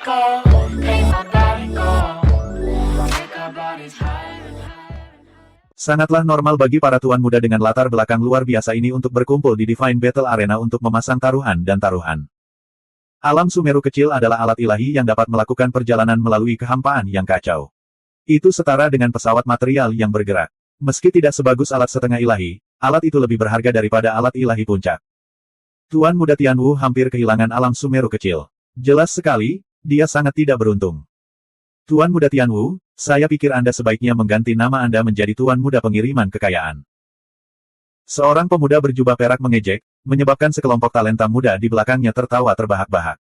go, make my body go, make our bodies higher and higher. Sangatlah normal bagi para tuan muda dengan latar belakang luar biasa ini untuk berkumpul di Divine Battle Arena untuk memasang taruhan dan taruhan. Alam Sumeru kecil adalah alat ilahi yang dapat melakukan perjalanan melalui kehampaan yang kacau. Itu setara dengan pesawat material yang bergerak. Meski tidak sebagus alat setengah ilahi, alat itu lebih berharga daripada alat ilahi puncak. Tuan muda Tianwu hampir kehilangan alam Sumeru kecil. Jelas sekali, dia sangat tidak beruntung. Tuan muda Tianwu, saya pikir Anda sebaiknya mengganti nama Anda menjadi Tuan muda pengiriman kekayaan. Seorang pemuda berjubah perak mengejek, menyebabkan sekelompok talenta muda di belakangnya tertawa terbahak-bahak.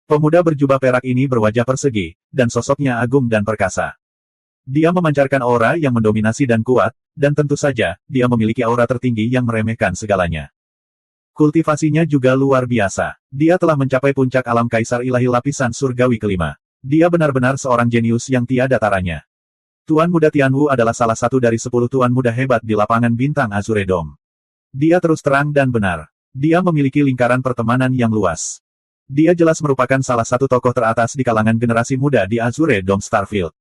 Pemuda berjubah perak ini berwajah persegi, dan sosoknya agung dan perkasa. Dia memancarkan aura yang mendominasi dan kuat, dan tentu saja, dia memiliki aura tertinggi yang meremehkan segalanya. Kultivasinya juga luar biasa. Dia telah mencapai puncak alam kaisar ilahi lapisan surgawi kelima. Dia benar-benar seorang jenius yang tiada taranya. Tuan muda Tianwu adalah salah satu dari 10 tuan muda hebat di lapangan bintang Azure Dome. Dia terus terang dan benar. Dia memiliki lingkaran pertemanan yang luas. Dia jelas merupakan salah satu tokoh teratas di kalangan generasi muda di Azure Dome Starfield.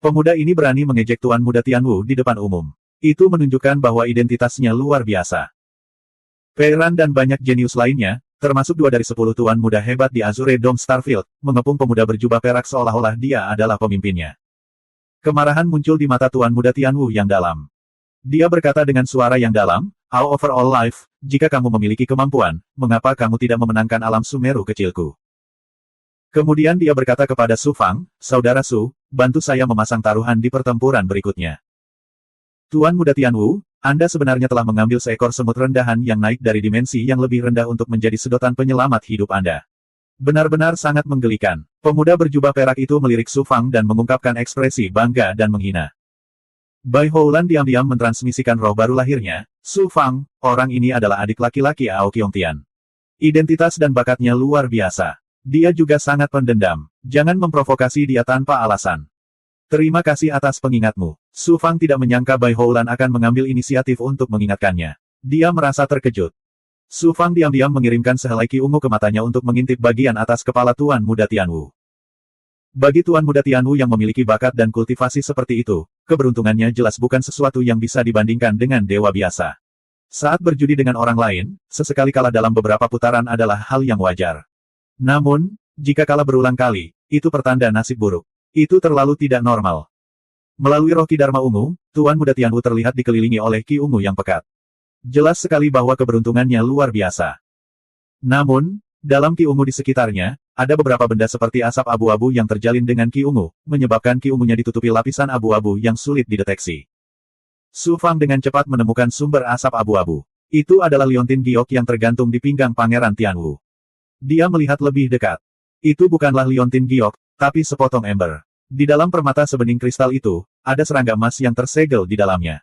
Pemuda ini berani mengejek tuan muda Tianwu di depan umum. Itu menunjukkan bahwa identitasnya luar biasa. Peiran dan banyak jenius lainnya, termasuk 2 dari 10 tuan muda hebat di Azure Dome Starfield, mengepung pemuda berjubah perak seolah-olah dia adalah pemimpinnya. Kemarahan muncul di mata tuan muda Tianwu yang dalam. Dia berkata dengan suara yang dalam, "How over all life, jika kamu memiliki kemampuan, mengapa kamu tidak memenangkan alam Sumeru kecilku?" Kemudian dia berkata kepada Su Fang, "Saudara Su, bantu saya memasang taruhan di pertempuran berikutnya." Tuan muda Tianwu, Anda sebenarnya telah mengambil seekor semut rendahan yang naik dari dimensi yang lebih rendah untuk menjadi sedotan penyelamat hidup Anda. Benar-benar sangat menggelikan. Pemuda berjubah perak itu melirik Su Fang dan mengungkapkan ekspresi bangga dan menghina. Bai Houlan diam-diam mentransmisikan roh baru lahirnya. Su Fang, orang ini adalah adik laki-laki Ao Qiongtian. Identitas dan bakatnya luar biasa. Dia juga sangat pendendam. Jangan memprovokasi dia tanpa alasan. Terima kasih atas pengingatmu. Su Fang tidak menyangka Bai Houlan akan mengambil inisiatif untuk mengingatkannya. Dia merasa terkejut. Su Fang diam-diam mengirimkan sehelai ki ungu ke matanya untuk mengintip bagian atas kepala Tuan muda Tianwu. Bagi Tuan muda Tianwu yang memiliki bakat dan kultivasi seperti itu, keberuntungannya jelas bukan sesuatu yang bisa dibandingkan dengan dewa biasa. Saat berjudi dengan orang lain, sesekali kalah dalam beberapa putaran adalah hal yang wajar. Namun, jika kalah berulang kali, itu pertanda nasib buruk. Itu terlalu tidak normal. Melalui roh Ki Dharma ungu, Tuan muda Tianwu terlihat dikelilingi oleh ki ungu yang pekat. Jelas sekali bahwa keberuntungannya luar biasa. Namun, dalam ki ungu di sekitarnya, ada beberapa benda seperti asap abu-abu yang terjalin dengan ki ungu, menyebabkan ki ungunya ditutupi lapisan abu-abu yang sulit dideteksi. Su Fang dengan cepat menemukan sumber asap abu-abu. Itu adalah liontin giok yang tergantung di pinggang Pangeran Tianwu. Dia melihat lebih dekat. Itu bukanlah liontin giok, tapi sepotong ember. Di dalam permata sebening kristal itu, ada serangga emas yang tersegel di dalamnya.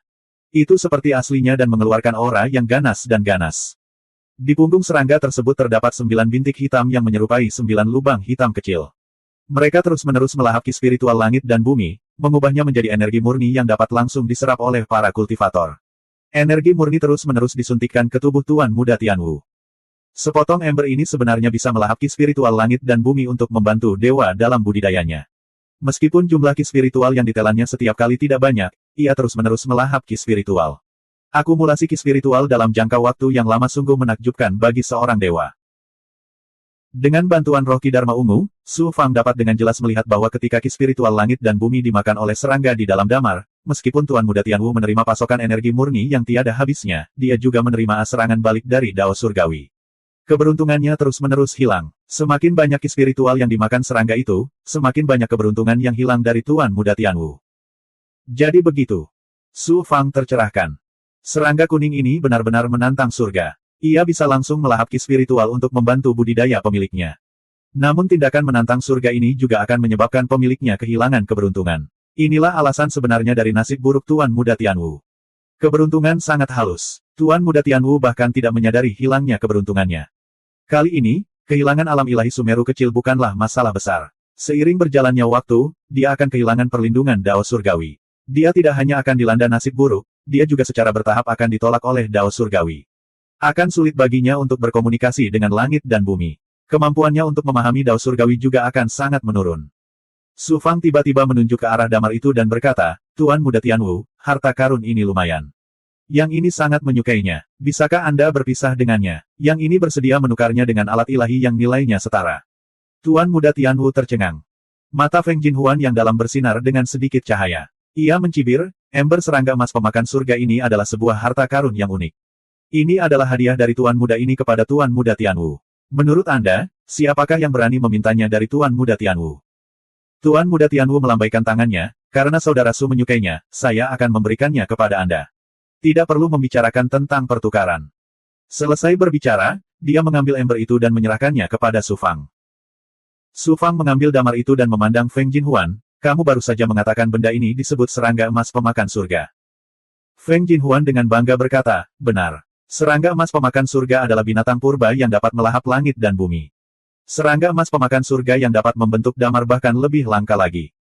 Itu seperti aslinya dan mengeluarkan aura yang ganas dan ganas. Di punggung serangga tersebut terdapat 9 bintik hitam yang menyerupai 9 lubang hitam kecil. Mereka terus-menerus melahap ki spiritual langit dan bumi, mengubahnya menjadi energi murni yang dapat langsung diserap oleh para kultivator. Energi murni terus-menerus disuntikkan ke tubuh Tuan muda Tianwu. Sepotong ember ini sebenarnya bisa melahap ki spiritual langit dan bumi untuk membantu dewa dalam budidayanya. Meskipun jumlah ki spiritual yang ditelannya setiap kali tidak banyak, ia terus-menerus melahap ki spiritual. Akumulasi ki spiritual dalam jangka waktu yang lama sungguh menakjubkan bagi seorang dewa. Dengan bantuan roh Ki Dharma ungu, Su Fang dapat dengan jelas melihat bahwa ketika ki spiritual langit dan bumi dimakan oleh serangga di dalam damar, meskipun Tuan muda Tianwu menerima pasokan energi murni yang tiada habisnya, dia juga menerima serangan balik dari Dao Surgawi. Keberuntungannya terus-menerus hilang. Semakin banyak ki spiritual yang dimakan serangga itu, semakin banyak keberuntungan yang hilang dari Tuan muda Tianwu. Jadi begitu. Su Fang tercerahkan. Serangga kuning ini benar-benar menantang surga. Ia bisa langsung melahap ki spiritual untuk membantu budidaya pemiliknya. Namun tindakan menantang surga ini juga akan menyebabkan pemiliknya kehilangan keberuntungan. Inilah alasan sebenarnya dari nasib buruk Tuan muda Tianwu. Keberuntungan sangat halus. Tuan muda Tianwu bahkan tidak menyadari hilangnya keberuntungannya. Kali ini, kehilangan alam ilahi Sumeru kecil bukanlah masalah besar. Seiring berjalannya waktu, dia akan kehilangan perlindungan Dao Surgawi. Dia tidak hanya akan dilanda nasib buruk, dia juga secara bertahap akan ditolak oleh Dao Surgawi. Akan sulit baginya untuk berkomunikasi dengan langit dan bumi. Kemampuannya untuk memahami dao surgawi juga akan sangat menurun. Su Fang tiba-tiba menunjuk ke arah damar itu dan berkata, Tuan Muda Tianwu, harta karun ini lumayan. Yang ini sangat menyukainya. Bisakah Anda berpisah dengannya? Yang ini bersedia menukarnya dengan alat ilahi yang nilainya setara. Tuan Muda Tianwu tercengang. Mata Feng Jinhuan yang dalam bersinar dengan sedikit cahaya. Ia mencibir, ember serangga emas pemakan surga ini adalah sebuah harta karun yang unik. Ini adalah hadiah dari Tuan Muda ini kepada Tuan Muda Tianwu. Menurut Anda, siapakah yang berani memintanya dari Tuan Muda Tianwu? Tuan Muda Tianwu melambaikan tangannya, karena saudara Su menyukainya, saya akan memberikannya kepada Anda. Tidak perlu membicarakan tentang pertukaran. Selesai berbicara, dia mengambil ember itu dan menyerahkannya kepada Su Fang. Su Fang mengambil damar itu dan memandang Feng Jinhuan, kamu baru saja mengatakan benda ini disebut serangga emas pemakan surga. Feng Jinhuan dengan bangga berkata, benar. Serangga emas pemakan surga adalah binatang purba yang dapat melahap langit dan bumi. Serangga emas pemakan surga yang dapat membentuk damar bahkan lebih langka lagi.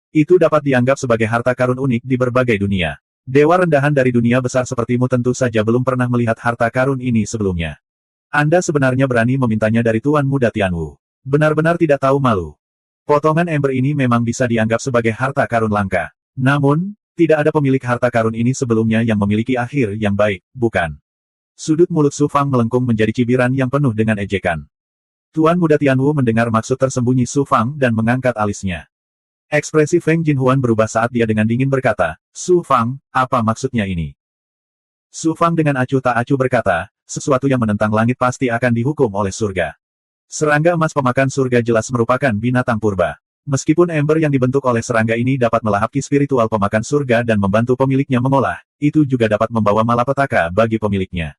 Itu dapat dianggap sebagai harta karun unik di berbagai dunia. Dewa rendahan dari dunia besar sepertimu tentu saja belum pernah melihat harta karun ini sebelumnya. Anda sebenarnya berani memintanya dari Tuan Muda Tianwu. Benar-benar tidak tahu malu. Potongan ember ini memang bisa dianggap sebagai harta karun langka. Namun, tidak ada pemilik harta karun ini sebelumnya yang memiliki akhir yang baik, bukan? Sudut mulut Su Fang melengkung menjadi cibiran yang penuh dengan ejekan. Tuan Muda Tianwu mendengar maksud tersembunyi Su Fang dan mengangkat alisnya. Ekspresi Feng Jinhuan berubah saat dia dengan dingin berkata, Su Fang, apa maksudnya ini? Su Fang dengan acuh tak acuh berkata, sesuatu yang menentang langit pasti akan dihukum oleh surga. Serangga emas pemakan surga jelas merupakan binatang purba. Meskipun ember yang dibentuk oleh serangga ini dapat melahap ki spiritual pemakan surga dan membantu pemiliknya mengolah, itu juga dapat membawa malapetaka bagi pemiliknya.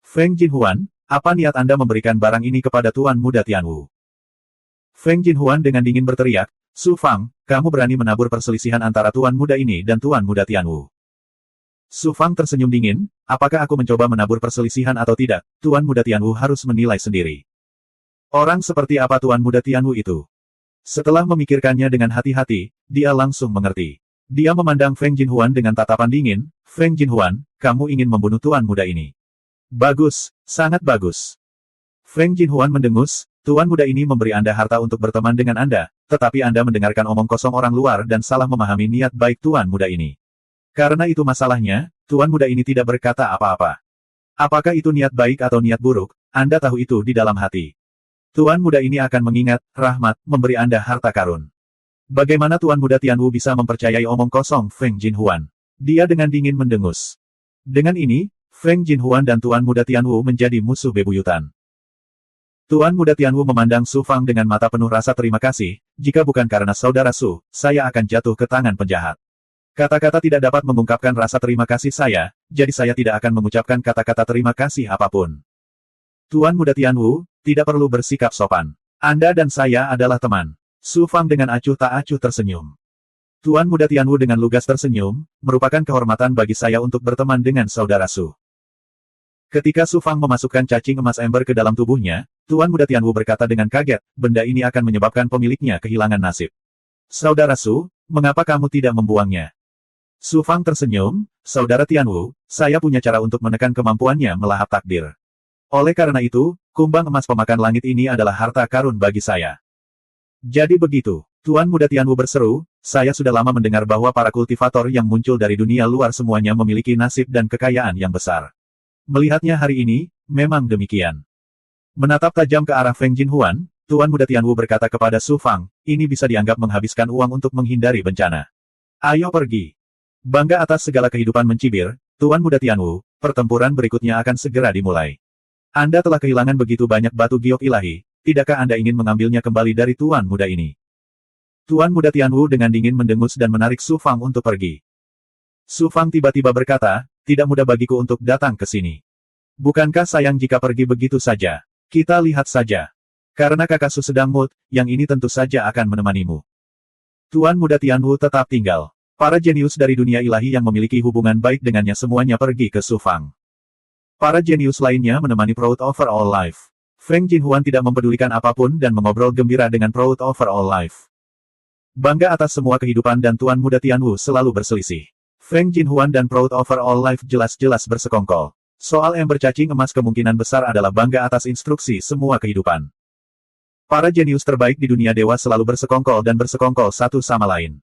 Feng Jinhuan, apa niat Anda memberikan barang ini kepada Tuan Muda Tianwu? Feng Jinhuan dengan dingin berteriak, Su Fang, kamu berani menabur perselisihan antara Tuan Muda ini dan Tuan Muda Tianwu. Su Fang tersenyum dingin, apakah aku mencoba menabur perselisihan atau tidak, Tuan Muda Tianwu harus menilai sendiri. Orang seperti apa Tuan Muda Tianwu itu? Setelah memikirkannya dengan hati-hati, dia langsung mengerti. Dia memandang Feng Jinhuan dengan tatapan dingin, Feng Jinhuan, kamu ingin membunuh Tuan Muda ini. Bagus, sangat bagus. Feng Jinhuan mendengus, Tuan Muda ini memberi Anda harta untuk berteman dengan Anda, tetapi Anda mendengarkan omong kosong orang luar dan salah memahami niat baik Tuan Muda ini. Karena itu masalahnya, Tuan Muda ini tidak berkata apa-apa. Apakah itu niat baik atau niat buruk, Anda tahu itu di dalam hati. Tuan Muda ini akan mengingat, rahmat, memberi Anda harta karun. Bagaimana Tuan Muda Tianwu bisa mempercayai omong kosong Feng Jinhuan? Dia dengan dingin mendengus. Dengan ini, Feng Jinhuan dan Tuan Muda Tianwu menjadi musuh bebuyutan. Tuan Muda Tianwu memandang Su Fang dengan mata penuh rasa terima kasih, jika bukan karena saudara Su, saya akan jatuh ke tangan penjahat. Kata-kata tidak dapat mengungkapkan rasa terima kasih saya, jadi saya tidak akan mengucapkan kata-kata terima kasih apapun. Tuan Muda Tianwu, tidak perlu bersikap sopan. Anda dan saya adalah teman. Su Fang dengan acuh tak acuh tersenyum. Tuan Muda Tianwu dengan lugas tersenyum, merupakan kehormatan bagi saya untuk berteman dengan saudara Su. Ketika Su Fang memasukkan cacing emas ember ke dalam tubuhnya, Tuan Muda Tianwu berkata dengan kaget, benda ini akan menyebabkan pemiliknya kehilangan nasib. Saudara Su, mengapa kamu tidak membuangnya? Su Fang tersenyum, Saudara Tianwu, saya punya cara untuk menekan kemampuannya melahap takdir. Oleh karena itu, kumbang emas pemakan langit ini adalah harta karun bagi saya. Jadi begitu, Tuan Muda Tianwu berseru, saya sudah lama mendengar bahwa para kultivator yang muncul dari dunia luar semuanya memiliki nasib dan kekayaan yang besar. Melihatnya hari ini, memang demikian. Menatap tajam ke arah Feng Jinhuan, Tuan Muda Tianwu berkata kepada Su Fang, ini bisa dianggap menghabiskan uang untuk menghindari bencana. Ayo pergi. Bangga atas segala kehidupan mencibir, Tuan Muda Tianwu, pertempuran berikutnya akan segera dimulai. Anda telah kehilangan begitu banyak batu giok ilahi, tidakkah Anda ingin mengambilnya kembali dari Tuan Muda ini? Tuan Muda Tianwu dengan dingin mendengus dan menarik Su Fang untuk pergi. Su Fang tiba-tiba berkata, tidak mudah bagiku untuk datang ke sini. Bukankah sayang jika pergi begitu saja? Kita lihat saja. Karena kakak Su sedang mood, yang ini tentu saja akan menemanimu. Tuan Muda Tianwu tetap tinggal. Para jenius dari dunia ilahi yang memiliki hubungan baik dengannya semuanya pergi ke Su Fang. Para jenius lainnya menemani Proud Over All Life. Feng Jinhuan tidak mempedulikan apapun dan mengobrol gembira dengan Proud Over All Life. Bangga atas semua kehidupan dan Tuan Muda Tianwu selalu berselisih. Feng Jinhuan dan Proud Over All Life jelas-jelas bersekongkol. Soal ember cacing emas kemungkinan besar adalah bangga atas instruksi semua kehidupan. Para jenius terbaik di dunia dewa selalu bersekongkol dan bersekongkol satu sama lain.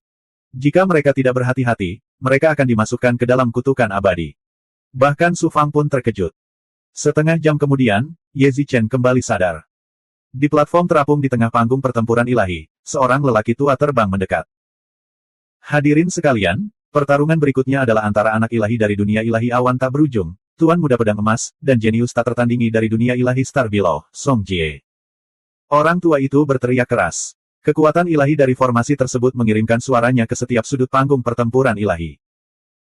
Jika mereka tidak berhati-hati, mereka akan dimasukkan ke dalam kutukan abadi. Bahkan Su Fang pun terkejut. Setengah jam kemudian, Ye Zichen kembali sadar. Di platform terapung di tengah panggung pertempuran ilahi, seorang lelaki tua terbang mendekat. Hadirin sekalian, pertarungan berikutnya adalah antara anak ilahi dari dunia ilahi awan tak berujung, Tuan Muda Pedang Emas, dan jenius tak tertandingi dari dunia ilahi Star Below, Song Jie. Orang tua itu berteriak keras. Kekuatan ilahi dari formasi tersebut mengirimkan suaranya ke setiap sudut panggung pertempuran ilahi.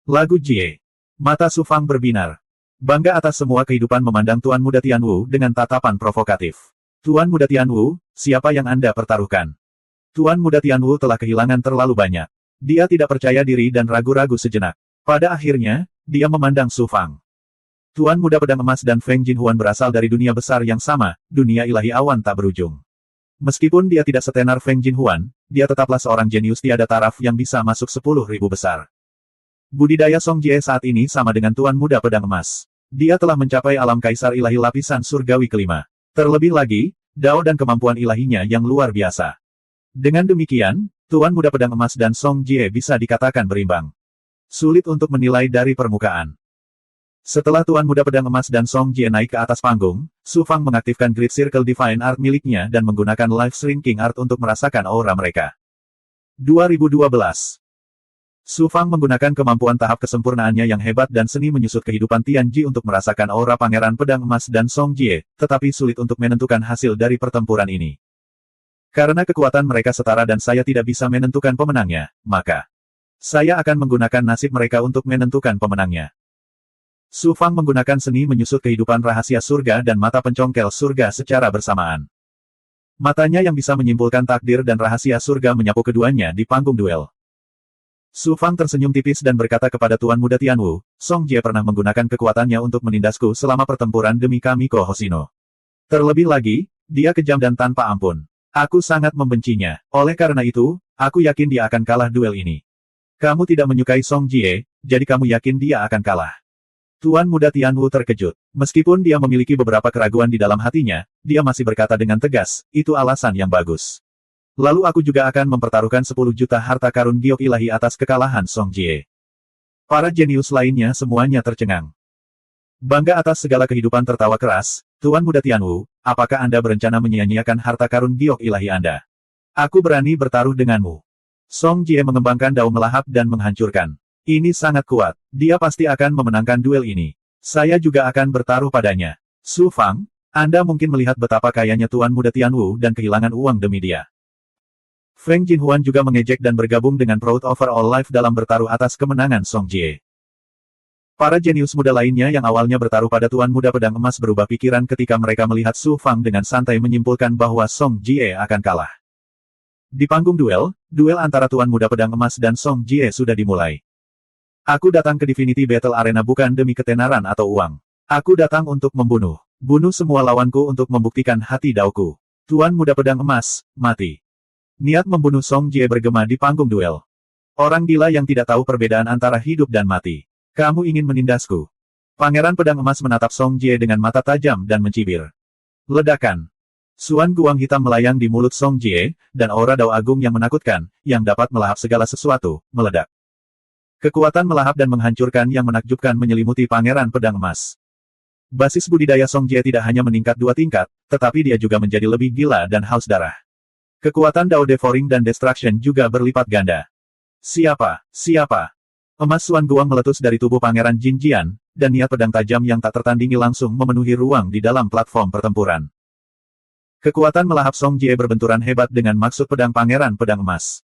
Lagu Jie. Mata Su Fang berbinar. Bangga atas semua kehidupan memandang Tuan Muda Tianwu dengan tatapan provokatif. Tuan Muda Tianwu, siapa yang Anda pertaruhkan? Tuan Muda Tianwu telah kehilangan terlalu banyak. Dia tidak percaya diri dan ragu-ragu sejenak. Pada akhirnya, dia memandang Su Fang. Tuan Muda Pedang Emas dan Feng Jinhuan berasal dari dunia besar yang sama, dunia ilahi awan tak berujung. Meskipun dia tidak setenar Feng Jinhuan, dia tetaplah seorang jenius tiada taraf yang bisa masuk 10.000 besar. Budidaya Song Jie saat ini sama dengan Tuan Muda Pedang Emas. Dia telah mencapai alam kaisar ilahi lapisan surgawi kelima. Terlebih lagi, dao dan kemampuan ilahinya yang luar biasa. Dengan demikian, Tuan Muda Pedang Emas dan Song Jie bisa dikatakan berimbang. Sulit untuk menilai dari permukaan. Setelah Tuan Muda Pedang Emas dan Song Jie naik ke atas panggung, Su Fang mengaktifkan Great Circle Divine Art miliknya dan menggunakan Life Shrinking Art untuk merasakan aura mereka. 2012. Su Fang menggunakan kemampuan tahap kesempurnaannya yang hebat dan seni menyusut kehidupan Tianji untuk merasakan aura Pangeran Pedang Emas dan Song Jie, tetapi sulit untuk menentukan hasil dari pertempuran ini. Karena kekuatan mereka setara dan saya tidak bisa menentukan pemenangnya, maka saya akan menggunakan nasib mereka untuk menentukan pemenangnya. Su Fang menggunakan seni menyusut kehidupan rahasia surga dan mata pencongkel surga secara bersamaan. Matanya yang bisa menyimpulkan takdir dan rahasia surga menyapu keduanya di panggung duel. Su Fang tersenyum tipis dan berkata kepada Tuan Muda Tianwu, Song Jie pernah menggunakan kekuatannya untuk menindasku selama pertempuran demi Kamiko Hoshino. Terlebih lagi, dia kejam dan tanpa ampun. Aku sangat membencinya. Oleh karena itu, aku yakin dia akan kalah duel ini. Kamu tidak menyukai Song Jie, jadi kamu yakin dia akan kalah. Tuan Muda Tianwu terkejut. Meskipun dia memiliki beberapa keraguan di dalam hatinya, dia masih berkata dengan tegas, itu alasan yang bagus. Lalu aku juga akan mempertaruhkan 10 juta harta karun giok ilahi atas kekalahan Song Jie. Para jenius lainnya semuanya tercengang. Bangga atas segala kehidupan tertawa keras, Tuan Muda Tianwu, apakah Anda berencana menyia-nyiakan harta karun giok ilahi Anda? Aku berani bertaruh denganmu. Song Jie mengembangkan daun melahap dan menghancurkan. Ini sangat kuat. Dia pasti akan memenangkan duel ini. Saya juga akan bertaruh padanya. Su Fang, Anda mungkin melihat betapa kayanya Tuan Muda Tianwu dan kehilangan uang demi dia. Feng Jinhuan juga mengejek dan bergabung dengan Proud Overall Life dalam bertaruh atas kemenangan Song Jie. Para jenius muda lainnya yang awalnya bertaruh pada Tuan Muda Pedang Emas berubah pikiran ketika mereka melihat Su Fang dengan santai menyimpulkan bahwa Song Jie akan kalah. Di panggung duel antara Tuan Muda Pedang Emas dan Song Jie sudah dimulai. Aku datang ke Divinity Battle Arena bukan demi ketenaran atau uang. Aku datang untuk membunuh. Bunuh semua lawanku untuk membuktikan hati dauku. Tuan Muda Pedang Emas, mati. Niat membunuh Song Jie bergema di panggung duel. Orang gila yang tidak tahu perbedaan antara hidup dan mati. Kamu ingin menindasku. Pangeran Pedang Emas menatap Song Jie dengan mata tajam dan mencibir. Ledakan. Suan guang hitam melayang di mulut Song Jie, dan aura dao agung yang menakutkan, yang dapat melahap segala sesuatu, meledak. Kekuatan melahap dan menghancurkan yang menakjubkan menyelimuti Pangeran Pedang Emas. Basis budidaya Song Jie tidak hanya meningkat 2 tingkat, tetapi dia juga menjadi lebih gila dan haus darah. Kekuatan Dao Devouring dan Destruction juga berlipat ganda. Siapa? Emas Suan Guang meletus dari tubuh Pangeran Jin Jian, dan niat pedang tajam yang tak tertandingi langsung memenuhi ruang di dalam platform pertempuran. Kekuatan melahap Song Jie berbenturan hebat dengan maksud pedang Pangeran Pedang Emas.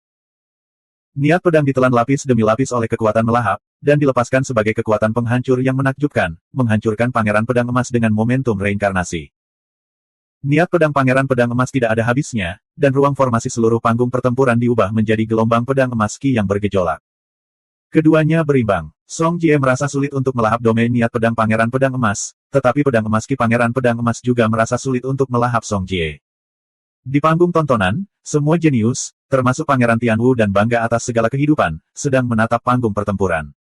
Niat pedang ditelan lapis demi lapis oleh kekuatan melahap, dan dilepaskan sebagai kekuatan penghancur yang menakjubkan, menghancurkan Pangeran Pedang Emas dengan momentum reinkarnasi. Niat pedang Pangeran Pedang Emas tidak ada habisnya, dan ruang formasi seluruh panggung pertempuran diubah menjadi gelombang pedang emas Qi yang bergejolak. Keduanya berimbang. Song Jie merasa sulit untuk melahap domain niat pedang Pangeran Pedang Emas, tetapi pedang emas Qi Pangeran Pedang Emas juga merasa sulit untuk melahap Song Jie. Di panggung tontonan, semua jenius, termasuk Pangeran Tianwu dan bangga atas segala kehidupan, sedang menatap panggung pertempuran.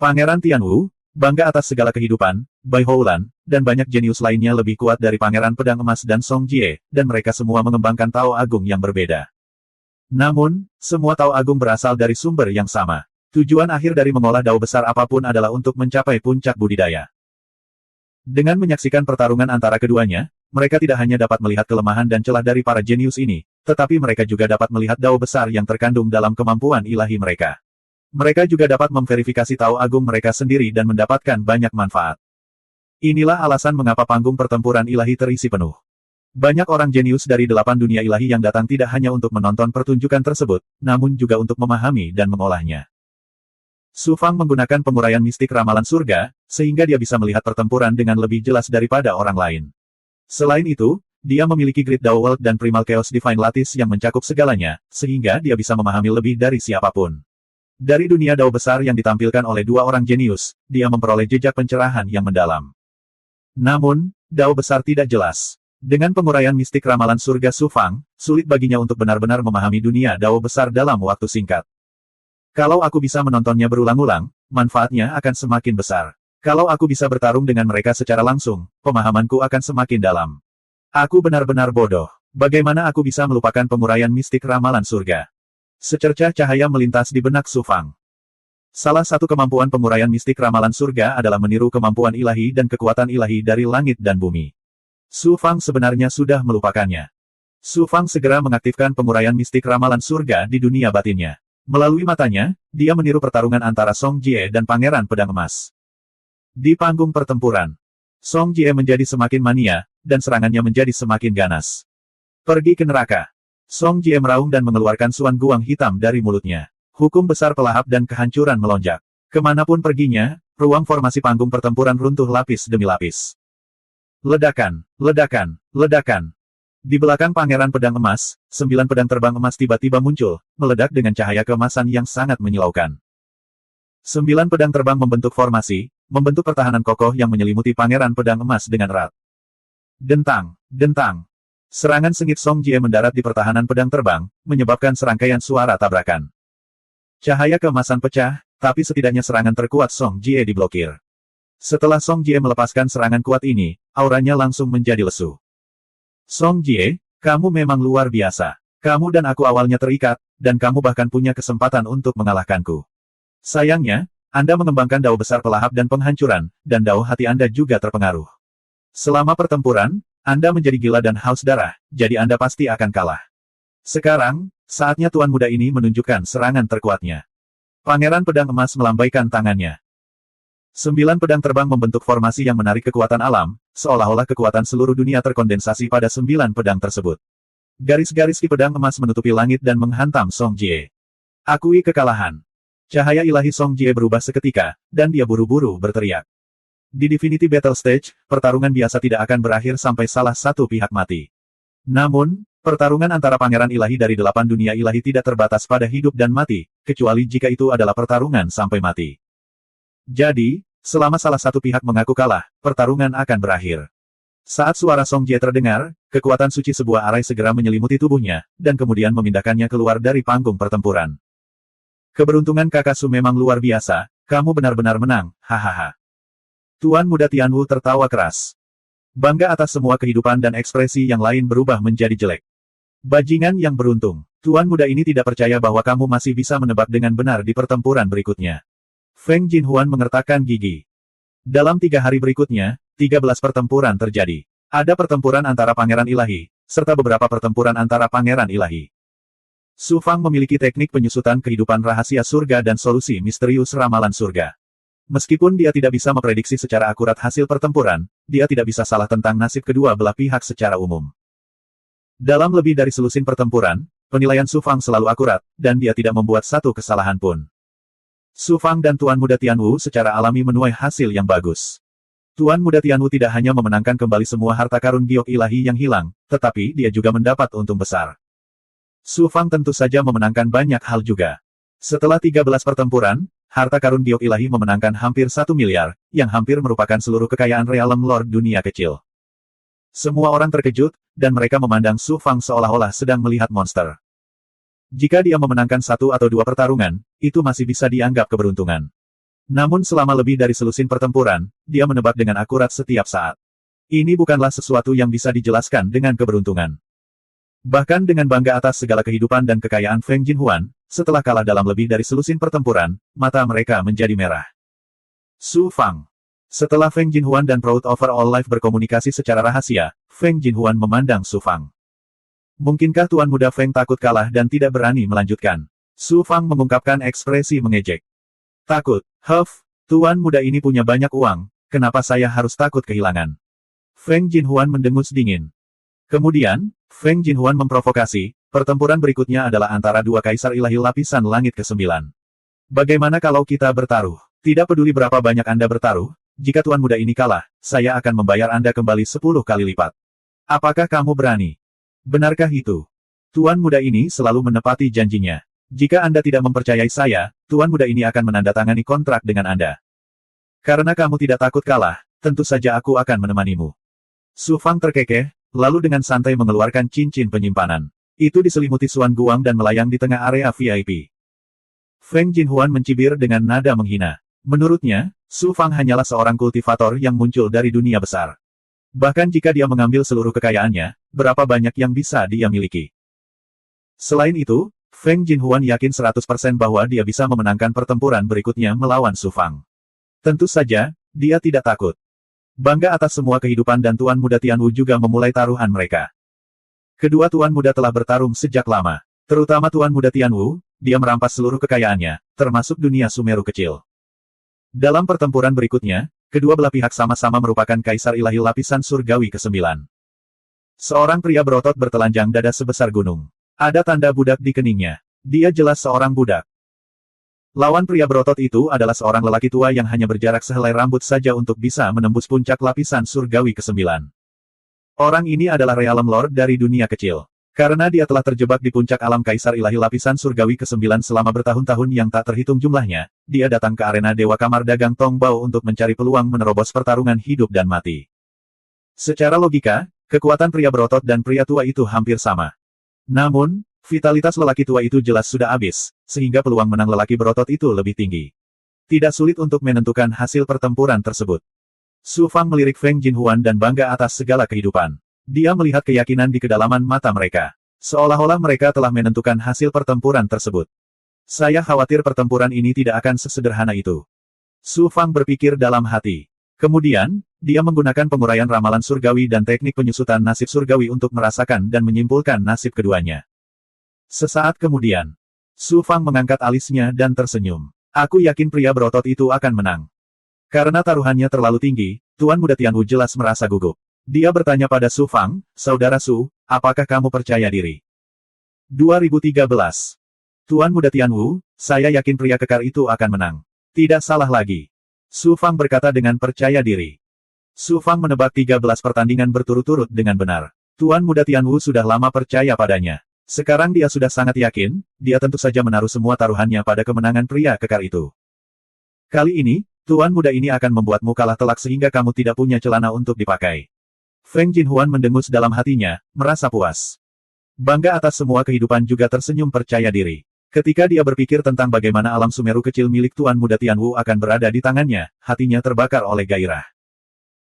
Pangeran Tianwu, Bangga atas segala kehidupan, Bai Houlan, dan banyak jenius lainnya lebih kuat dari Pangeran Pedang Emas dan Song Jie, dan mereka semua mengembangkan Tao Agung yang berbeda. Namun, semua Tao Agung berasal dari sumber yang sama. Tujuan akhir dari mengolah dao besar apapun adalah untuk mencapai puncak budidaya. Dengan menyaksikan pertarungan antara keduanya, mereka tidak hanya dapat melihat kelemahan dan celah dari para jenius ini, tetapi mereka juga dapat melihat dao besar yang terkandung dalam kemampuan ilahi mereka. Mereka juga dapat memverifikasi Tao Agung mereka sendiri dan mendapatkan banyak manfaat. Inilah alasan mengapa panggung pertempuran ilahi terisi penuh. Banyak orang jenius dari 8 dunia ilahi yang datang tidak hanya untuk menonton pertunjukan tersebut, namun juga untuk memahami dan mengolahnya. Su Fang menggunakan penguraian mistik ramalan surga, sehingga dia bisa melihat pertempuran dengan lebih jelas daripada orang lain. Selain itu, dia memiliki Great Dao World dan Primal Chaos Divine Lattice yang mencakup segalanya, sehingga dia bisa memahami lebih dari siapapun. Dari dunia dao besar yang ditampilkan oleh dua orang jenius, dia memperoleh jejak pencerahan yang mendalam. Namun, dao besar tidak jelas. Dengan penguraian mistik ramalan surga Su Fang, sulit baginya untuk benar-benar memahami dunia dao besar dalam waktu singkat. Kalau aku bisa menontonnya berulang-ulang, manfaatnya akan semakin besar. Kalau aku bisa bertarung dengan mereka secara langsung, pemahamanku akan semakin dalam. Aku benar-benar bodoh. Bagaimana aku bisa melupakan penguraian mistik ramalan surga? Secercah cahaya melintas di benak Su Fang. Salah satu kemampuan penguraian mistik ramalan surga adalah meniru kemampuan ilahi dan kekuatan ilahi dari langit dan bumi. Su Fang sebenarnya sudah melupakannya. Su Fang segera mengaktifkan penguraian mistik ramalan surga di dunia batinnya. Melalui matanya, dia meniru pertarungan antara Song Jie dan Pangeran Pedang Emas. Di panggung pertempuran, Song Jie menjadi semakin mania, dan serangannya menjadi semakin ganas. Pergi ke neraka. Song Jie meraung dan mengeluarkan suan guang hitam dari mulutnya. Hukum besar pelahap dan kehancuran melonjak. Kemanapun perginya, ruang formasi panggung pertempuran runtuh lapis demi lapis. Ledakan, ledakan, ledakan. Di belakang Pangeran Pedang Emas, 9 pedang terbang emas tiba-tiba muncul, meledak dengan cahaya keemasan yang sangat menyilaukan. 9 pedang terbang membentuk formasi, membentuk pertahanan kokoh yang menyelimuti Pangeran Pedang Emas dengan erat. Dentang, dentang. Serangan sengit Song Jie mendarat di pertahanan pedang terbang, menyebabkan serangkaian suara tabrakan. Cahaya keemasan pecah, tapi setidaknya serangan terkuat Song Jie diblokir. Setelah Song Jie melepaskan serangan kuat ini, auranya langsung menjadi lesu. Song Jie, kamu memang luar biasa. Kamu dan aku awalnya terikat, dan kamu bahkan punya kesempatan untuk mengalahkanku. Sayangnya, Anda mengembangkan dao besar pelahap dan penghancuran, dan dao hati Anda juga terpengaruh. Selama pertempuran, Anda menjadi gila dan haus darah, jadi Anda pasti akan kalah. Sekarang, saatnya tuan muda ini menunjukkan serangan terkuatnya. Pangeran Pedang Emas melambaikan tangannya. 9 pedang terbang membentuk formasi yang menarik kekuatan alam, seolah-olah kekuatan seluruh dunia terkondensasi pada 9 pedang tersebut. Garis-garis ki pedang emas menutupi langit dan menghantam Song Jie. Akui kekalahan. Cahaya ilahi Song Jie berubah seketika, dan dia buru-buru berteriak. Di Divinity Battle Stage, pertarungan biasa tidak akan berakhir sampai salah satu pihak mati. Namun, pertarungan antara pangeran ilahi dari 8 dunia ilahi tidak terbatas pada hidup dan mati, kecuali jika itu adalah pertarungan sampai mati. Jadi, selama salah satu pihak mengaku kalah, pertarungan akan berakhir. Saat suara Song Jie terdengar, kekuatan suci sebuah arai segera menyelimuti tubuhnya, dan kemudian memindahkannya keluar dari panggung pertempuran. Keberuntungan kakak Su memang luar biasa, kamu benar-benar menang, hahaha. Tuan Muda Tianwu tertawa keras. Bangga atas semua kehidupan dan ekspresi yang lain berubah menjadi jelek. Bajingan yang beruntung. Tuan Muda ini tidak percaya bahwa kamu masih bisa menebak dengan benar di pertempuran berikutnya. Feng Jinhuan mengertakkan gigi. Dalam 3 hari berikutnya, 13 pertempuran terjadi. Ada pertempuran antara pangeran ilahi, serta beberapa pertempuran antara pangeran ilahi. Su Fang memiliki teknik penyusutan kehidupan rahasia surga dan solusi misterius ramalan surga. Meskipun dia tidak bisa memprediksi secara akurat hasil pertempuran, dia tidak bisa salah tentang nasib kedua belah pihak secara umum. Dalam lebih dari selusin pertempuran, penilaian Su Fang selalu akurat, dan dia tidak membuat satu kesalahan pun. Su Fang dan Tuan Muda Tianwu secara alami menuai hasil yang bagus. Tuan Muda Tianwu tidak hanya memenangkan kembali semua harta karun giok ilahi yang hilang, tetapi dia juga mendapat untung besar. Su Fang tentu saja memenangkan banyak hal juga. Setelah 13 pertempuran, harta karun giok ilahi memenangkan hampir 1 miliar, yang hampir merupakan seluruh kekayaan realem Lord dunia kecil. Semua orang terkejut, dan mereka memandang Su Fang seolah-olah sedang melihat monster. Jika dia memenangkan 1 atau 2 pertarungan, itu masih bisa dianggap keberuntungan. Namun selama lebih dari selusin pertempuran, dia menebak dengan akurat setiap saat. Ini bukanlah sesuatu yang bisa dijelaskan dengan keberuntungan. Bahkan dengan bangga atas segala kehidupan dan kekayaan Feng Jinhuan, setelah kalah dalam lebih dari selusin pertempuran, mata mereka menjadi merah. Su Fang. Setelah Feng Jinhuan dan Proud Overall Life berkomunikasi secara rahasia, Feng Jinhuan memandang Su Fang. Mungkinkah Tuan Muda Feng takut kalah dan tidak berani melanjutkan? Su Fang mengungkapkan ekspresi mengejek. Takut? Huff, Tuan Muda ini punya banyak uang, kenapa saya harus takut kehilangan? Feng Jinhuan mendengus dingin. Kemudian, Feng Jinhuan memprovokasi, pertempuran berikutnya adalah antara dua kaisar ilahi lapisan langit ke-9. Bagaimana kalau kita bertaruh? Tidak peduli berapa banyak Anda bertaruh, jika Tuan Muda ini kalah, saya akan membayar Anda kembali 10 kali lipat. Apakah kamu berani? Benarkah itu? Tuan Muda ini selalu menepati janjinya. Jika Anda tidak mempercayai saya, Tuan Muda ini akan menandatangani kontrak dengan Anda. Karena kamu tidak takut kalah, tentu saja aku akan menemanimu. Su Fang terkekeh, lalu dengan santai mengeluarkan cincin penyimpanan. Itu diselimuti Suan Guang dan melayang di tengah area VIP. Feng Jinhuan mencibir dengan nada menghina. Menurutnya, Su Fang hanyalah seorang kultivator yang muncul dari dunia besar. Bahkan jika dia mengambil seluruh kekayaannya, berapa banyak yang bisa dia miliki. Selain itu, Feng Jinhuan yakin 100% bahwa dia bisa memenangkan pertempuran berikutnya melawan Su Fang. Tentu saja, dia tidak takut. Bangga atas semua kehidupan dan Tuan Muda Tianwu juga memulai taruhan mereka. Kedua Tuan Muda telah bertarung sejak lama. Terutama Tuan Muda Tianwu, dia merampas seluruh kekayaannya, termasuk dunia Sumeru kecil. Dalam pertempuran berikutnya, kedua belah pihak sama-sama merupakan kaisar ilahi lapisan surgawi ke-9. Seorang pria berotot bertelanjang dada sebesar gunung. Ada tanda budak di keningnya. Dia jelas seorang budak. Lawan pria berotot itu adalah seorang lelaki tua yang hanya berjarak sehelai rambut saja untuk bisa menembus puncak lapisan surgawi ke-9. Orang ini adalah Realm Lord dari dunia kecil. Karena dia telah terjebak di puncak alam kaisar ilahi lapisan surgawi ke-9 selama bertahun-tahun yang tak terhitung jumlahnya, dia datang ke arena Dewa Kamar Dagang Tongbao untuk mencari peluang menerobos pertarungan hidup dan mati. Secara logika, kekuatan pria berotot dan pria tua itu hampir sama. Namun, vitalitas lelaki tua itu jelas sudah habis, sehingga peluang menang lelaki berotot itu lebih tinggi. Tidak sulit untuk menentukan hasil pertempuran tersebut. Su Fang melirik Feng Jinhuan dan bangga atas segala kehidupan. Dia melihat keyakinan di kedalaman mata mereka. Seolah-olah mereka telah menentukan hasil pertempuran tersebut. Saya khawatir pertempuran ini tidak akan sesederhana itu. Su Fang berpikir dalam hati. Kemudian, dia menggunakan penguraian ramalan surgawi dan teknik penyusutan nasib surgawi untuk merasakan dan menyimpulkan nasib keduanya. Sesaat kemudian, Su Fang mengangkat alisnya dan tersenyum. Aku yakin pria berotot itu akan menang. Karena taruhannya terlalu tinggi, Tuan Muda Tianwu jelas merasa gugup. Dia bertanya pada Su Fang, Saudara Su, apakah kamu percaya diri? 2013. Tuan Muda Tianwu, saya yakin pria kekar itu akan menang. Tidak salah lagi. Su Fang berkata dengan percaya diri. Su Fang menebak 13 pertandingan berturut-turut dengan benar. Tuan Muda Tianwu sudah lama percaya padanya. Sekarang dia sudah sangat yakin, dia tentu saja menaruh semua taruhannya pada kemenangan pria kekar itu. Kali ini, Tuan Muda ini akan membuatmu kalah telak sehingga kamu tidak punya celana untuk dipakai. Feng Jinhuan mendengus dalam hatinya, merasa puas. Bangga atas semua kehidupan juga tersenyum percaya diri. Ketika dia berpikir tentang bagaimana alam Sumeru kecil milik Tuan Muda Tianwu akan berada di tangannya, hatinya terbakar oleh gairah.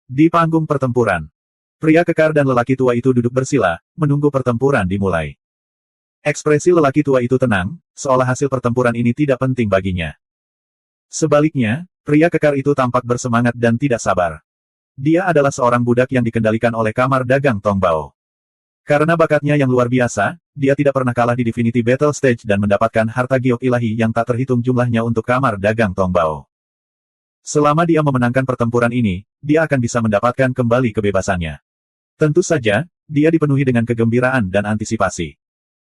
Di panggung pertempuran, pria kekar dan lelaki tua itu duduk bersila, menunggu pertempuran dimulai. Ekspresi lelaki tua itu tenang, seolah hasil pertempuran ini tidak penting baginya. Sebaliknya, pria kekar itu tampak bersemangat dan tidak sabar. Dia adalah seorang budak yang dikendalikan oleh Kamar Dagang Tongbao. Karena bakatnya yang luar biasa, dia tidak pernah kalah di Divinity Battle Stage dan mendapatkan harta giok ilahi yang tak terhitung jumlahnya untuk Kamar Dagang Tongbao. Selama dia memenangkan pertempuran ini, dia akan bisa mendapatkan kembali kebebasannya. Tentu saja, dia dipenuhi dengan kegembiraan dan antisipasi.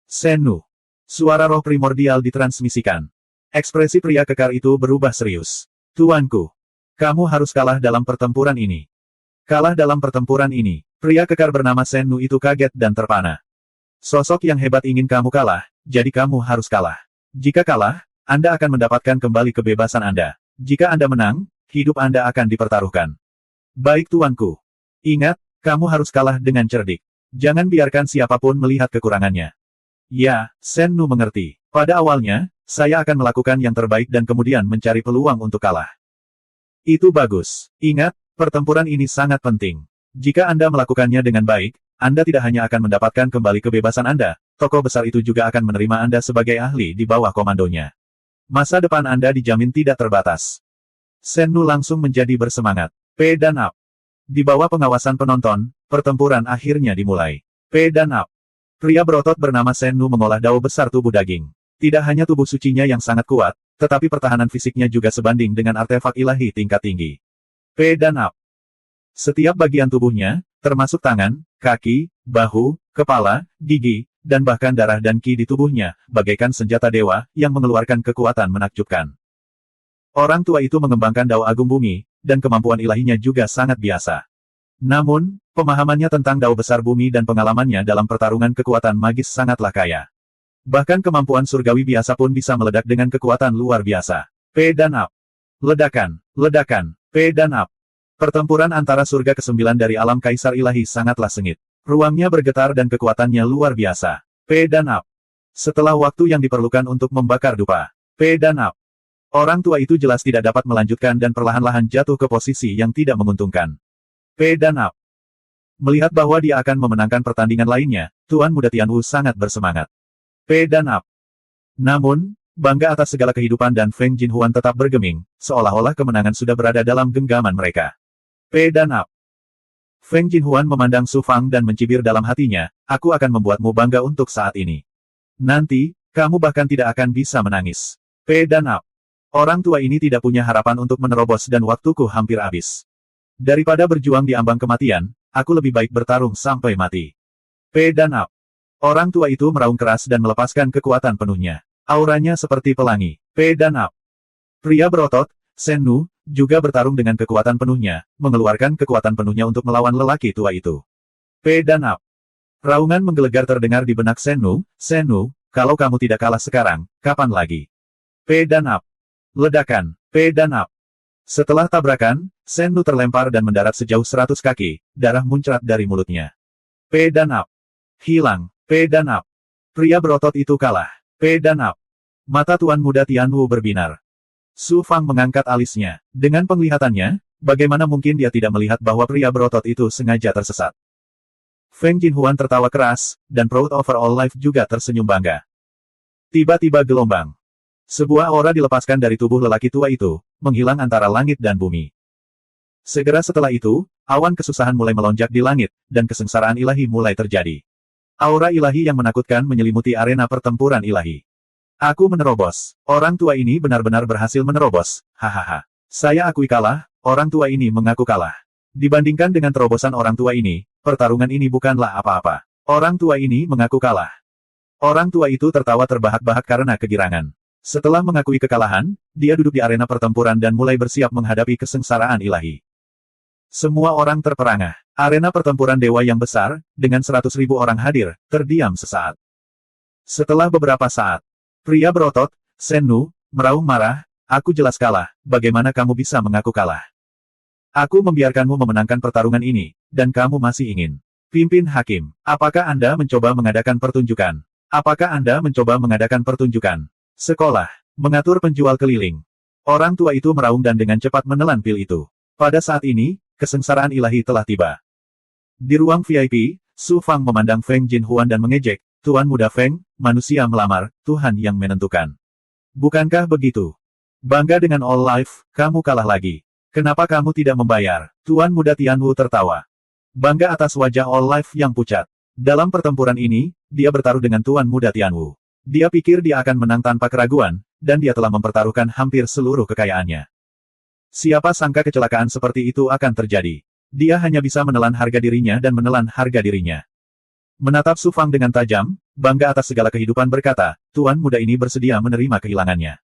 Senu. Suara roh primordial ditransmisikan. Ekspresi pria kekar itu berubah serius. Tuanku, kamu harus kalah dalam pertempuran ini. Kalah dalam pertempuran ini. Pria kekar bernama Senu itu kaget dan terpana. Sosok yang hebat ingin kamu kalah, jadi kamu harus kalah. Jika kalah, Anda akan mendapatkan kembali kebebasan Anda. Jika Anda menang, hidup Anda akan dipertaruhkan. Baik tuanku. Ingat, kamu harus kalah dengan cerdik. Jangan biarkan siapapun melihat kekurangannya. Ya, Senu mengerti. Pada awalnya, saya akan melakukan yang terbaik dan kemudian mencari peluang untuk kalah. Itu bagus. Ingat, pertempuran ini sangat penting. Jika Anda melakukannya dengan baik, Anda tidak hanya akan mendapatkan kembali kebebasan Anda, tokoh besar itu juga akan menerima Anda sebagai ahli di bawah komandonya. Masa depan Anda dijamin tidak terbatas. Sennu langsung menjadi bersemangat. P dan up. Di bawah pengawasan penonton, pertempuran akhirnya dimulai. P dan up. Pria berotot bernama Sennu mengolah dao besar tubuh daging. Tidak hanya tubuh sucinya yang sangat kuat, tetapi pertahanan fisiknya juga sebanding dengan artefak ilahi tingkat tinggi. P dan up. Setiap bagian tubuhnya, termasuk tangan, kaki, bahu, kepala, gigi, dan bahkan darah dan ki di tubuhnya, bagaikan senjata dewa, yang mengeluarkan kekuatan menakjubkan. Orang tua itu mengembangkan dao agung bumi, dan kemampuan ilahinya juga sangat biasa. Namun, pemahamannya tentang dao besar bumi dan pengalamannya dalam pertarungan kekuatan magis sangatlah kaya. Bahkan kemampuan surgawi biasa pun bisa meledak dengan kekuatan luar biasa. P dan up. Ledakan, ledakan, P dan up. Pertempuran antara surga ke-9 dari alam kaisar ilahi sangatlah sengit. Ruangnya bergetar dan kekuatannya luar biasa. P dan up. Setelah waktu yang diperlukan untuk membakar dupa. P dan up. Orang tua itu jelas tidak dapat melanjutkan dan perlahan-lahan jatuh ke posisi yang tidak menguntungkan. P dan up. Melihat bahwa dia akan memenangkan pertandingan lainnya, Tuan Muda Tianwu sangat bersemangat. P dan up. Namun, bangga atas segala kehidupan dan Feng Jinhuan tetap bergeming, seolah-olah kemenangan sudah berada dalam genggaman mereka. P dan up. Feng Jinhuan memandang Su Fang dan mencibir dalam hatinya, aku akan membuatmu bangga untuk saat ini. Nanti, kamu bahkan tidak akan bisa menangis. P dan up. Orang tua ini tidak punya harapan untuk menerobos dan waktuku hampir habis. Daripada berjuang di ambang kematian, aku lebih baik bertarung sampai mati. P dan up. Orang tua itu meraung keras dan melepaskan kekuatan penuhnya. Auranya seperti pelangi. P dan up. Pria berotot, Sennu, juga bertarung dengan kekuatan penuhnya, mengeluarkan kekuatan penuhnya untuk melawan lelaki tua itu. P dan up. Raungan menggelegar terdengar di benak Sennu, Sennu, kalau kamu tidak kalah sekarang, kapan lagi? P dan up. Ledakan, P dan up. Setelah tabrakan, Sennu terlempar dan mendarat sejauh 100 kaki, darah muncrat dari mulutnya. P dan up. Hilang, P dan up. Pria berotot itu kalah. P dan up. Mata Tuan Muda Tianwu berbinar. Su Fang mengangkat alisnya. Dengan penglihatannya, bagaimana mungkin dia tidak melihat bahwa pria berotot itu sengaja tersesat. Feng Jinhuan tertawa keras, dan Proud Over All Life juga tersenyum bangga. Tiba-tiba gelombang. Sebuah aura dilepaskan dari tubuh lelaki tua itu, menghilang antara langit dan bumi. Segera setelah itu, awan kesusahan mulai melonjak di langit, dan kesengsaraan ilahi mulai terjadi. Aura ilahi yang menakutkan menyelimuti arena pertempuran ilahi. Aku menerobos. Orang tua ini benar-benar berhasil menerobos. Hahaha. Saya akui kalah, orang tua ini mengaku kalah. Dibandingkan dengan terobosan orang tua ini, pertarungan ini bukanlah apa-apa. Orang tua ini mengaku kalah. Orang tua itu tertawa terbahak-bahak karena kegirangan. Setelah mengakui kekalahan, dia duduk di arena pertempuran dan mulai bersiap menghadapi kesengsaraan ilahi. Semua orang terperangah. Arena pertempuran dewa yang besar, dengan 100.000 orang hadir, terdiam sesaat. Setelah beberapa saat, pria berotot, Sennu, meraung marah, aku jelas kalah, bagaimana kamu bisa mengaku kalah? Aku membiarkanmu memenangkan pertarungan ini, dan kamu masih ingin pimpin hakim. Apakah Anda mencoba mengadakan pertunjukan? Apakah Anda mencoba mengadakan pertunjukan? Sekolah, mengatur penjual keliling. Orang tua itu meraung dan dengan cepat menelan pil itu. Pada saat ini, kesengsaraan ilahi telah tiba. Di ruang VIP, Su Fang memandang Feng Jinhuan dan mengejek, Tuan Muda Feng, manusia melamar, Tuhan yang menentukan. Bukankah begitu? Bangga dengan All Life, kamu kalah lagi. Kenapa kamu tidak membayar? Tuan Muda Tianwu tertawa. Bangga atas wajah All Life yang pucat. Dalam pertempuran ini, dia bertaruh dengan Tuan Muda Tianwu. Dia pikir dia akan menang tanpa keraguan, dan dia telah mempertaruhkan hampir seluruh kekayaannya. Siapa sangka kecelakaan seperti itu akan terjadi? Dia hanya bisa menelan harga dirinya dan menelan harga dirinya. Menatap Su Fang dengan tajam, bangga atas segala kehidupan berkata, Tuan Muda ini bersedia menerima kehilangannya.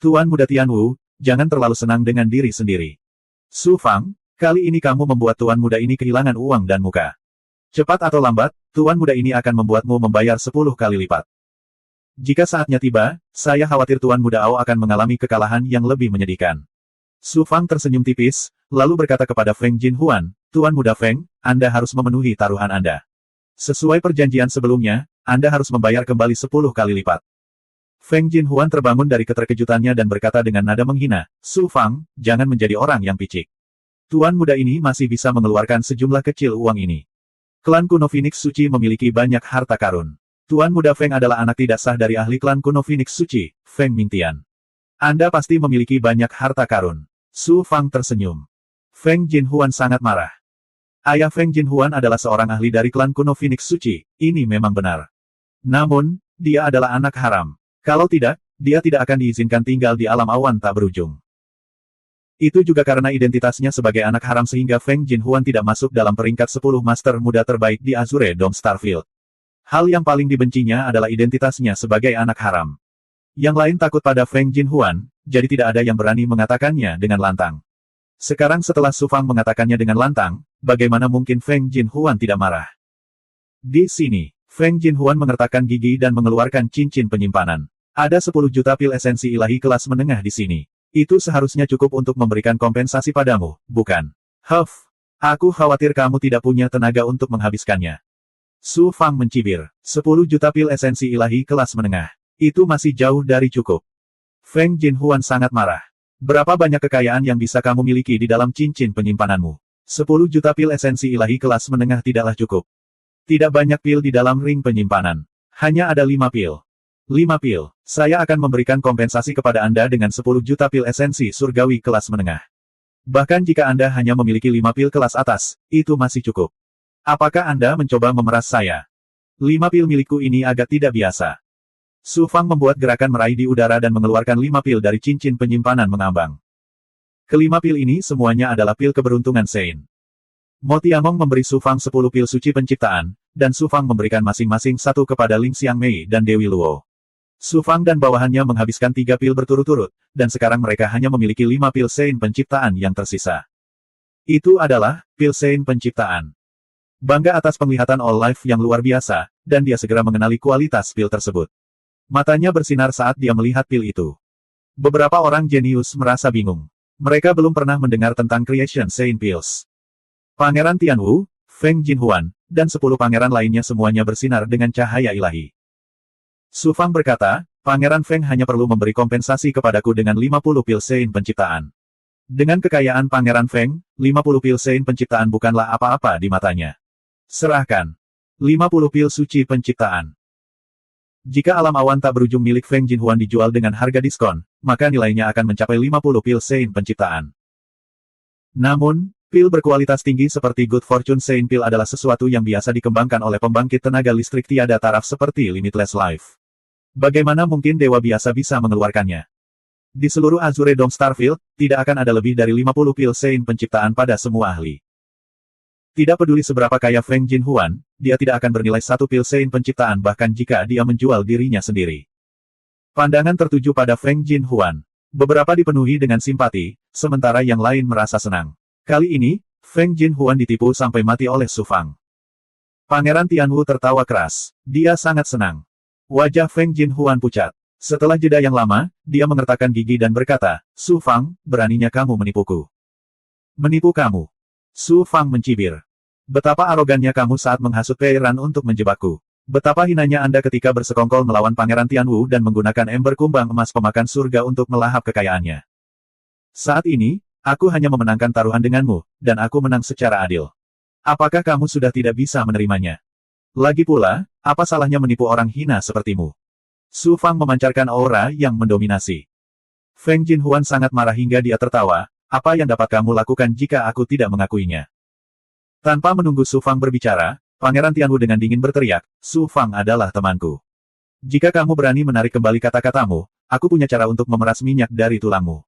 Tuan Muda Tianwu, jangan terlalu senang dengan diri sendiri. Su Fang, kali ini kamu membuat Tuan Muda ini kehilangan uang dan muka. Cepat atau lambat, Tuan Muda ini akan membuatmu membayar 10 kali lipat. Jika saatnya tiba, saya khawatir Tuan Muda Ao akan mengalami kekalahan yang lebih menyedihkan. Su Fang tersenyum tipis, lalu berkata kepada Feng Jinhuan, Tuan Muda Feng, Anda harus memenuhi taruhan Anda. Sesuai perjanjian sebelumnya, Anda harus membayar kembali 10 kali lipat. Feng Jinhuan terbangun dari keterkejutannya dan berkata dengan nada menghina, Su Fang, jangan menjadi orang yang picik. Tuan muda ini masih bisa mengeluarkan sejumlah kecil uang ini. Klan kuno Phoenix Suci memiliki banyak harta karun. Tuan muda Feng adalah anak tidak sah dari ahli klan kuno Phoenix Suci, Feng Mingtian. Anda pasti memiliki banyak harta karun. Su Fang tersenyum. Feng Jinhuan sangat marah. Ayah Feng Jinhuan adalah seorang ahli dari klan kuno Phoenix Suci, ini memang benar. Namun, dia adalah anak haram. Kalau tidak, dia tidak akan diizinkan tinggal di alam awan tak berujung. Itu juga karena identitasnya sebagai anak haram sehingga Feng Jinhuan tidak masuk dalam peringkat 10 master muda terbaik di Azure Dome Starfield. Hal yang paling dibencinya adalah identitasnya sebagai anak haram. Yang lain takut pada Feng Jinhuan, jadi tidak ada yang berani mengatakannya dengan lantang. Sekarang setelah Su Fang mengatakannya dengan lantang, bagaimana mungkin Feng Jinhuan tidak marah? Di sini, Feng Jinhuan mengertakkan gigi dan mengeluarkan cincin penyimpanan. Ada 10 juta pil esensi ilahi kelas menengah di sini. Itu seharusnya cukup untuk memberikan kompensasi padamu, bukan? Huff, aku khawatir kamu tidak punya tenaga untuk menghabiskannya. Su Fang mencibir, 10 juta pil esensi ilahi kelas menengah. Itu masih jauh dari cukup. Feng Jinhuan sangat marah. Berapa banyak kekayaan yang bisa kamu miliki di dalam cincin penyimpananmu? 10 juta pil esensi ilahi kelas menengah tidaklah cukup. Tidak banyak pil di dalam ring penyimpanan. Hanya ada 5 pil. 5 pil. Saya akan memberikan kompensasi kepada Anda dengan 10 juta pil esensi surgawi kelas menengah. Bahkan jika Anda hanya memiliki 5 pil kelas atas, itu masih cukup. Apakah Anda mencoba memeras saya? 5 pil milikku ini agak tidak biasa. Su Fang membuat gerakan meraih di udara dan mengeluarkan 5 pil dari cincin penyimpanan mengambang. Kelima pil ini semuanya adalah pil keberuntungan Sein. Mo Tiangong memberi Su Fang 10 pil suci penciptaan, dan Su Fang memberikan masing-masing satu kepada Ling Xiangmei dan Dewi Luo. Su Fang dan bawahannya menghabiskan 3 pil berturut-turut, dan sekarang mereka hanya memiliki 5 pil Sein penciptaan yang tersisa. Itu adalah pil Sein penciptaan. Bangga atas penglihatan All Life yang luar biasa, dan dia segera mengenali kualitas pil tersebut. Matanya bersinar saat dia melihat pil itu. Beberapa orang jenius merasa bingung. Mereka belum pernah mendengar tentang Creation Sein Pills. Pangeran Tianwu, Feng Jinhuan, dan 10 pangeran lainnya semuanya bersinar dengan cahaya ilahi. Su Fang berkata, Pangeran Feng hanya perlu memberi kompensasi kepadaku dengan 50 pil Sein penciptaan. Dengan kekayaan Pangeran Feng, 50 pil Sein penciptaan bukanlah apa-apa di matanya. Serahkan. 50 pil suci penciptaan. Jika alam awan tak berujung milik Feng Jinhuan dijual dengan harga diskon, maka nilainya akan mencapai 50 pil Sein penciptaan. Namun, pil berkualitas tinggi seperti Good Fortune Sein Pil adalah sesuatu yang biasa dikembangkan oleh pembangkit tenaga listrik tiada taraf seperti Limitless Life. Bagaimana mungkin dewa biasa bisa mengeluarkannya? Di seluruh Azure Dome Starfield, tidak akan ada lebih dari 50 pil Sein penciptaan pada semua ahli. Tidak peduli seberapa kaya Feng Jinhuan, dia tidak akan bernilai 1 pil Sein penciptaan bahkan jika dia menjual dirinya sendiri. Pandangan tertuju pada Feng Jinhuan. Beberapa dipenuhi dengan simpati, sementara yang lain merasa senang. Kali ini, Feng Jinhuan ditipu sampai mati oleh Su Fang. Pangeran Tianwu tertawa keras. Dia sangat senang. Wajah Feng Jinhuan pucat. Setelah jeda yang lama, dia mengertakkan gigi dan berkata, Su Fang, beraninya kamu menipuku. Menipu kamu. Su Fang mencibir. Betapa arogannya kamu saat menghasut Pei Ran untuk menjebakku. Betapa hinanya Anda ketika bersekongkol melawan Pangeran Tianwu dan menggunakan ember kumbang emas pemakan surga untuk melahap kekayaannya. Saat ini, aku hanya memenangkan taruhan denganmu, dan aku menang secara adil. Apakah kamu sudah tidak bisa menerimanya? Lagi pula, apa salahnya menipu orang hina sepertimu? Su Fang memancarkan aura yang mendominasi. Feng Jinhuan sangat marah hingga dia tertawa, apa yang dapat kamu lakukan jika aku tidak mengakuinya? Tanpa menunggu Su Fang berbicara, Pangeran Tianwu dengan dingin berteriak, Su Fang adalah temanku. Jika kamu berani menarik kembali kata-katamu, aku punya cara untuk memeras minyak dari tulangmu.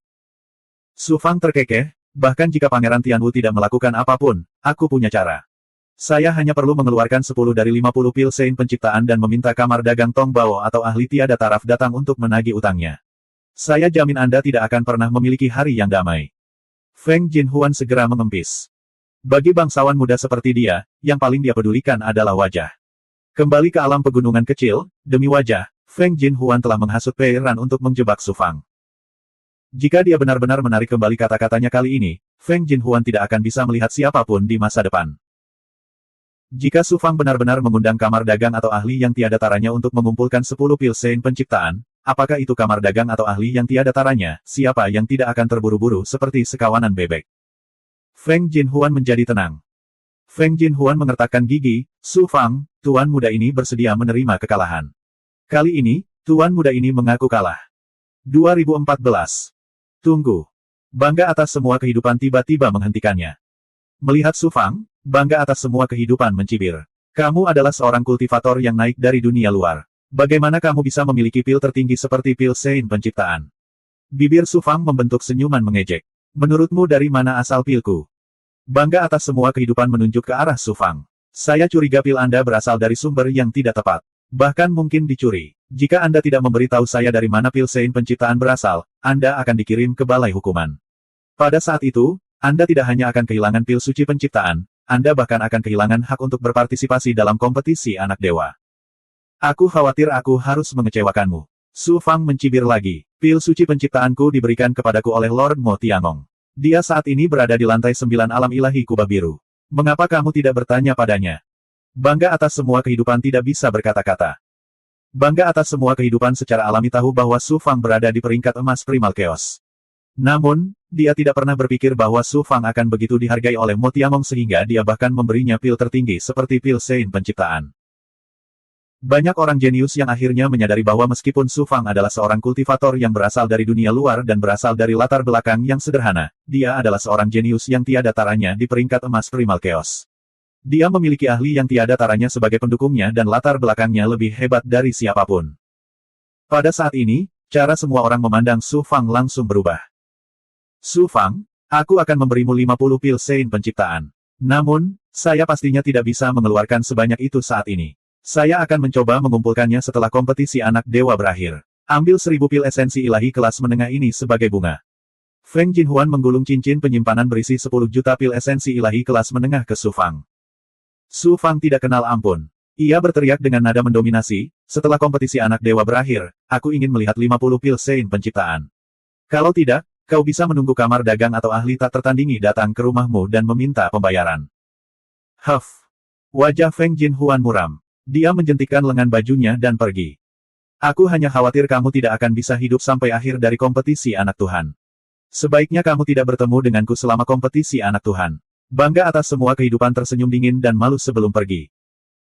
Su Fang terkekeh, bahkan jika Pangeran Tianwu tidak melakukan apapun, aku punya cara. Saya hanya perlu mengeluarkan 10 dari 50 pil Sein penciptaan dan meminta kamar dagang Tong Bao atau ahli tiada taraf datang untuk menagih utangnya. Saya jamin Anda tidak akan pernah memiliki hari yang damai. Feng Jinhuan segera mengempis. Bagi bangsawan muda seperti dia, yang paling dia pedulikan adalah wajah. Kembali ke alam pegunungan kecil, demi wajah, Feng Jinhuan telah menghasut Pei Ran untuk menjebak Su Fang. Jika dia benar-benar menarik kembali kata-katanya kali ini, Feng Jinhuan tidak akan bisa melihat siapapun di masa depan. Jika Su Fang benar-benar mengundang kamar dagang atau ahli yang tiada taranya untuk mengumpulkan 10 pil Sein penciptaan, apakah itu kamar dagang atau ahli yang tiada taranya, siapa yang tidak akan terburu-buru seperti sekawanan bebek. Feng Jinhuan menjadi tenang. Feng Jinhuan mengertakkan gigi, Su Fang, tuan muda ini bersedia menerima kekalahan. Kali ini, tuan muda ini mengaku kalah. 2014. Tunggu. Bangga atas semua kehidupan tiba-tiba menghentikannya. Melihat Su Fang, bangga atas semua kehidupan mencibir. Kamu adalah seorang kultivator yang naik dari dunia luar. Bagaimana kamu bisa memiliki pil tertinggi seperti pil Sein penciptaan? Bibir Su Fang membentuk senyuman mengejek. Menurutmu dari mana asal pilku? Bangga atas semua kehidupan menunjuk ke arah Su Fang. Saya curiga pil Anda berasal dari sumber yang tidak tepat. Bahkan mungkin dicuri. Jika Anda tidak memberitahu saya dari mana pil Sein penciptaan berasal, Anda akan dikirim ke balai hukuman. Pada saat itu, Anda tidak hanya akan kehilangan pil suci penciptaan, Anda bahkan akan kehilangan hak untuk berpartisipasi dalam kompetisi anak dewa. Aku khawatir aku harus mengecewakanmu. Su Fang mencibir lagi. Pil suci penciptaanku diberikan kepadaku oleh Lord Mo Tiangong. Dia saat ini berada di lantai 9 alam ilahi kubah biru. Mengapa kamu tidak bertanya padanya? Bangga atas semua kehidupan tidak bisa berkata-kata. Bangga atas semua kehidupan secara alami tahu bahwa Su Fang berada di peringkat emas Primal Chaos. Namun, dia tidak pernah berpikir bahwa Su Fang akan begitu dihargai oleh Mo Tiangong sehingga dia bahkan memberinya pil tertinggi seperti pil Sein penciptaan. Banyak orang jenius yang akhirnya menyadari bahwa meskipun Su Fang adalah seorang kultivator yang berasal dari dunia luar dan berasal dari latar belakang yang sederhana, dia adalah seorang jenius yang tiada taranya di peringkat emas Primal Chaos. Dia memiliki ahli yang tiada taranya sebagai pendukungnya dan latar belakangnya lebih hebat dari siapapun. Pada saat ini, cara semua orang memandang Su Fang langsung berubah. Su Fang, aku akan memberimu 50 pil Sein penciptaan. Namun, saya pastinya tidak bisa mengeluarkan sebanyak itu saat ini. Saya akan mencoba mengumpulkannya setelah kompetisi anak dewa berakhir. Ambil 1000 pil esensi ilahi kelas menengah ini sebagai bunga. Feng Jinhuan menggulung cincin penyimpanan berisi 10 juta pil esensi ilahi kelas menengah ke Su Fang. Su Fang tidak kenal ampun. Ia berteriak dengan nada mendominasi, setelah kompetisi anak dewa berakhir, aku ingin melihat 50 pil Sein penciptaan. Kalau tidak, kau bisa menunggu kamar dagang atau ahli tak tertandingi datang ke rumahmu dan meminta pembayaran. Huff. Wajah Feng Jinhuan muram. Dia menjentikkan lengan bajunya dan pergi. Aku hanya khawatir kamu tidak akan bisa hidup sampai akhir dari kompetisi anak Tuhan. Sebaiknya kamu tidak bertemu denganku selama kompetisi anak Tuhan. Bangga atas semua kehidupan tersenyum dingin dan malu sebelum pergi.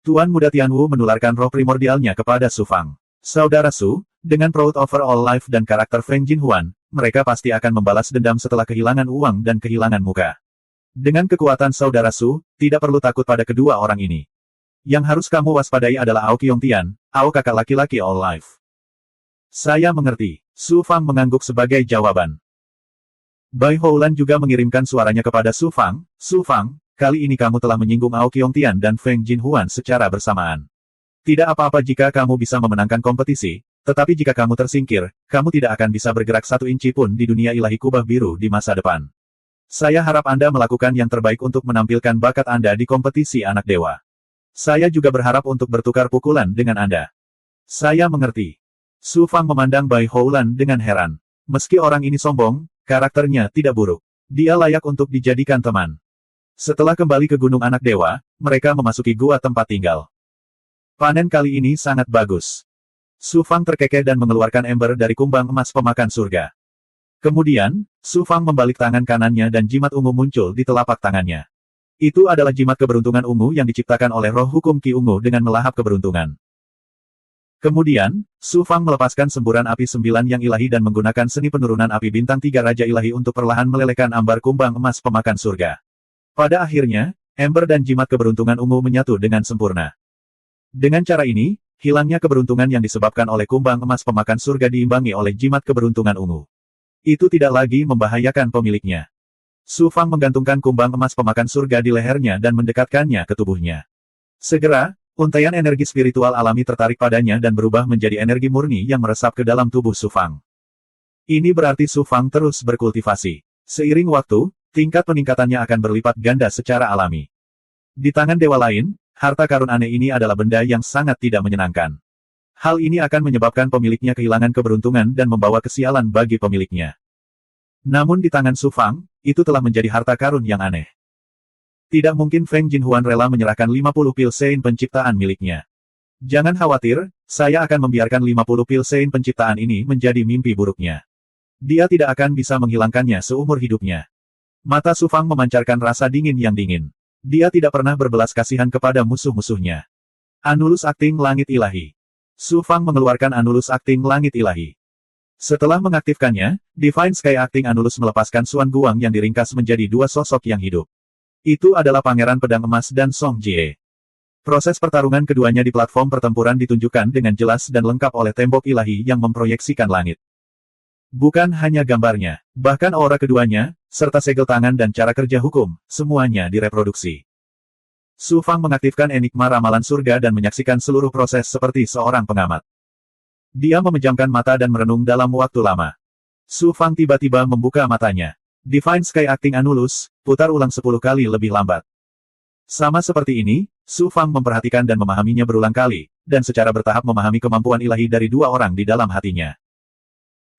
Tuan Muda Tianwu menularkan roh primordialnya kepada Su Fang. Saudara Su, dengan proud over all life dan karakter Feng Jinhuan, mereka pasti akan membalas dendam setelah kehilangan uang dan kehilangan muka. Dengan kekuatan Saudara Su, tidak perlu takut pada kedua orang ini. Yang harus kamu waspadai adalah Ao Qiongtian, Ao kakak laki-laki all life. Saya mengerti. Su Fang mengangguk sebagai jawaban. Bai Houlan juga mengirimkan suaranya kepada Su Fang. Su Fang, kali ini kamu telah menyinggung Ao Qiongtian dan Feng Jinhuan secara bersamaan. Tidak apa-apa jika kamu bisa memenangkan kompetisi, tetapi jika kamu tersingkir, kamu tidak akan bisa bergerak 1 inci pun di dunia ilahi kubah biru di masa depan. Saya harap Anda melakukan yang terbaik untuk menampilkan bakat Anda di kompetisi anak dewa. Saya juga berharap untuk bertukar pukulan dengan Anda. Saya mengerti. Su Fang memandang Bai Houlan dengan heran. Meski orang ini sombong, karakternya tidak buruk. Dia layak untuk dijadikan teman. Setelah kembali ke Gunung Anak Dewa, mereka memasuki gua tempat tinggal. Panen kali ini sangat bagus. Su Fang terkekeh dan mengeluarkan ember dari kumbang emas pemakan surga. Kemudian, Su Fang membalik tangan kanannya dan jimat ungu muncul di telapak tangannya. Itu adalah jimat keberuntungan ungu yang diciptakan oleh roh hukum Ki Ungu dengan melahap keberuntungan. Kemudian, Su Fang melepaskan semburan api 9 yang ilahi dan menggunakan seni penurunan api bintang 3 Raja Ilahi untuk perlahan melelehkan ambar kumbang emas pemakan surga. Pada akhirnya, ember dan jimat keberuntungan ungu menyatu dengan sempurna. Dengan cara ini, hilangnya keberuntungan yang disebabkan oleh kumbang emas pemakan surga diimbangi oleh jimat keberuntungan ungu. Itu tidak lagi membahayakan pemiliknya. Su Fang menggantungkan kumbang emas pemakan surga di lehernya dan mendekatkannya ke tubuhnya. Segera, untaian energi spiritual alami tertarik padanya dan berubah menjadi energi murni yang meresap ke dalam tubuh Su Fang. Ini berarti Su Fang terus berkultivasi. Seiring waktu, tingkat peningkatannya akan berlipat ganda secara alami. Di tangan dewa lain, harta karun aneh ini adalah benda yang sangat tidak menyenangkan. Hal ini akan menyebabkan pemiliknya kehilangan keberuntungan dan membawa kesialan bagi pemiliknya. Namun di tangan Su Fang, itu telah menjadi harta karun yang aneh. Tidak mungkin Feng Jinhuan rela menyerahkan 50 pil Sein penciptaan miliknya. Jangan khawatir, saya akan membiarkan 50 pil sein penciptaan ini menjadi mimpi buruknya. Dia tidak akan bisa menghilangkannya seumur hidupnya. Mata Su Fang memancarkan rasa dingin yang dingin. Dia tidak pernah berbelas kasihan kepada musuh-musuhnya. Anulus Akting Langit Ilahi. Su Fang mengeluarkan Anulus Akting Langit Ilahi. Setelah mengaktifkannya, Divine Sky Acting Anulus melepaskan Xuan Guang yang diringkas menjadi dua sosok yang hidup. Itu adalah Pangeran Pedang Emas dan Song Jie. Proses pertarungan keduanya di platform pertempuran ditunjukkan dengan jelas dan lengkap oleh tembok ilahi yang memproyeksikan langit. Bukan hanya gambarnya, bahkan aura keduanya, serta segel tangan dan cara kerja hukum, semuanya direproduksi. Su Fang mengaktifkan enigma ramalan surga dan menyaksikan seluruh proses seperti seorang pengamat. Dia memejamkan mata dan merenung dalam waktu lama. Su Fang tiba-tiba membuka matanya. Divine Sky Acting Anulus, putar ulang 10 kali lebih lambat. Sama seperti ini, Su Fang memperhatikan dan memahaminya berulang kali, dan secara bertahap memahami kemampuan ilahi dari dua orang di dalam hatinya.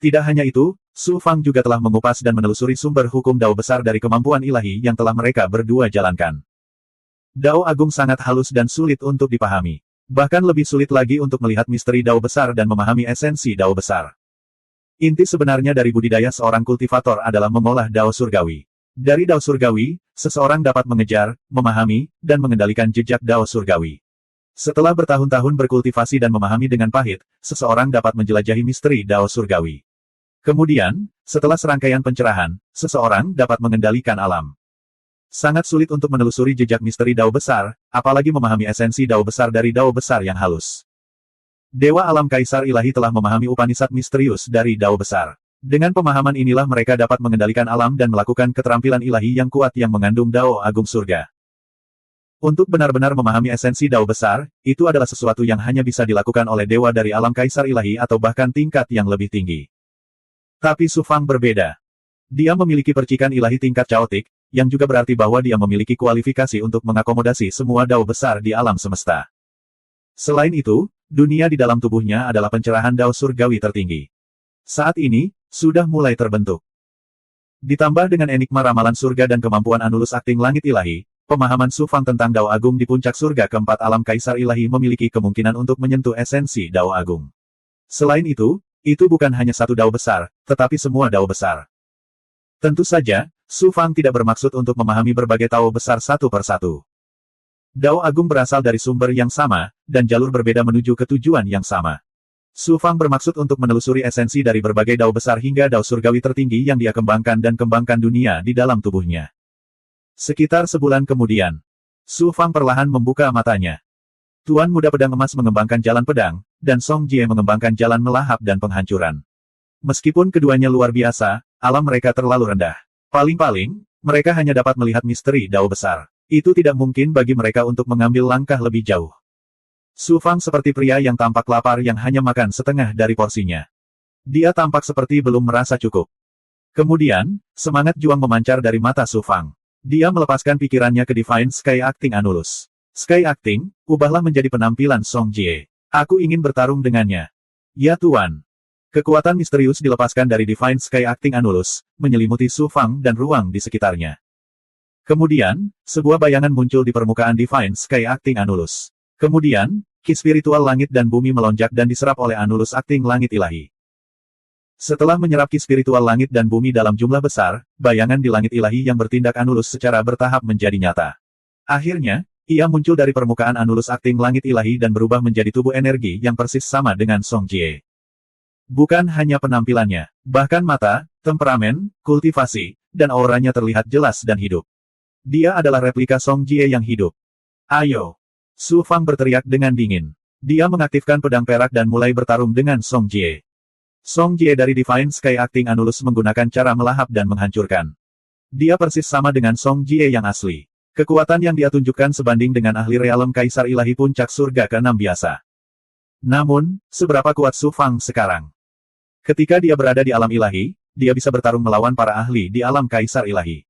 Tidak hanya itu, Su Fang juga telah mengupas dan menelusuri sumber hukum Dao besar dari kemampuan ilahi yang telah mereka berdua jalankan. Dao Agung sangat halus dan sulit untuk dipahami. Bahkan lebih sulit lagi untuk melihat misteri Dao besar dan memahami esensi Dao besar. Inti sebenarnya dari budidaya seorang kultivator adalah mengolah Dao surgawi. Dari Dao surgawi, seseorang dapat mengejar, memahami, dan mengendalikan jejak Dao surgawi. Setelah bertahun-tahun berkultivasi dan memahami dengan pahit, seseorang dapat menjelajahi misteri Dao surgawi. Kemudian, setelah serangkaian pencerahan, seseorang dapat mengendalikan alam. Sangat sulit untuk menelusuri jejak misteri Dao besar, apalagi memahami esensi Dao besar dari Dao besar yang halus. Dewa Alam Kaisar Ilahi telah memahami Upanishad misterius dari Dao besar. Dengan pemahaman inilah mereka dapat mengendalikan alam dan melakukan keterampilan ilahi yang kuat yang mengandung Dao Agung Surga. Untuk benar-benar memahami esensi Dao besar, itu adalah sesuatu yang hanya bisa dilakukan oleh dewa dari Alam Kaisar Ilahi atau bahkan tingkat yang lebih tinggi. Tapi Su Fang berbeda. Dia memiliki percikan ilahi tingkat caotik, yang juga berarti bahwa dia memiliki kualifikasi untuk mengakomodasi semua Dao besar di alam semesta. Selain itu, dunia di dalam tubuhnya adalah pencerahan Dao surgawi tertinggi. Saat ini, sudah mulai terbentuk. Ditambah dengan enigma ramalan surga dan kemampuan Anulus Akting Langit Ilahi, pemahaman Su Fang tentang Dao Agung di puncak surga keempat alam Kaisar Ilahi memiliki kemungkinan untuk menyentuh esensi Dao Agung. Selain itu bukan hanya satu Dao besar, tetapi semua Dao besar. Tentu saja, Su Fang tidak bermaksud untuk memahami berbagai Dao besar satu per satu. Dao Agung berasal dari sumber yang sama, dan jalur berbeda menuju ke tujuan yang sama. Su Fang bermaksud untuk menelusuri esensi dari berbagai Dao besar hingga Dao surgawi tertinggi yang dia kembangkan dan kembangkan dunia di dalam tubuhnya. Sekitar sebulan kemudian, Su Fang perlahan membuka matanya. Tuan Muda Pedang Emas mengembangkan jalan pedang, dan Song Jie mengembangkan jalan melahap dan penghancuran. Meskipun keduanya luar biasa, alam mereka terlalu rendah. Paling-paling, mereka hanya dapat melihat misteri Dao besar. Itu tidak mungkin bagi mereka untuk mengambil langkah lebih jauh. Su Fang seperti pria yang tampak lapar yang hanya makan setengah dari porsinya. Dia tampak seperti belum merasa cukup. Kemudian, semangat juang memancar dari mata Su Fang. Dia melepaskan pikirannya ke Divine Sky Acting Anulus. Sky Acting, ubahlah menjadi penampilan Song Jie. Aku ingin bertarung dengannya. Ya Tuan. Kekuatan misterius dilepaskan dari Divine Sky Acting Anulus, menyelimuti Su Fang dan ruang di sekitarnya. Kemudian, sebuah bayangan muncul di permukaan Divine Sky Acting Anulus. Kemudian, ki spiritual langit dan bumi melonjak dan diserap oleh Anulus Acting Langit Ilahi. Setelah menyerap ki spiritual langit dan bumi dalam jumlah besar, bayangan di langit ilahi yang bertindak Anulus secara bertahap menjadi nyata. Akhirnya, ia muncul dari permukaan Anulus Acting Langit Ilahi dan berubah menjadi tubuh energi yang persis sama dengan Song Jie. Bukan hanya penampilannya, bahkan mata, temperamen, kultivasi, dan auranya terlihat jelas dan hidup. Dia adalah replika Song Jie yang hidup. Ayo! Su Fang berteriak dengan dingin. Dia mengaktifkan pedang perak dan mulai bertarung dengan Song Jie. Song Jie dari Divine Sky Acting Anulus menggunakan cara melahap dan menghancurkan. Dia persis sama dengan Song Jie yang asli. Kekuatan yang dia tunjukkan sebanding dengan ahli realem Kaisar Ilahi puncak surga ke-6 biasa. Namun, seberapa kuat Su Fang sekarang? Ketika dia berada di alam ilahi, dia bisa bertarung melawan para ahli di alam Kaisar Ilahi.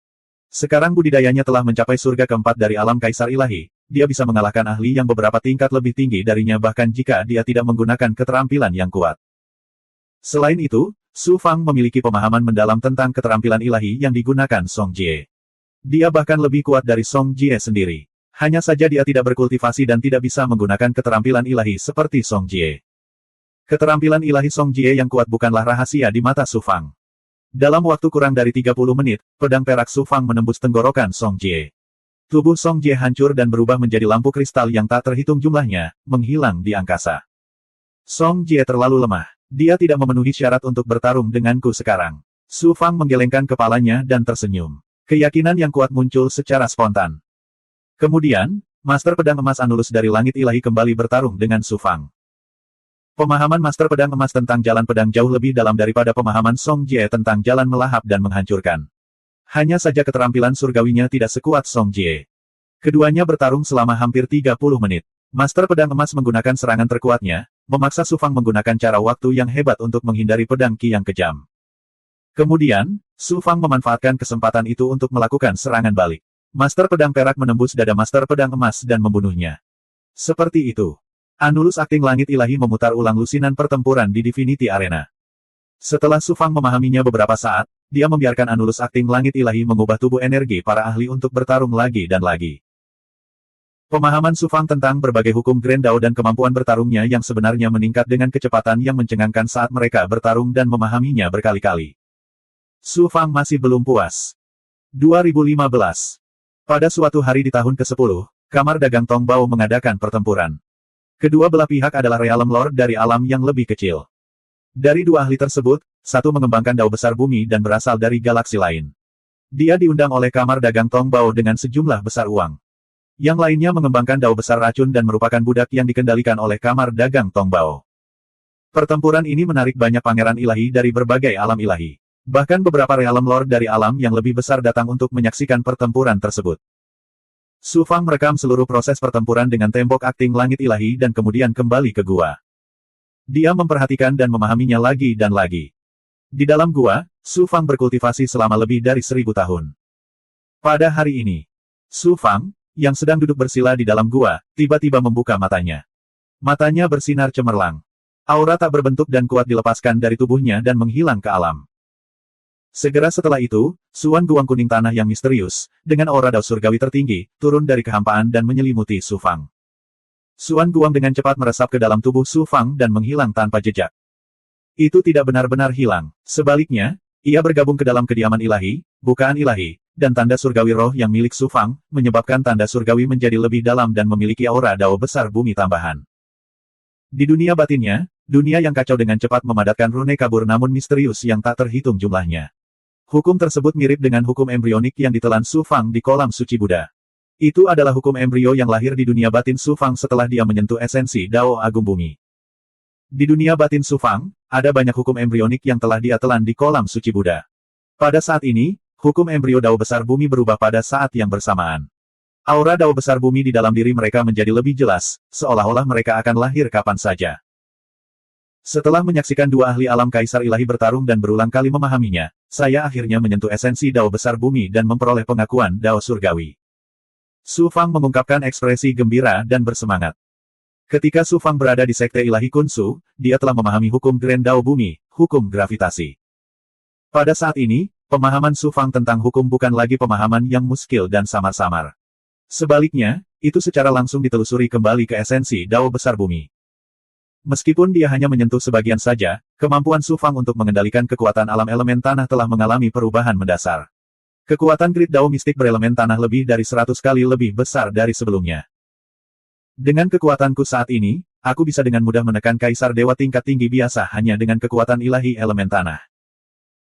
Sekarang budidayanya telah mencapai surga keempat dari alam Kaisar Ilahi, dia bisa mengalahkan ahli yang beberapa tingkat lebih tinggi darinya bahkan jika dia tidak menggunakan keterampilan yang kuat. Selain itu, Su Fang memiliki pemahaman mendalam tentang keterampilan ilahi yang digunakan Song Jie. Dia bahkan lebih kuat dari Song Jie sendiri. Hanya saja dia tidak berkultivasi dan tidak bisa menggunakan keterampilan ilahi seperti Song Jie. Keterampilan ilahi Song Jie yang kuat bukanlah rahasia di mata Su Fang. Dalam waktu kurang dari 30 menit, pedang perak Su Fang menembus tenggorokan Song Jie. Tubuh Song Jie hancur dan berubah menjadi lampu kristal yang tak terhitung jumlahnya, menghilang di angkasa. Song Jie terlalu lemah. Dia tidak memenuhi syarat untuk bertarung denganku sekarang. Su Fang menggelengkan kepalanya dan tersenyum. Keyakinan yang kuat muncul secara spontan. Kemudian, Master Pedang Emas Anulus dari Langit Ilahi kembali bertarung dengan Su Fang. Pemahaman Master Pedang Emas tentang jalan pedang jauh lebih dalam daripada pemahaman Song Jie tentang jalan melahap dan menghancurkan. Hanya saja keterampilan surgawinya tidak sekuat Song Jie. Keduanya bertarung selama hampir 30 menit. Master Pedang Emas menggunakan serangan terkuatnya, memaksa Su Fang menggunakan cara waktu yang hebat untuk menghindari pedang Qi yang kejam. Kemudian, Su Fang memanfaatkan kesempatan itu untuk melakukan serangan balik. Master Pedang Perak menembus dada Master Pedang Emas dan membunuhnya. Seperti itu. Anulus Akting Langit Ilahi memutar ulang lusinan pertempuran di Divinity Arena. Setelah Su Fang memahaminya beberapa saat, dia membiarkan Anulus Akting Langit Ilahi mengubah tubuh energi para ahli untuk bertarung lagi dan lagi. Pemahaman Su Fang tentang berbagai hukum Grand Dao dan kemampuan bertarungnya yang sebenarnya meningkat dengan kecepatan yang mencengangkan saat mereka bertarung dan memahaminya berkali-kali. Su Fang masih belum puas. 2015. Pada suatu hari di tahun ke-10, Kamar Dagang Tong Bao mengadakan pertempuran. Kedua belah pihak adalah Realm Lord dari alam yang lebih kecil. Dari dua ahli tersebut, satu mengembangkan dao besar bumi dan berasal dari galaksi lain. Dia diundang oleh Kamar Dagang Tong Bao dengan sejumlah besar uang. Yang lainnya mengembangkan dao besar racun dan merupakan budak yang dikendalikan oleh Kamar Dagang Tong Bao. Pertempuran ini menarik banyak pangeran ilahi dari berbagai alam ilahi. Bahkan beberapa Realm Lord dari alam yang lebih besar datang untuk menyaksikan pertempuran tersebut. Su Fang merekam seluruh proses pertempuran dengan tembok akting langit ilahi dan kemudian kembali ke gua. Dia memperhatikan dan memahaminya lagi dan lagi. Di dalam gua, Su Fang berkultivasi selama lebih dari 1000 tahun. Pada hari ini, Su Fang, yang sedang duduk bersila di dalam gua, tiba-tiba membuka matanya. Matanya bersinar cemerlang. Aura tak berbentuk dan kuat dilepaskan dari tubuhnya dan menghilang ke alam. Segera setelah itu, Suan Guang kuning tanah yang misterius, dengan aura dao surgawi tertinggi, turun dari kehampaan dan menyelimuti Su Fang. Suan Guang dengan cepat meresap ke dalam tubuh Su Fang dan menghilang tanpa jejak. Itu tidak benar-benar hilang. Sebaliknya, ia bergabung ke dalam kediaman ilahi, bukaan ilahi, dan tanda surgawi roh yang milik Su Fang, menyebabkan tanda surgawi menjadi lebih dalam dan memiliki aura dao besar bumi tambahan. Di dunia batinnya, dunia yang kacau dengan cepat memadatkan rune kabur namun misterius yang tak terhitung jumlahnya. Hukum tersebut mirip dengan hukum embrionik yang ditelan Su Fang di kolam suci Buddha. Itu adalah hukum embrio yang lahir di dunia batin Su Fang setelah dia menyentuh esensi Dao Agung Bumi. Di dunia batin Su Fang, ada banyak hukum embrionik yang telah dia telan di kolam suci Buddha. Pada saat ini, hukum embrio Dao besar bumi berubah pada saat yang bersamaan. Aura Dao besar bumi di dalam diri mereka menjadi lebih jelas, seolah-olah mereka akan lahir kapan saja. Setelah menyaksikan dua ahli alam kaisar ilahi bertarung dan berulang kali memahaminya, saya akhirnya menyentuh esensi Dao besar bumi dan memperoleh pengakuan Dao surgawi. Su Fang mengungkapkan ekspresi gembira dan bersemangat. Ketika Su Fang berada di sekte ilahi Kunsu, dia telah memahami hukum Grand Dao bumi, hukum gravitasi. Pada saat ini, pemahaman Su Fang tentang hukum bukan lagi pemahaman yang muskil dan samar-samar. Sebaliknya, itu secara langsung ditelusuri kembali ke esensi Dao besar bumi. Meskipun dia hanya menyentuh sebagian saja, kemampuan Su Fang untuk mengendalikan kekuatan alam elemen tanah telah mengalami perubahan mendasar. Kekuatan Grid Dao mistik berelemen tanah lebih dari 100 kali lebih besar dari sebelumnya. Dengan kekuatanku saat ini, aku bisa dengan mudah menekan kaisar dewa tingkat tinggi biasa hanya dengan kekuatan ilahi elemen tanah.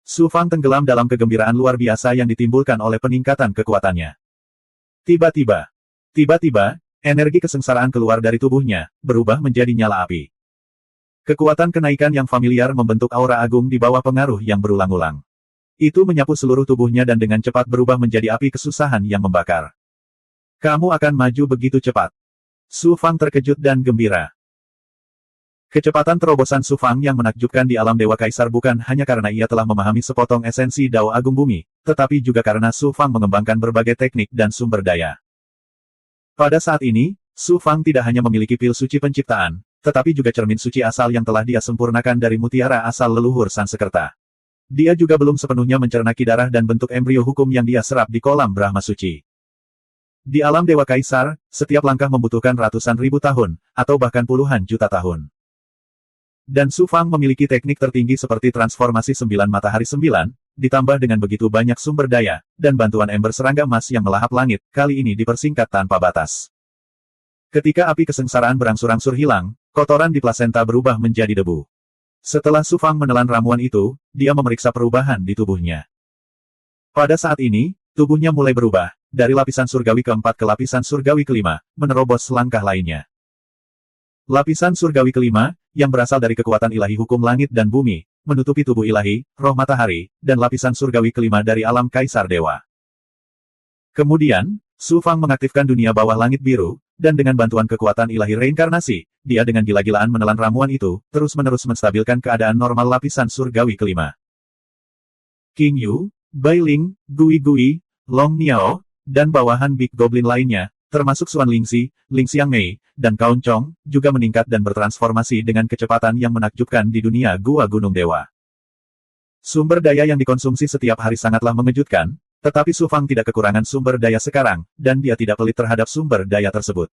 Su Fang tenggelam dalam kegembiraan luar biasa yang ditimbulkan oleh peningkatan kekuatannya. Tiba-tiba, energi kesengsaraan keluar dari tubuhnya, berubah menjadi nyala api. Kekuatan kenaikan yang familiar membentuk aura agung di bawah pengaruh yang berulang-ulang. Itu menyapu seluruh tubuhnya dan dengan cepat berubah menjadi api kesusahan yang membakar. Kamu akan maju begitu cepat. Su Fang terkejut dan gembira. Kecepatan terobosan Su Fang yang menakjubkan di alam Dewa Kaisar bukan hanya karena ia telah memahami sepotong esensi Dao Agung Bumi, tetapi juga karena Su Fang mengembangkan berbagai teknik dan sumber daya. Pada saat ini, Su Fang tidak hanya memiliki pil suci penciptaan, tetapi juga cermin suci asal yang telah dia sempurnakan dari mutiara asal leluhur Sansekerta. Dia juga belum sepenuhnya mencerna ki darah dan bentuk embrio hukum yang dia serap di kolam Brahma Suci. Di alam Dewa Kaisar, setiap langkah membutuhkan ratusan ribu tahun, atau bahkan puluhan juta tahun. Dan Su Fang memiliki teknik tertinggi seperti transformasi 9 matahari 9, ditambah dengan begitu banyak sumber daya, dan bantuan ember serangga emas yang melahap langit, kali ini dipersingkat tanpa batas. Ketika api kesengsaraan berangsur-angsur hilang, kotoran di plasenta berubah menjadi debu. Setelah Su Fang menelan ramuan itu, dia memeriksa perubahan di tubuhnya. Pada saat ini, tubuhnya mulai berubah, dari lapisan surgawi keempat ke lapisan surgawi kelima, menerobos langkah lainnya. Lapisan surgawi kelima, yang berasal dari kekuatan ilahi hukum langit dan bumi, menutupi tubuh ilahi, roh matahari, dan lapisan surgawi kelima dari alam kaisar dewa. Kemudian, Su Fang mengaktifkan dunia bawah langit biru, dan dengan bantuan kekuatan ilahi reinkarnasi, dia dengan gila-gilaan menelan ramuan itu, terus-menerus menstabilkan keadaan normal lapisan surgawi kelima. King Yu, Bai Ling, Gui Gui, Long Niao, dan bawahan Big Goblin lainnya, termasuk Xuan Lingxi, Ling Xiangmei, dan Kaun Chong, juga meningkat dan bertransformasi dengan kecepatan yang menakjubkan di dunia Gua Gunung Dewa. Sumber daya yang dikonsumsi setiap hari sangatlah mengejutkan, tetapi Su Fang tidak kekurangan sumber daya sekarang, dan dia tidak pelit terhadap sumber daya tersebut.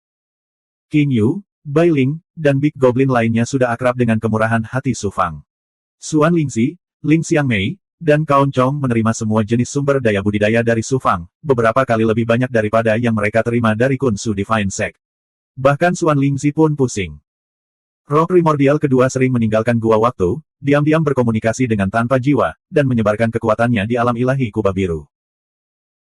King Yu, Bai Ling, dan Big Goblin lainnya sudah akrab dengan kemurahan hati Su Fang. Xuan Lingxi, Ling Xiangmei, dan Kaun Chong menerima semua jenis sumber daya budidaya dari Su Fang, beberapa kali lebih banyak daripada yang mereka terima dari Kun Su Divine Sect. Bahkan Xuan Lingxi pun pusing. Roh primordial kedua sering meninggalkan gua waktu, diam-diam berkomunikasi dengan tanpa jiwa, dan menyebarkan kekuatannya di alam ilahi kubah biru.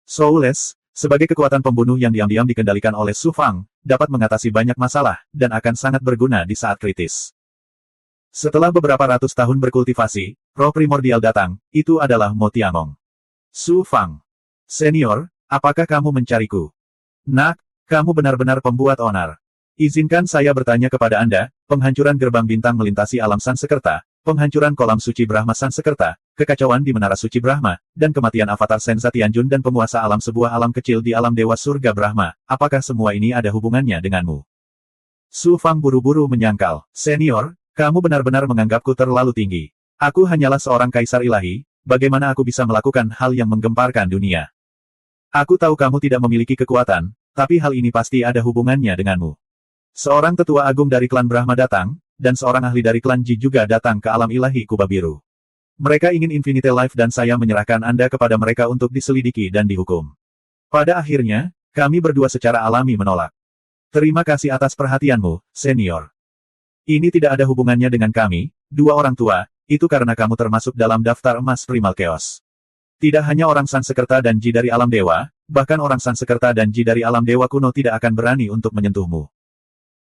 Soulless, sebagai kekuatan pembunuh yang diam-diam dikendalikan oleh Su Fang, dapat mengatasi banyak masalah, dan akan sangat berguna di saat kritis. Setelah beberapa ratus tahun berkultivasi, roh primordial datang, itu adalah Mo Tiangong. Su Fang. Senior, apakah kamu mencariku? Nak, kamu benar-benar pembuat onar. Izinkan saya bertanya kepada Anda, penghancuran gerbang bintang melintasi alam Sansekerta, penghancuran kolam suci Brahma Sansekerta, kekacauan di Menara Suci Brahma, dan kematian avatar Senza Tianjun dan penguasa alam sebuah alam kecil di alam Dewa Surga Brahma, apakah semua ini ada hubungannya denganmu? Su Fang buru-buru menyangkal, Senior, kamu benar-benar menganggapku terlalu tinggi. Aku hanyalah seorang kaisar ilahi, bagaimana aku bisa melakukan hal yang menggemparkan dunia? Aku tahu kamu tidak memiliki kekuatan, tapi hal ini pasti ada hubungannya denganmu. Seorang tetua agung dari klan Brahma datang, dan seorang ahli dari klan Ji juga datang ke alam ilahi kubah biru. Mereka ingin Infinite Life dan saya menyerahkan Anda kepada mereka untuk diselidiki dan dihukum. Pada akhirnya, kami berdua secara alami menolak. Terima kasih atas perhatianmu, Senior. Ini tidak ada hubungannya dengan kami, dua orang tua, itu karena kamu termasuk dalam daftar emas Primal Chaos. Tidak hanya orang Sansekerta dan Ji dari alam dewa, bahkan orang Sansekerta dan Ji dari alam dewa kuno tidak akan berani untuk menyentuhmu.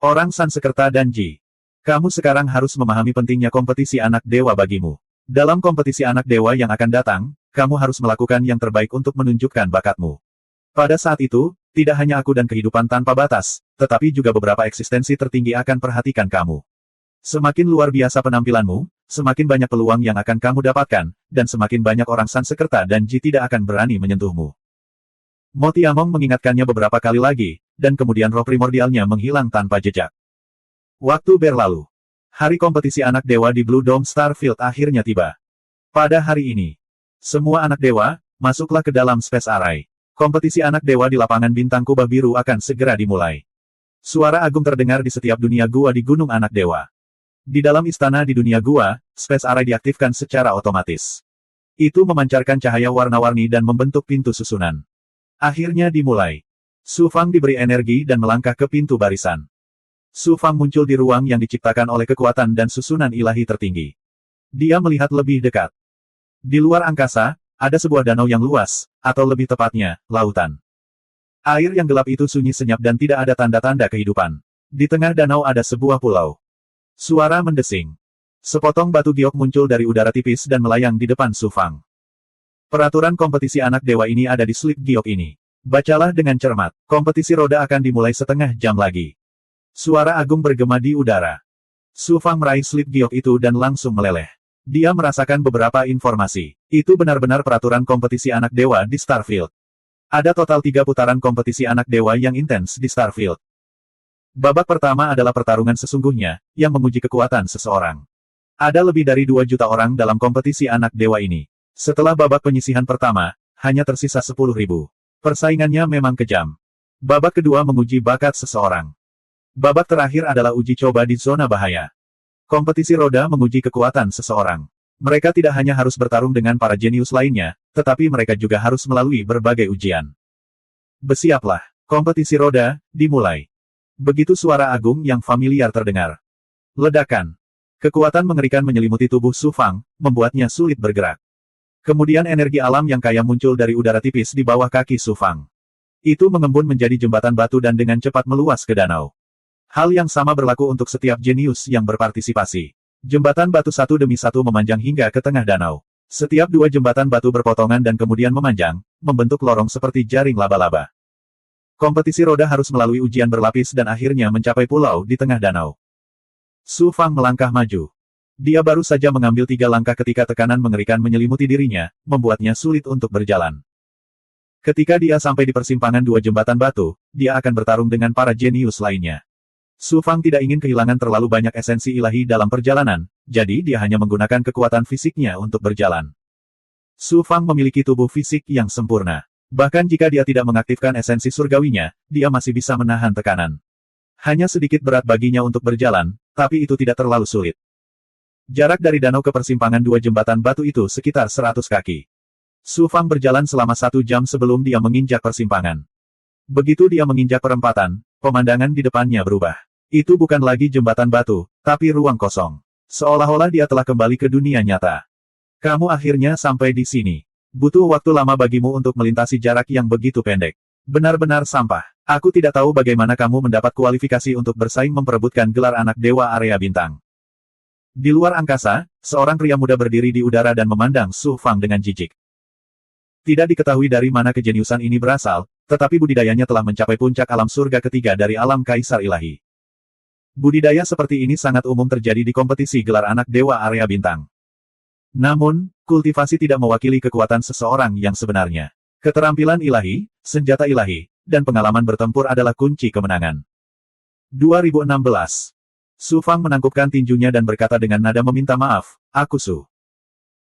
Orang Sansekerta dan Ji. Kamu sekarang harus memahami pentingnya kompetisi anak dewa bagimu. Dalam kompetisi anak dewa yang akan datang, kamu harus melakukan yang terbaik untuk menunjukkan bakatmu. Pada saat itu, tidak hanya aku dan kehidupan tanpa batas, tetapi juga beberapa eksistensi tertinggi akan perhatikan kamu. Semakin luar biasa penampilanmu, semakin banyak peluang yang akan kamu dapatkan, dan semakin banyak orang Sansekerta dan Ji tidak akan berani menyentuhmu. Mo Tiangong mengingatkannya beberapa kali lagi, dan kemudian roh primordialnya menghilang tanpa jejak. Waktu berlalu. Hari kompetisi anak dewa di Blue Dome Starfield akhirnya tiba. Pada hari ini, semua anak dewa, masuklah ke dalam Space Array. Kompetisi anak dewa di lapangan bintang kubah biru akan segera dimulai. Suara agung terdengar di setiap dunia gua di Gunung Anak Dewa. Di dalam istana di dunia gua, Space Array diaktifkan secara otomatis. Itu memancarkan cahaya warna-warni dan membentuk pintu susunan. Akhirnya dimulai. Su Fang diberi energi dan melangkah ke pintu barisan. Su Fang muncul di ruang yang diciptakan oleh kekuatan dan susunan ilahi tertinggi. Dia melihat lebih dekat. Di luar angkasa, ada sebuah danau yang luas, atau lebih tepatnya, lautan. Air yang gelap itu sunyi senyap dan tidak ada tanda-tanda kehidupan. Di tengah danau ada sebuah pulau. Suara mendesing. Sepotong batu giok muncul dari udara tipis dan melayang di depan Su Fang. Peraturan kompetisi anak dewa ini ada di slip giok ini. Bacalah dengan cermat. Kompetisi roda akan dimulai setengah jam lagi. Suara agung bergema di udara. Su Fang meraih slip giok itu dan langsung meleleh. Dia merasakan beberapa informasi. Itu benar-benar peraturan kompetisi anak dewa di Starfield. Ada total 3 putaran kompetisi anak dewa yang intens di Starfield. Babak pertama adalah pertarungan sesungguhnya, yang menguji kekuatan seseorang. Ada lebih dari 2 juta orang dalam kompetisi anak dewa ini. Setelah babak penyisihan pertama, hanya tersisa 10.000. Persaingannya memang kejam. Babak kedua menguji bakat seseorang. Babak terakhir adalah uji coba di zona bahaya. Kompetisi roda menguji kekuatan seseorang. Mereka tidak hanya harus bertarung dengan para jenius lainnya, tetapi mereka juga harus melalui berbagai ujian. Bersiaplah. Kompetisi roda, dimulai. Begitu suara agung yang familiar terdengar. Ledakan. Kekuatan mengerikan menyelimuti tubuh Su Fang, membuatnya sulit bergerak. Kemudian energi alam yang kaya muncul dari udara tipis di bawah kaki Su Fang. Itu mengembun menjadi jembatan batu dan dengan cepat meluas ke danau. Hal yang sama berlaku untuk setiap jenius yang berpartisipasi. Jembatan batu satu demi satu memanjang hingga ke tengah danau. Setiap dua jembatan batu berpotongan dan kemudian memanjang, membentuk lorong seperti jaring laba-laba. Kompetisi roda harus melalui ujian berlapis dan akhirnya mencapai pulau di tengah danau. Su Fang melangkah maju. Dia baru saja mengambil 3 langkah ketika tekanan mengerikan menyelimuti dirinya, membuatnya sulit untuk berjalan. Ketika dia sampai di persimpangan 2 jembatan batu, dia akan bertarung dengan para jenius lainnya. Su Fang tidak ingin kehilangan terlalu banyak esensi ilahi dalam perjalanan, jadi dia hanya menggunakan kekuatan fisiknya untuk berjalan. Su Fang memiliki tubuh fisik yang sempurna. Bahkan jika dia tidak mengaktifkan esensi surgawinya, dia masih bisa menahan tekanan. Hanya sedikit berat baginya untuk berjalan, tapi itu tidak terlalu sulit. Jarak dari danau ke persimpangan 2 jembatan batu itu sekitar 100 kaki. Su Fang berjalan selama 1 jam sebelum dia menginjak persimpangan. Begitu dia menginjak perempatan, pemandangan di depannya berubah. Itu bukan lagi jembatan batu, tapi ruang kosong. Seolah-olah dia telah kembali ke dunia nyata. Kamu akhirnya sampai di sini. Butuh waktu lama bagimu untuk melintasi jarak yang begitu pendek. Benar-benar sampah. Aku tidak tahu bagaimana kamu mendapat kualifikasi untuk bersaing memperebutkan gelar anak dewa area bintang. Di luar angkasa, seorang pria muda berdiri di udara dan memandang Su Fang dengan jijik. Tidak diketahui dari mana kejeniusan ini berasal, tetapi budidayanya telah mencapai puncak alam surga ketiga dari alam kaisar ilahi. Budidaya seperti ini sangat umum terjadi di kompetisi gelar anak dewa area bintang. Namun, kultivasi tidak mewakili kekuatan seseorang yang sebenarnya. Keterampilan ilahi, senjata ilahi, dan pengalaman bertempur adalah kunci kemenangan. 2016. Su Fang menangkupkan tinjunya dan berkata dengan nada meminta maaf, "Aku Su."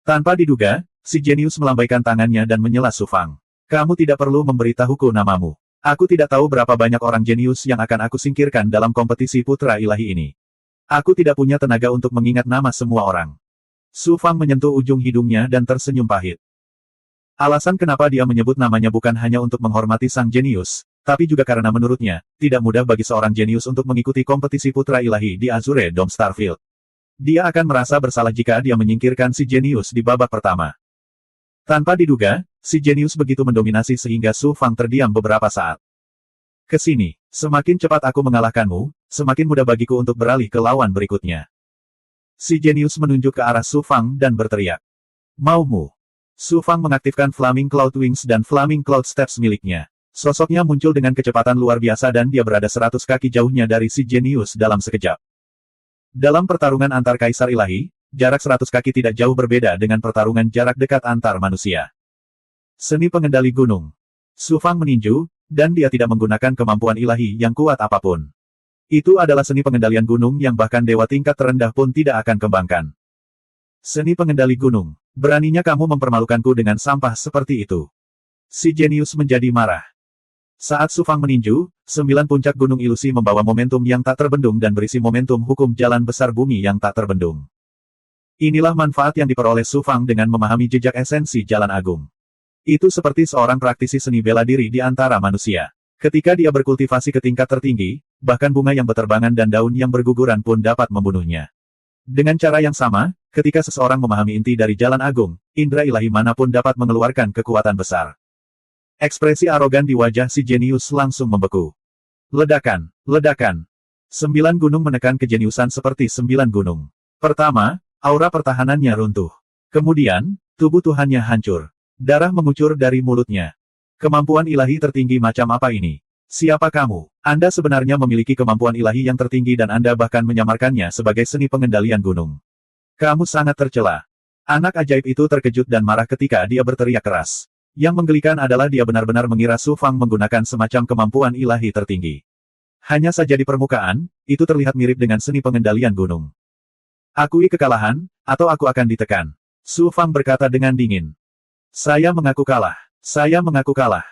Tanpa diduga, si jenius melambaikan tangannya dan menyela Su Fang. "Kamu tidak perlu memberitahuku namamu. Aku tidak tahu berapa banyak orang jenius yang akan aku singkirkan dalam kompetisi putra ilahi ini. Aku tidak punya tenaga untuk mengingat nama semua orang." Su Fang menyentuh ujung hidungnya dan tersenyum pahit. Alasan kenapa dia menyebut namanya bukan hanya untuk menghormati sang jenius, tapi juga karena menurutnya, tidak mudah bagi seorang jenius untuk mengikuti kompetisi putra ilahi di Azure Dome Starfield. Dia akan merasa bersalah jika dia menyingkirkan si jenius di babak pertama. Tanpa diduga, si jenius begitu mendominasi sehingga Su Fang terdiam beberapa saat. "Kesini, semakin cepat aku mengalahkanmu, semakin mudah bagiku untuk beralih ke lawan berikutnya." Si jenius menunjuk ke arah Su Fang dan berteriak. "Maumu?" Su Fang mengaktifkan Flaming Cloud Wings dan Flaming Cloud Steps miliknya. Sosoknya muncul dengan kecepatan luar biasa dan dia berada 100 kaki jauhnya dari si jenius dalam sekejap. Dalam pertarungan antar kaisar ilahi, jarak 100 kaki tidak jauh berbeda dengan pertarungan jarak dekat antar manusia. Seni pengendali gunung. Su Fang meninju, dan dia tidak menggunakan kemampuan ilahi yang kuat apapun. Itu adalah seni pengendalian gunung yang bahkan dewa tingkat terendah pun tidak akan kembangkan. Seni pengendali gunung. Beraninya kamu mempermalukanku dengan sampah seperti itu. Si jenius menjadi marah. Saat Su Fang meninju, 9 puncak gunung ilusi membawa momentum yang tak terbendung dan berisi momentum hukum jalan besar bumi yang tak terbendung. Inilah manfaat yang diperoleh Su Fang dengan memahami jejak esensi jalan agung. Itu seperti seorang praktisi seni bela diri di antara manusia. Ketika dia berkultivasi ke tingkat tertinggi, bahkan bunga yang berterbangan dan daun yang berguguran pun dapat membunuhnya. Dengan cara yang sama, ketika seseorang memahami inti dari jalan agung, indera ilahi manapun dapat mengeluarkan kekuatan besar. Ekspresi arogan di wajah si jenius langsung membeku. Ledakan, ledakan. 9 gunung menekan kejeniusan seperti 9 gunung. Pertama, aura pertahanannya runtuh. Kemudian, tubuh Tuhannya hancur. Darah mengucur dari mulutnya. Kemampuan ilahi tertinggi macam apa ini? Siapa kamu? Anda sebenarnya memiliki kemampuan ilahi yang tertinggi dan Anda bahkan menyamarkannya sebagai seni pengendalian gunung. Kamu sangat tercela. Anak ajaib itu terkejut dan marah ketika dia berteriak keras. Yang menggelikan adalah dia benar-benar mengira Su Fang menggunakan semacam kemampuan ilahi tertinggi. Hanya saja di permukaan, itu terlihat mirip dengan seni pengendalian gunung. "Akui kekalahan, atau aku akan ditekan." Su Fang berkata dengan dingin. "Saya mengaku kalah. Saya mengaku kalah."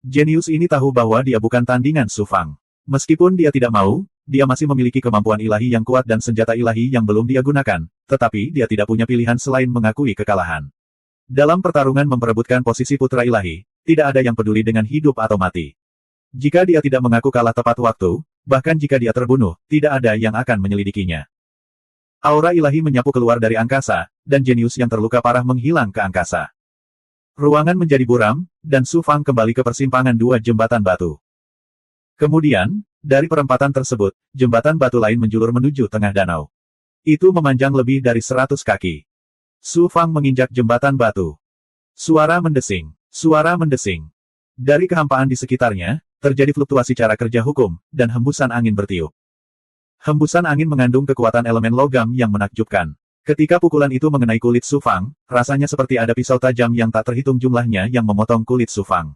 Jenius ini tahu bahwa dia bukan tandingan Su Fang. Meskipun dia tidak mau, dia masih memiliki kemampuan ilahi yang kuat dan senjata ilahi yang belum dia gunakan, tetapi dia tidak punya pilihan selain mengakui kekalahan. Dalam pertarungan memperebutkan posisi putra ilahi, tidak ada yang peduli dengan hidup atau mati. Jika dia tidak mengaku kalah tepat waktu, bahkan jika dia terbunuh, tidak ada yang akan menyelidikinya. Aura ilahi menyapu keluar dari angkasa, dan jenius yang terluka parah menghilang ke angkasa. Ruangan menjadi buram, dan Su Fang kembali ke persimpangan dua jembatan batu. Kemudian, dari perempatan tersebut, jembatan batu lain menjulur menuju tengah danau. Itu memanjang lebih dari 100 kaki. Su Fang menginjak jembatan batu. Suara mendesing. Suara mendesing. Dari kehampaan di sekitarnya, terjadi fluktuasi cara kerja hukum, dan hembusan angin bertiup. Hembusan angin mengandung kekuatan elemen logam yang menakjubkan. Ketika pukulan itu mengenai kulit Su Fang, rasanya seperti ada pisau tajam yang tak terhitung jumlahnya yang memotong kulit Su Fang.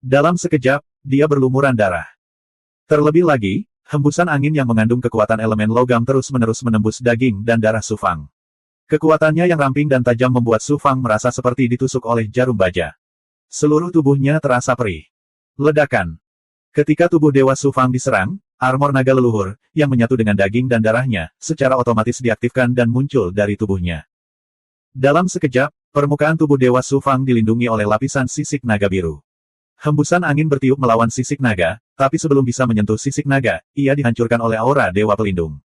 Dalam sekejap, dia berlumuran darah. Terlebih lagi, hembusan angin yang mengandung kekuatan elemen logam terus-menerus menembus daging dan darah Su Fang. Kekuatannya yang ramping dan tajam membuat Su Fang merasa seperti ditusuk oleh jarum baja. Seluruh tubuhnya terasa perih. Ledakan. Ketika tubuh Dewa Su Fang diserang, armor naga leluhur, yang menyatu dengan daging dan darahnya, secara otomatis diaktifkan dan muncul dari tubuhnya. Dalam sekejap, permukaan tubuh Dewa Su Fang dilindungi oleh lapisan sisik naga biru. Hembusan angin bertiup melawan sisik naga, tapi sebelum bisa menyentuh sisik naga, ia dihancurkan oleh aura Dewa Pelindung.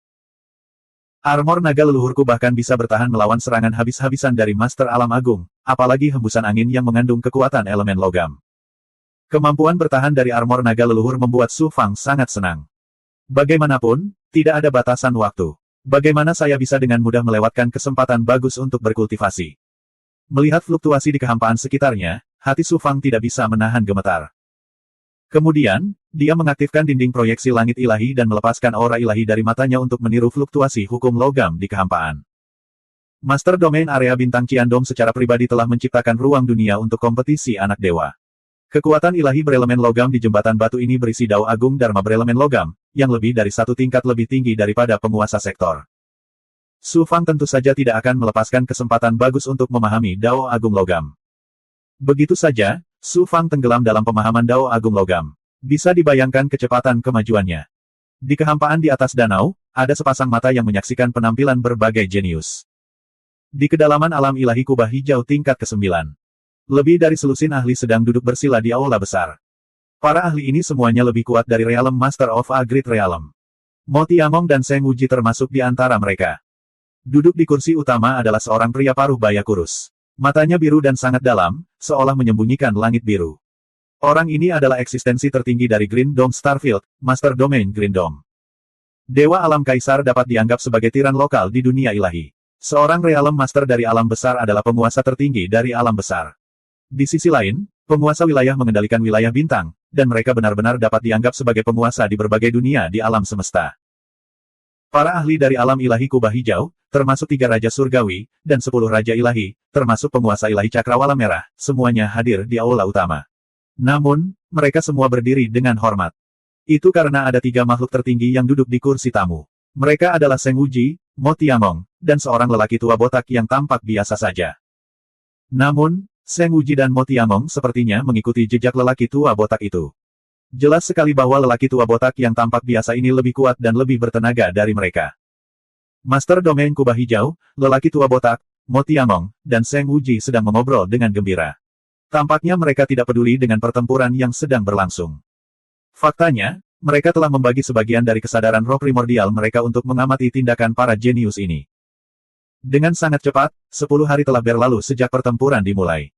Armor naga leluhurku bahkan bisa bertahan melawan serangan habis-habisan dari Master Alam Agung, apalagi hembusan angin yang mengandung kekuatan elemen logam. Kemampuan bertahan dari armor naga leluhur membuat Su Fang sangat senang. Bagaimanapun, tidak ada batasan waktu. Bagaimana saya bisa dengan mudah melewatkan kesempatan bagus untuk berkultivasi? Melihat fluktuasi di kehampaan sekitarnya, hati Su Fang tidak bisa menahan gemetar. Kemudian, dia mengaktifkan dinding proyeksi langit ilahi dan melepaskan aura ilahi dari matanya untuk meniru fluktuasi hukum logam di kehampaan. Master Domain Area Bintang Ciandom secara pribadi telah menciptakan ruang dunia untuk kompetisi anak dewa. Kekuatan ilahi berelemen logam di jembatan batu ini berisi Dao Agung Dharma berelemen logam, yang lebih dari satu tingkat lebih tinggi daripada penguasa sektor. Su Fang tentu saja tidak akan melepaskan kesempatan bagus untuk memahami Dao Agung Logam. Begitu saja, Su Fang tenggelam dalam pemahaman Dao Agung Logam. Bisa dibayangkan kecepatan kemajuannya. Di kehampaan di atas danau, ada sepasang mata yang menyaksikan penampilan berbagai jenius. Di kedalaman alam ilahi kubah hijau tingkat ke-9. Lebih dari selusin ahli sedang duduk bersila di aula besar. Para ahli ini semuanya lebih kuat dari Realm Master of a Great Realm. Mo Tiangong dan Seng Wuji termasuk di antara mereka. Duduk di kursi utama adalah seorang pria paruh baya kurus. Matanya biru dan sangat dalam, seolah menyembunyikan langit biru. Orang ini adalah eksistensi tertinggi dari Green Dome Starfield, Master Domain Green Dome. Dewa Alam Kaisar dapat dianggap sebagai tiran lokal di dunia ilahi. Seorang Realm Master dari alam besar adalah penguasa tertinggi dari alam besar. Di sisi lain, penguasa wilayah mengendalikan wilayah bintang, dan mereka benar-benar dapat dianggap sebagai penguasa di berbagai dunia di alam semesta. Para ahli dari alam ilahi kubah hijau, termasuk 3 raja surgawi, dan 10 raja ilahi, termasuk penguasa ilahi cakrawala merah, semuanya hadir di aula utama. Namun, mereka semua berdiri dengan hormat. Itu karena ada 3 makhluk tertinggi yang duduk di kursi tamu. Mereka adalah Seng Wuji, Mo Tiangong, dan seorang lelaki tua botak yang tampak biasa saja. Namun, Seng Wuji dan Mo Tiangong sepertinya mengikuti jejak lelaki tua botak itu. Jelas sekali bahwa lelaki tua botak yang tampak biasa ini lebih kuat dan lebih bertenaga dari mereka. Master Domain Kubah Hijau, lelaki tua botak, Mo Tiangong, dan Seng Wuji sedang mengobrol dengan gembira. Tampaknya mereka tidak peduli dengan pertempuran yang sedang berlangsung. Faktanya, mereka telah membagi sebagian dari kesadaran roh primordial mereka untuk mengamati tindakan para jenius ini. Dengan sangat cepat, 10 hari telah berlalu sejak pertempuran dimulai.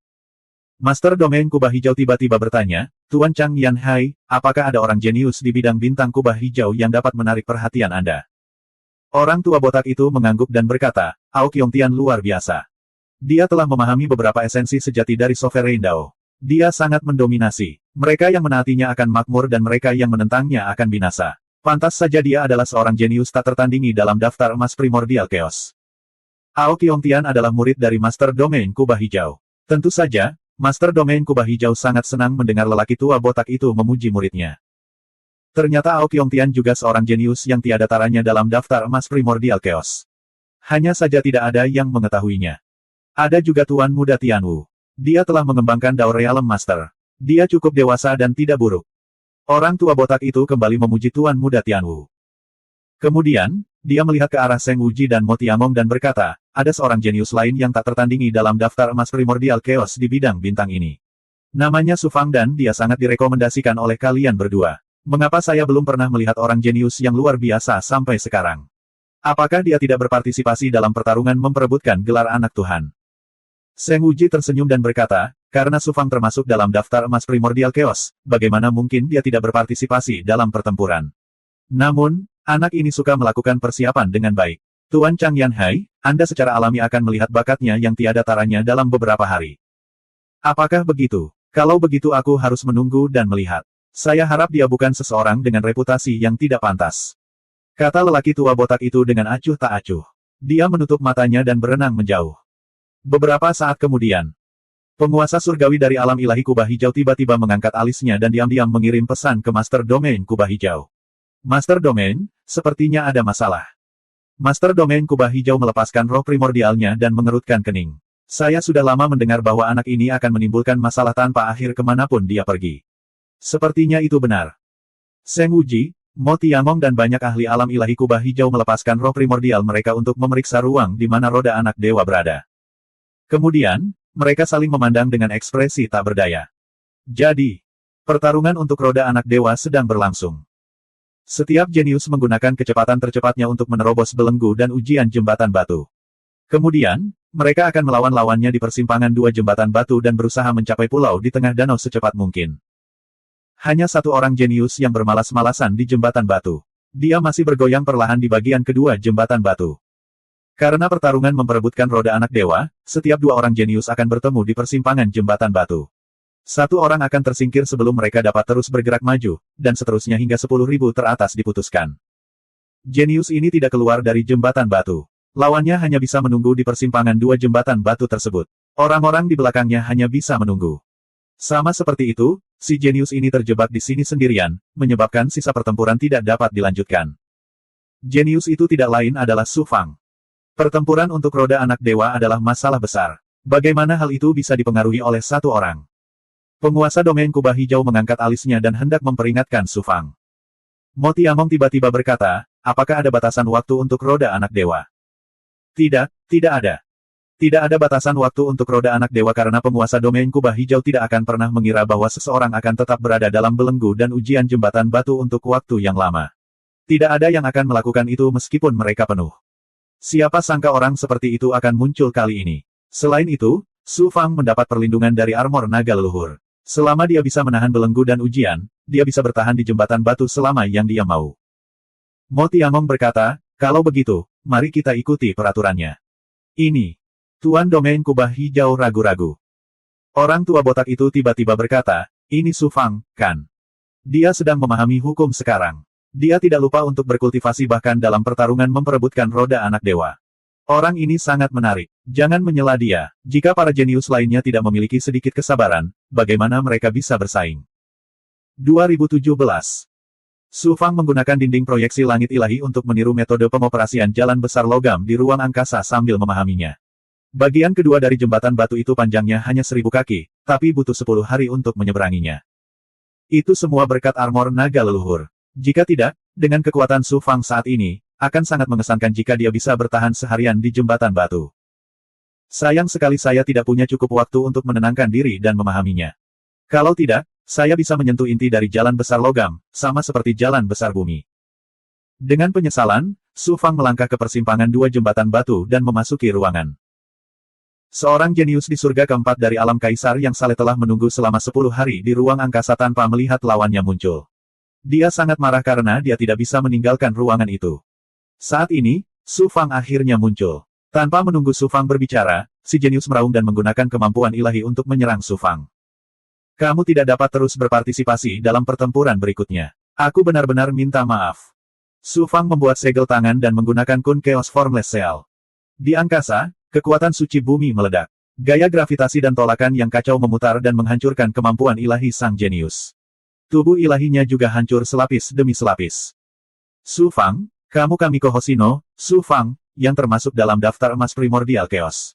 Master Domain Kubah Hijau tiba-tiba bertanya, Tuan Chang Yan Hai, apakah ada orang jenius di bidang bintang kubah hijau yang dapat menarik perhatian Anda? Orang tua botak itu mengangguk dan berkata, Ao Qiongtian luar biasa. Dia telah memahami beberapa esensi sejati dari Sovereign Dao. Dia sangat mendominasi. Mereka yang menaatinya akan makmur dan mereka yang menentangnya akan binasa. Pantas saja dia adalah seorang jenius tak tertandingi dalam daftar emas primordial chaos. Ao Qiongtian adalah murid dari Master Domain Kubah Hijau. Tentu saja, Master Domain Kubah Hijau sangat senang mendengar lelaki tua botak itu memuji muridnya. Ternyata Ao Qiongtian juga seorang jenius yang tiada taranya dalam daftar emas primordial chaos. Hanya saja tidak ada yang mengetahuinya. Ada juga Tuan Muda Tianwu. Dia telah mengembangkan Dao Realm Master. Dia cukup dewasa dan tidak buruk. Orang tua botak itu kembali memuji Tuan Muda Tianwu. Kemudian, dia melihat ke arah Seng Wuji dan Mo Tiamong dan berkata, ada seorang jenius lain yang tak tertandingi dalam daftar emas primordial chaos di bidang bintang ini. Namanya Su Fang dan dia sangat direkomendasikan oleh kalian berdua. Mengapa saya belum pernah melihat orang jenius yang luar biasa sampai sekarang? Apakah dia tidak berpartisipasi dalam pertarungan memperebutkan gelar anak Tuhan? Seng Wuji tersenyum dan berkata, karena Su Fang termasuk dalam daftar emas primordial chaos, bagaimana mungkin dia tidak berpartisipasi dalam pertempuran? Namun, anak ini suka melakukan persiapan dengan baik. Tuan Chang Yanhai, Anda secara alami akan melihat bakatnya yang tiada taranya dalam beberapa hari. Apakah begitu? Kalau begitu aku harus menunggu dan melihat. Saya harap dia bukan seseorang dengan reputasi yang tidak pantas. Kata lelaki tua botak itu dengan acuh tak acuh. Dia menutup matanya dan berenang menjauh. Beberapa saat kemudian, penguasa surgawi dari alam ilahi kubah hijau tiba-tiba mengangkat alisnya dan diam-diam mengirim pesan ke Master Domain kubah hijau. Master Domain, sepertinya ada masalah. Master Domain kubah hijau melepaskan roh primordialnya dan mengerutkan kening. Saya sudah lama mendengar bahwa anak ini akan menimbulkan masalah tanpa akhir kemanapun dia pergi. Sepertinya itu benar. Seng Wuji, Mo Tiamong dan banyak ahli alam ilahi kubah hijau melepaskan roh primordial mereka untuk memeriksa ruang di mana roda anak dewa berada. Kemudian, mereka saling memandang dengan ekspresi tak berdaya. Jadi, pertarungan untuk roda anak dewa sedang berlangsung. Setiap jenius menggunakan kecepatan tercepatnya untuk menerobos belenggu dan ujian jembatan batu. Kemudian, mereka akan melawan lawannya di persimpangan dua jembatan batu dan berusaha mencapai pulau di tengah danau secepat mungkin. Hanya satu orang jenius yang bermalas-malasan di jembatan batu. Dia masih bergoyang perlahan di bagian kedua jembatan batu. Karena pertarungan memperebutkan roda anak dewa, setiap dua orang jenius akan bertemu di persimpangan jembatan batu. Satu orang akan tersingkir sebelum mereka dapat terus bergerak maju, dan seterusnya hingga 10.000 teratas diputuskan. Jenius ini tidak keluar dari jembatan batu. Lawannya hanya bisa menunggu di persimpangan dua jembatan batu tersebut. Orang-orang di belakangnya hanya bisa menunggu. Sama seperti itu, si jenius ini terjebak di sini sendirian, menyebabkan sisa pertempuran tidak dapat dilanjutkan. Jenius itu tidak lain adalah Su Fang. Pertempuran untuk roda anak dewa adalah masalah besar. Bagaimana hal itu bisa dipengaruhi oleh satu orang? Penguasa domain kubah hijau mengangkat alisnya dan hendak memperingatkan Su Fang. Mo Tiamong tiba-tiba berkata, apakah ada batasan waktu untuk roda anak dewa? Tidak, tidak ada. Tidak ada batasan waktu untuk roda anak dewa karena penguasa domain kubah hijau tidak akan pernah mengira bahwa seseorang akan tetap berada dalam belenggu dan ujian jembatan batu untuk waktu yang lama. Tidak ada yang akan melakukan itu meskipun mereka penuh. Siapa sangka orang seperti itu akan muncul kali ini. Selain itu, Su Fang mendapat perlindungan dari armor naga leluhur. Selama dia bisa menahan belenggu dan ujian, dia bisa bertahan di jembatan batu selama yang dia mau. Mo Tiamong berkata, kalau begitu, mari kita ikuti peraturannya. Ini. Tuan domain kubah hijau ragu-ragu. Orang tua botak itu tiba-tiba berkata, ini Su Fang, kan? Dia sedang memahami hukum sekarang. Dia tidak lupa untuk berkultivasi bahkan dalam pertarungan memperebutkan roda anak dewa. Orang ini sangat menarik. Jangan menyela dia. Jika para jenius lainnya tidak memiliki sedikit kesabaran, bagaimana mereka bisa bersaing? 2017. Su Fang menggunakan dinding proyeksi langit ilahi untuk meniru metode pengoperasian jalan besar logam di ruang angkasa sambil memahaminya. Bagian kedua dari jembatan batu itu panjangnya hanya 1000 kaki, tapi butuh 10 hari untuk menyeberanginya. Itu semua berkat armor naga leluhur. Jika tidak, dengan kekuatan Su Fang saat ini, akan sangat mengesankan jika dia bisa bertahan seharian di jembatan batu. Sayang sekali saya tidak punya cukup waktu untuk menenangkan diri dan memahaminya. Kalau tidak, saya bisa menyentuh inti dari jalan besar logam, sama seperti jalan besar bumi. Dengan penyesalan, Su Fang melangkah ke persimpangan dua jembatan batu dan memasuki ruangan. Seorang jenius di surga keempat dari alam kaisar yang saleh telah menunggu selama 10 hari di ruang angkasa tanpa melihat lawannya muncul. Dia sangat marah karena dia tidak bisa meninggalkan ruangan itu. Saat ini, Su Fang akhirnya muncul. Tanpa menunggu Su Fang berbicara, si jenius meraung dan menggunakan kemampuan ilahi untuk menyerang Su Fang. Kamu tidak dapat terus berpartisipasi dalam pertempuran berikutnya. Aku benar-benar minta maaf. Su Fang membuat segel tangan dan menggunakan Kun Chaos Formless Cell. Di angkasa, kekuatan suci bumi meledak. Gaya gravitasi dan tolakan yang kacau memutar dan menghancurkan kemampuan ilahi sang jenius. Tubuh ilahinya juga hancur selapis demi selapis. Su Fang, kamu Kamiko Hoshino, Su Fang, yang termasuk dalam daftar emas primordial chaos.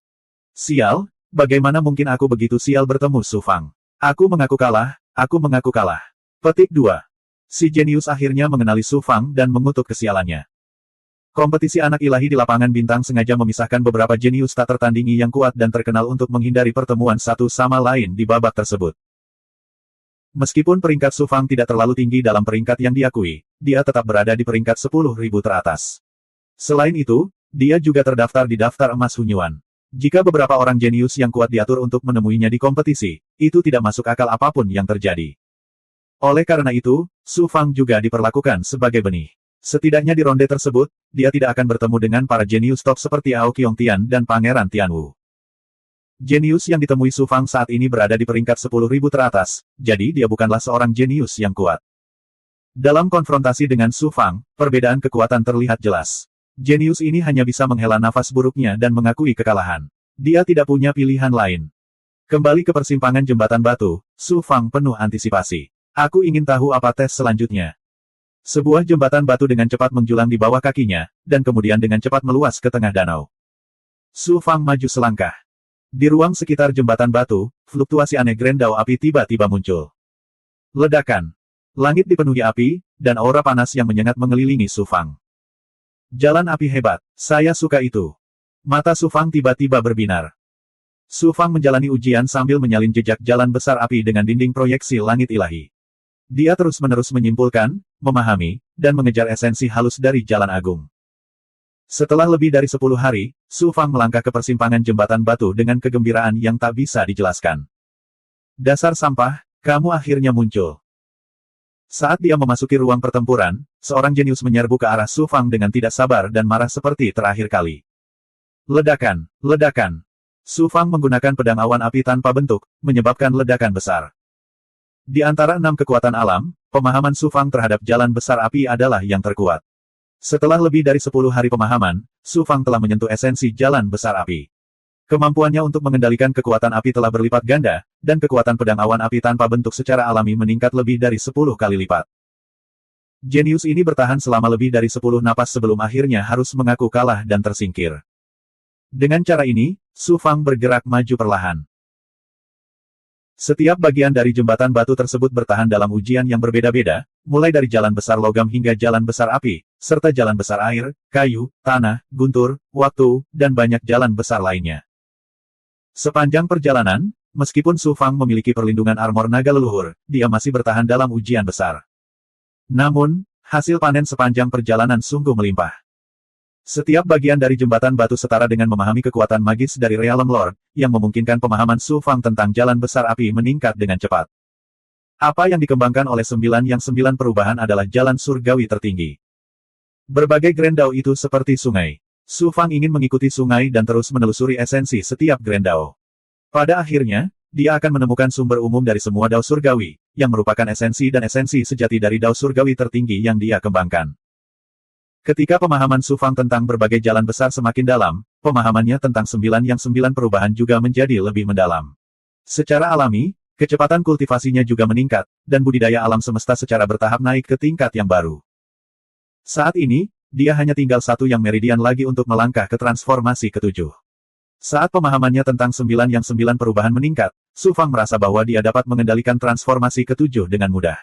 Sial, bagaimana mungkin aku begitu sial bertemu Su Fang? Aku mengaku kalah, aku mengaku kalah. Petik 2. Si jenius akhirnya mengenali Su Fang dan mengutuk kesialannya. Kompetisi anak ilahi di lapangan bintang sengaja memisahkan beberapa jenius tak tertandingi yang kuat dan terkenal untuk menghindari pertemuan satu sama lain di babak tersebut. Meskipun peringkat Su Fang tidak terlalu tinggi dalam peringkat yang diakui, dia tetap berada di peringkat 10.000 teratas. Selain itu, dia juga terdaftar di daftar emas Hunyuan. Jika beberapa orang jenius yang kuat diatur untuk menemuinya di kompetisi, itu tidak masuk akal apapun yang terjadi. Oleh karena itu, Su Fang juga diperlakukan sebagai benih. Setidaknya di ronde tersebut, dia tidak akan bertemu dengan para jenius top seperti Ao Qiongtian dan Pangeran Tianwu. Jenius yang ditemui Su Fang saat ini berada di peringkat 10.000 teratas, jadi dia bukanlah seorang jenius yang kuat. Dalam konfrontasi dengan Su Fang, perbedaan kekuatan terlihat jelas. Jenius ini hanya bisa menghela nafas buruknya dan mengakui kekalahan. Dia tidak punya pilihan lain. Kembali ke persimpangan jembatan batu, Su Fang penuh antisipasi. Aku ingin tahu apa tes selanjutnya. Sebuah jembatan batu dengan cepat menjulang di bawah kakinya, dan kemudian dengan cepat meluas ke tengah danau. Su Fang maju selangkah. Di ruang sekitar jembatan batu, fluktuasi aneh Grand Dao api tiba-tiba muncul. Ledakan. Langit dipenuhi api, dan aura panas yang menyengat mengelilingi Su Fang. Jalan api hebat, saya suka itu. Mata Su Fang tiba-tiba berbinar. Su Fang menjalani ujian sambil menyalin jejak jalan besar api dengan dinding proyeksi langit ilahi. Dia terus-menerus menyimpulkan, memahami, dan mengejar esensi halus dari Jalan Agung. Setelah lebih dari 10 hari, Su Fang melangkah ke persimpangan jembatan batu dengan kegembiraan yang tak bisa dijelaskan. Dasar sampah, kamu akhirnya muncul. Saat dia memasuki ruang pertempuran, seorang jenius menyerbu ke arah Su Fang dengan tidak sabar dan marah seperti terakhir kali. Ledakan, ledakan. Su Fang menggunakan pedang awan api tanpa bentuk, menyebabkan ledakan besar. Di antara 6 kekuatan alam, pemahaman Su Fang terhadap jalan besar api adalah yang terkuat. Setelah lebih dari 10 hari pemahaman, Su Fang telah menyentuh esensi jalan besar api. Kemampuannya untuk mengendalikan kekuatan api telah berlipat ganda, dan kekuatan pedang awan api tanpa bentuk secara alami meningkat lebih dari 10 kali lipat. Jenius ini bertahan selama lebih dari 10 napas sebelum akhirnya harus mengaku kalah dan tersingkir. Dengan cara ini, Su Fang bergerak maju perlahan. Setiap bagian dari jembatan batu tersebut bertahan dalam ujian yang berbeda-beda, mulai dari jalan besar logam hingga jalan besar api, serta jalan besar air, kayu, tanah, guntur, waktu, dan banyak jalan besar lainnya. Sepanjang perjalanan, meskipun Su Fang memiliki perlindungan armor naga leluhur, dia masih bertahan dalam ujian besar. Namun, hasil panen sepanjang perjalanan sungguh melimpah. Setiap bagian dari jembatan batu setara dengan memahami kekuatan magis dari Realm Lord, yang memungkinkan pemahaman Su Fang tentang jalan besar api meningkat dengan cepat. Apa yang dikembangkan oleh 9 perubahan adalah jalan surgawi tertinggi. Berbagai Grand Dao itu seperti sungai. Su Fang ingin mengikuti sungai dan terus menelusuri esensi setiap Grand Dao. Pada akhirnya, dia akan menemukan sumber umum dari semua Dao surgawi, yang merupakan esensi dan esensi sejati dari Dao surgawi tertinggi yang dia kembangkan. Ketika pemahaman Su Fang tentang berbagai jalan besar semakin dalam, pemahamannya tentang 9 perubahan juga menjadi lebih mendalam. Secara alami, kecepatan kultivasinya juga meningkat, dan budidaya alam semesta secara bertahap naik ke tingkat yang baru. Saat ini, dia hanya tinggal satu yang meridian lagi untuk melangkah ke transformasi ke-7. Saat pemahamannya tentang 9 perubahan meningkat, Su Fang merasa bahwa dia dapat mengendalikan transformasi ke-7 dengan mudah.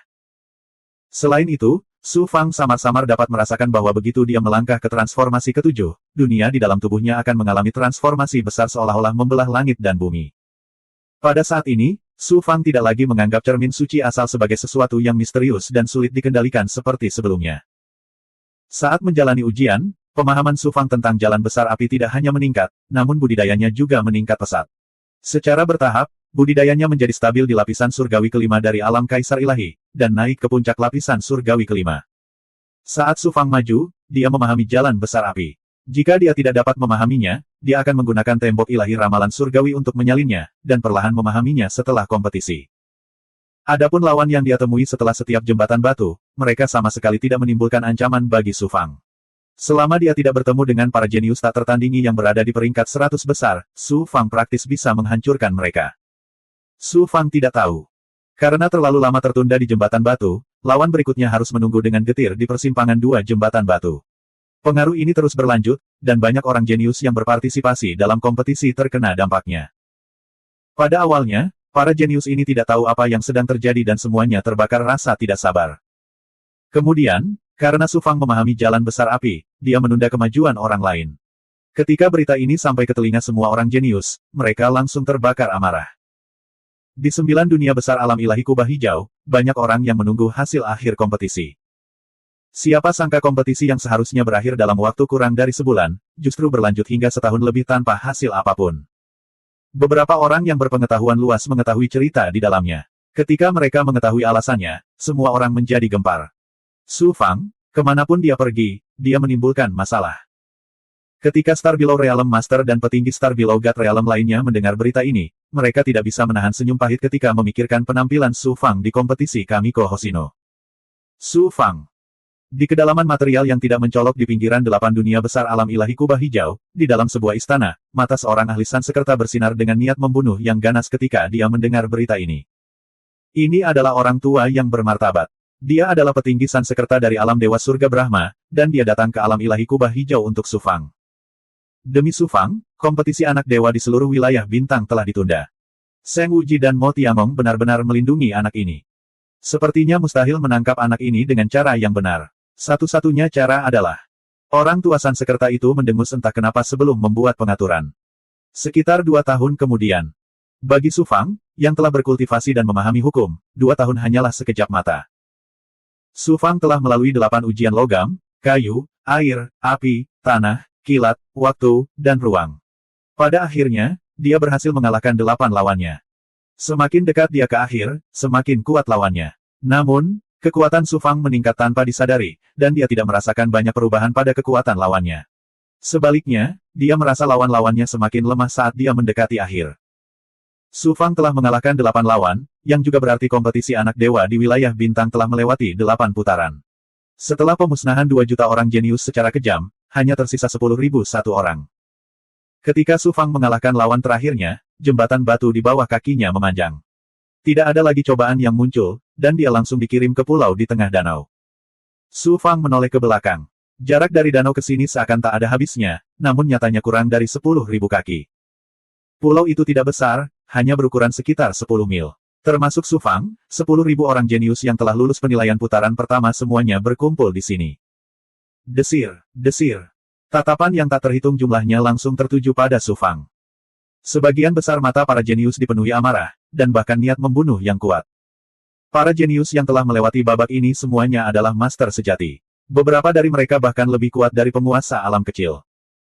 Selain itu, Su Fang samar-samar dapat merasakan bahwa begitu dia melangkah ke transformasi ke-7, dunia di dalam tubuhnya akan mengalami transformasi besar seolah-olah membelah langit dan bumi. Pada saat ini, Su Fang tidak lagi menganggap cermin suci asal sebagai sesuatu yang misterius dan sulit dikendalikan seperti sebelumnya. Saat menjalani ujian, pemahaman Su Fang tentang jalan besar api tidak hanya meningkat, namun budidayanya juga meningkat pesat. Secara bertahap, budidayanya menjadi stabil di lapisan surgawi kelima dari alam kaisar ilahi, dan naik ke puncak lapisan surgawi kelima. Saat Su Fang maju, dia memahami jalan besar api. Jika dia tidak dapat memahaminya, dia akan menggunakan tembok ilahi ramalan surgawi untuk menyalinnya, dan perlahan memahaminya setelah kompetisi. Adapun lawan yang dia temui setelah setiap jembatan batu, mereka sama sekali tidak menimbulkan ancaman bagi Su Fang. Selama dia tidak bertemu dengan para jenius tak tertandingi yang berada di peringkat 100 besar, Su Fang praktis bisa menghancurkan mereka. Su Fang tidak tahu. Karena terlalu lama tertunda di jembatan batu, lawan berikutnya harus menunggu dengan getir di persimpangan 2 jembatan batu. Pengaruh ini terus berlanjut, dan banyak orang jenius yang berpartisipasi dalam kompetisi terkena dampaknya. Pada awalnya, Para jenius ini tidak tahu apa yang sedang terjadi dan semuanya terbakar rasa tidak sabar. Kemudian, karena Su Fang memahami jalan besar api, dia menunda kemajuan orang lain. Ketika berita ini sampai ke telinga semua orang jenius, mereka langsung terbakar amarah. Di 9 dunia besar alam ilahi kubah hijau, banyak orang yang menunggu hasil akhir kompetisi. Siapa sangka kompetisi yang seharusnya berakhir dalam waktu kurang dari sebulan, justru berlanjut hingga setahun lebih tanpa hasil apapun. Beberapa orang yang berpengetahuan luas mengetahui cerita di dalamnya. Ketika mereka mengetahui alasannya, semua orang menjadi gempar. Su Fang, kemanapun dia pergi, dia menimbulkan masalah. Ketika Star Below Realm Master dan petinggi Star Below God Realm lainnya mendengar berita ini, mereka tidak bisa menahan senyum pahit ketika memikirkan penampilan Su Fang di kompetisi Kamiko Hoshino. Su Fang. Di kedalaman material yang tidak mencolok di pinggiran 8 dunia besar alam ilahi kubah hijau, di dalam sebuah istana, mata seorang ahli Sansekerta bersinar dengan niat membunuh yang ganas ketika dia mendengar berita ini. Ini adalah orang tua yang bermartabat. Dia adalah petinggi Sansekerta dari alam Dewa Surga Brahma, dan dia datang ke alam ilahi kubah hijau untuk Su Fang. Demi Su Fang, kompetisi anak dewa di seluruh wilayah bintang telah ditunda. Seng Wuji dan Mo Tiamong benar-benar melindungi anak ini. Sepertinya mustahil menangkap anak ini dengan cara yang benar. Satu-satunya cara adalah orang tua Sansekerta itu mendengus entah kenapa sebelum membuat pengaturan. Sekitar 2 tahun kemudian. Bagi Su Fang, yang telah berkultivasi dan memahami hukum, 2 tahun hanyalah sekejap mata. Su Fang telah melalui 8 ujian logam, kayu, air, api, tanah, kilat, waktu, dan ruang. Pada akhirnya, dia berhasil mengalahkan 8 lawannya. Semakin dekat dia ke akhir, semakin kuat lawannya. Namun, kekuatan Su Fang meningkat tanpa disadari, dan dia tidak merasakan banyak perubahan pada kekuatan lawannya. Sebaliknya, dia merasa lawan-lawannya semakin lemah saat dia mendekati akhir. Su Fang telah mengalahkan 8 lawan, yang juga berarti kompetisi anak dewa di wilayah bintang telah melewati 8 putaran. Setelah pemusnahan 2 juta orang jenius secara kejam, hanya tersisa 10.001 orang. Ketika Su Fang mengalahkan lawan terakhirnya, jembatan batu di bawah kakinya memanjang. Tidak ada lagi cobaan yang muncul, dan dia langsung dikirim ke pulau di tengah danau. Su Fang menoleh ke belakang. Jarak dari danau ke sini seakan tak ada habisnya, namun nyatanya kurang dari 10.000 kaki. Pulau itu tidak besar, hanya berukuran sekitar 10 mil. Termasuk Su Fang, 10.000 orang jenius yang telah lulus penilaian putaran pertama semuanya berkumpul di sini. Desir, desir. Tatapan yang tak terhitung jumlahnya langsung tertuju pada Su Fang. Sebagian besar mata para jenius dipenuhi amarah, dan bahkan niat membunuh yang kuat. Para jenius yang telah melewati babak ini semuanya adalah master sejati. Beberapa dari mereka bahkan lebih kuat dari penguasa alam kecil.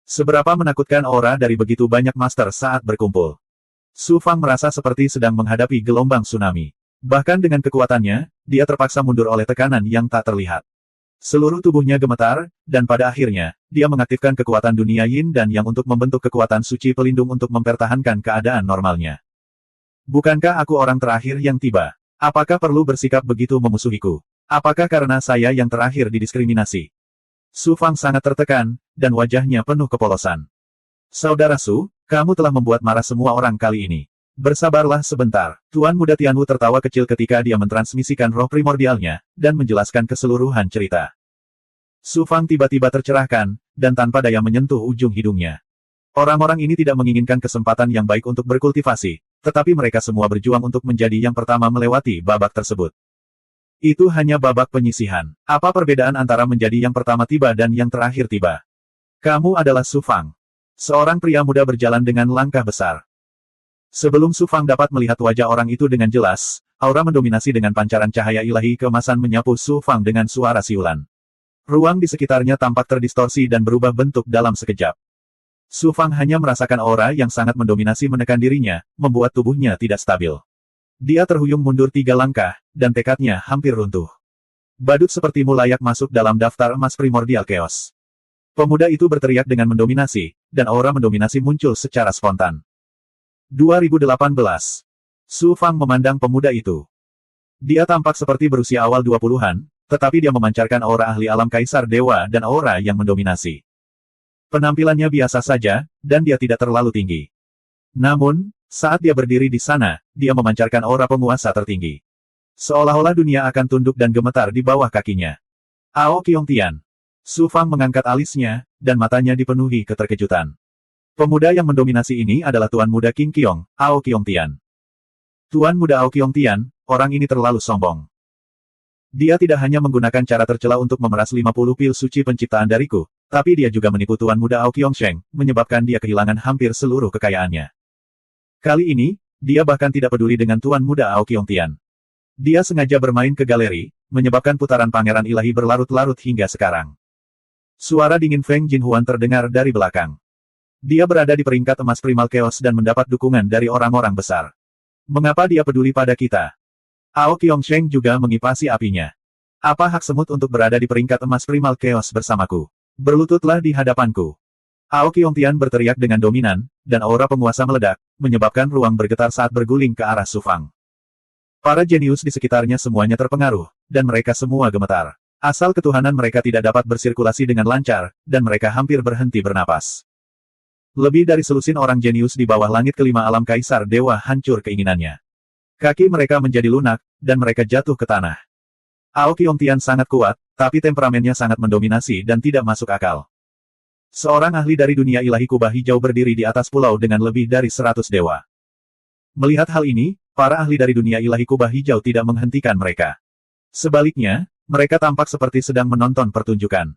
Seberapa menakutkan aura dari begitu banyak master saat berkumpul. Su Fang merasa seperti sedang menghadapi gelombang tsunami. Bahkan dengan kekuatannya, dia terpaksa mundur oleh tekanan yang tak terlihat. Seluruh tubuhnya gemetar, dan pada akhirnya, dia mengaktifkan kekuatan dunia Yin dan Yang untuk membentuk kekuatan suci pelindung untuk mempertahankan keadaan normalnya. Bukankah aku orang terakhir yang tiba? Apakah perlu bersikap begitu memusuhiku? Apakah karena saya yang terakhir didiskriminasi? Su Fang sangat tertekan, dan wajahnya penuh kepolosan. Saudara Su, kamu telah membuat marah semua orang kali ini. Bersabarlah sebentar. Tuan Muda Tianwu tertawa kecil ketika dia mentransmisikan roh primordialnya, dan menjelaskan keseluruhan cerita. Su Fang tiba-tiba tercerahkan, dan tanpa daya menyentuh ujung hidungnya. Orang-orang ini tidak menginginkan kesempatan yang baik untuk berkultivasi, tetapi mereka semua berjuang untuk menjadi yang pertama melewati babak tersebut. Itu hanya babak penyisihan. Apa perbedaan antara menjadi yang pertama tiba dan yang terakhir tiba? Kamu adalah Su Fang. Seorang pria muda berjalan dengan langkah besar. Sebelum Su Fang dapat melihat wajah orang itu dengan jelas, aura mendominasi dengan pancaran cahaya ilahi keemasan menyapu Su Fang dengan suara siulan. Ruang di sekitarnya tampak terdistorsi dan berubah bentuk dalam sekejap. Su Fang hanya merasakan aura yang sangat mendominasi menekan dirinya, membuat tubuhnya tidak stabil. Dia terhuyung mundur 3 langkah, dan tekadnya hampir runtuh. Badut sepertimu layak masuk dalam daftar emas primordial chaos. Pemuda itu berteriak dengan mendominasi, dan aura mendominasi muncul secara spontan. 2018. Su Fang memandang pemuda itu. Dia tampak seperti berusia awal 20-an, tetapi dia memancarkan aura ahli alam kaisar dewa dan aura yang mendominasi. Penampilannya biasa saja, dan dia tidak terlalu tinggi. Namun, saat dia berdiri di sana, dia memancarkan aura penguasa tertinggi. Seolah-olah dunia akan tunduk dan gemetar di bawah kakinya. Ao Qiongtian. Su Fang mengangkat alisnya, dan matanya dipenuhi keterkejutan. Pemuda yang mendominasi ini adalah Tuan Muda King Qiong, Ao Qiongtian. Tuan Muda Aoqiong Tian, orang ini terlalu sombong. Dia tidak hanya menggunakan cara tercela untuk memeras 50 pil suci penciptaan dariku, tapi dia juga menipu Tuan Muda Aoqiong Sheng, menyebabkan dia kehilangan hampir seluruh kekayaannya. Kali ini, dia bahkan tidak peduli dengan Tuan Muda Aoqiong Tian. Dia sengaja bermain ke galeri, menyebabkan putaran Pangeran Ilahi berlarut-larut hingga sekarang. Suara dingin Feng Jinhuan terdengar dari belakang. Dia berada di peringkat emas primal chaos dan mendapat dukungan dari orang-orang besar. Mengapa dia peduli pada kita? Aoqiong Sheng juga mengipasi apinya. Apa hak semut untuk berada di peringkat emas primal chaos bersamaku? Berlututlah di hadapanku. Aoqiong Tian berteriak dengan dominan, dan aura penguasa meledak, menyebabkan ruang bergetar saat berguling ke arah Su Fang. Para jenius di sekitarnya semuanya terpengaruh, dan mereka semua gemetar. Asal ketuhanan mereka tidak dapat bersirkulasi dengan lancar, dan mereka hampir berhenti bernapas. Lebih dari selusin orang jenius di bawah langit kelima alam kaisar dewa hancur keinginannya. Kaki mereka menjadi lunak, dan mereka jatuh ke tanah. Aoqiong Tian sangat kuat, tapi temperamennya sangat mendominasi dan tidak masuk akal. Seorang ahli dari dunia ilahi kubah hijau berdiri di atas pulau dengan lebih dari 100 dewa. Melihat hal ini, para ahli dari dunia ilahi kubah hijau tidak menghentikan mereka. Sebaliknya, mereka tampak seperti sedang menonton pertunjukan.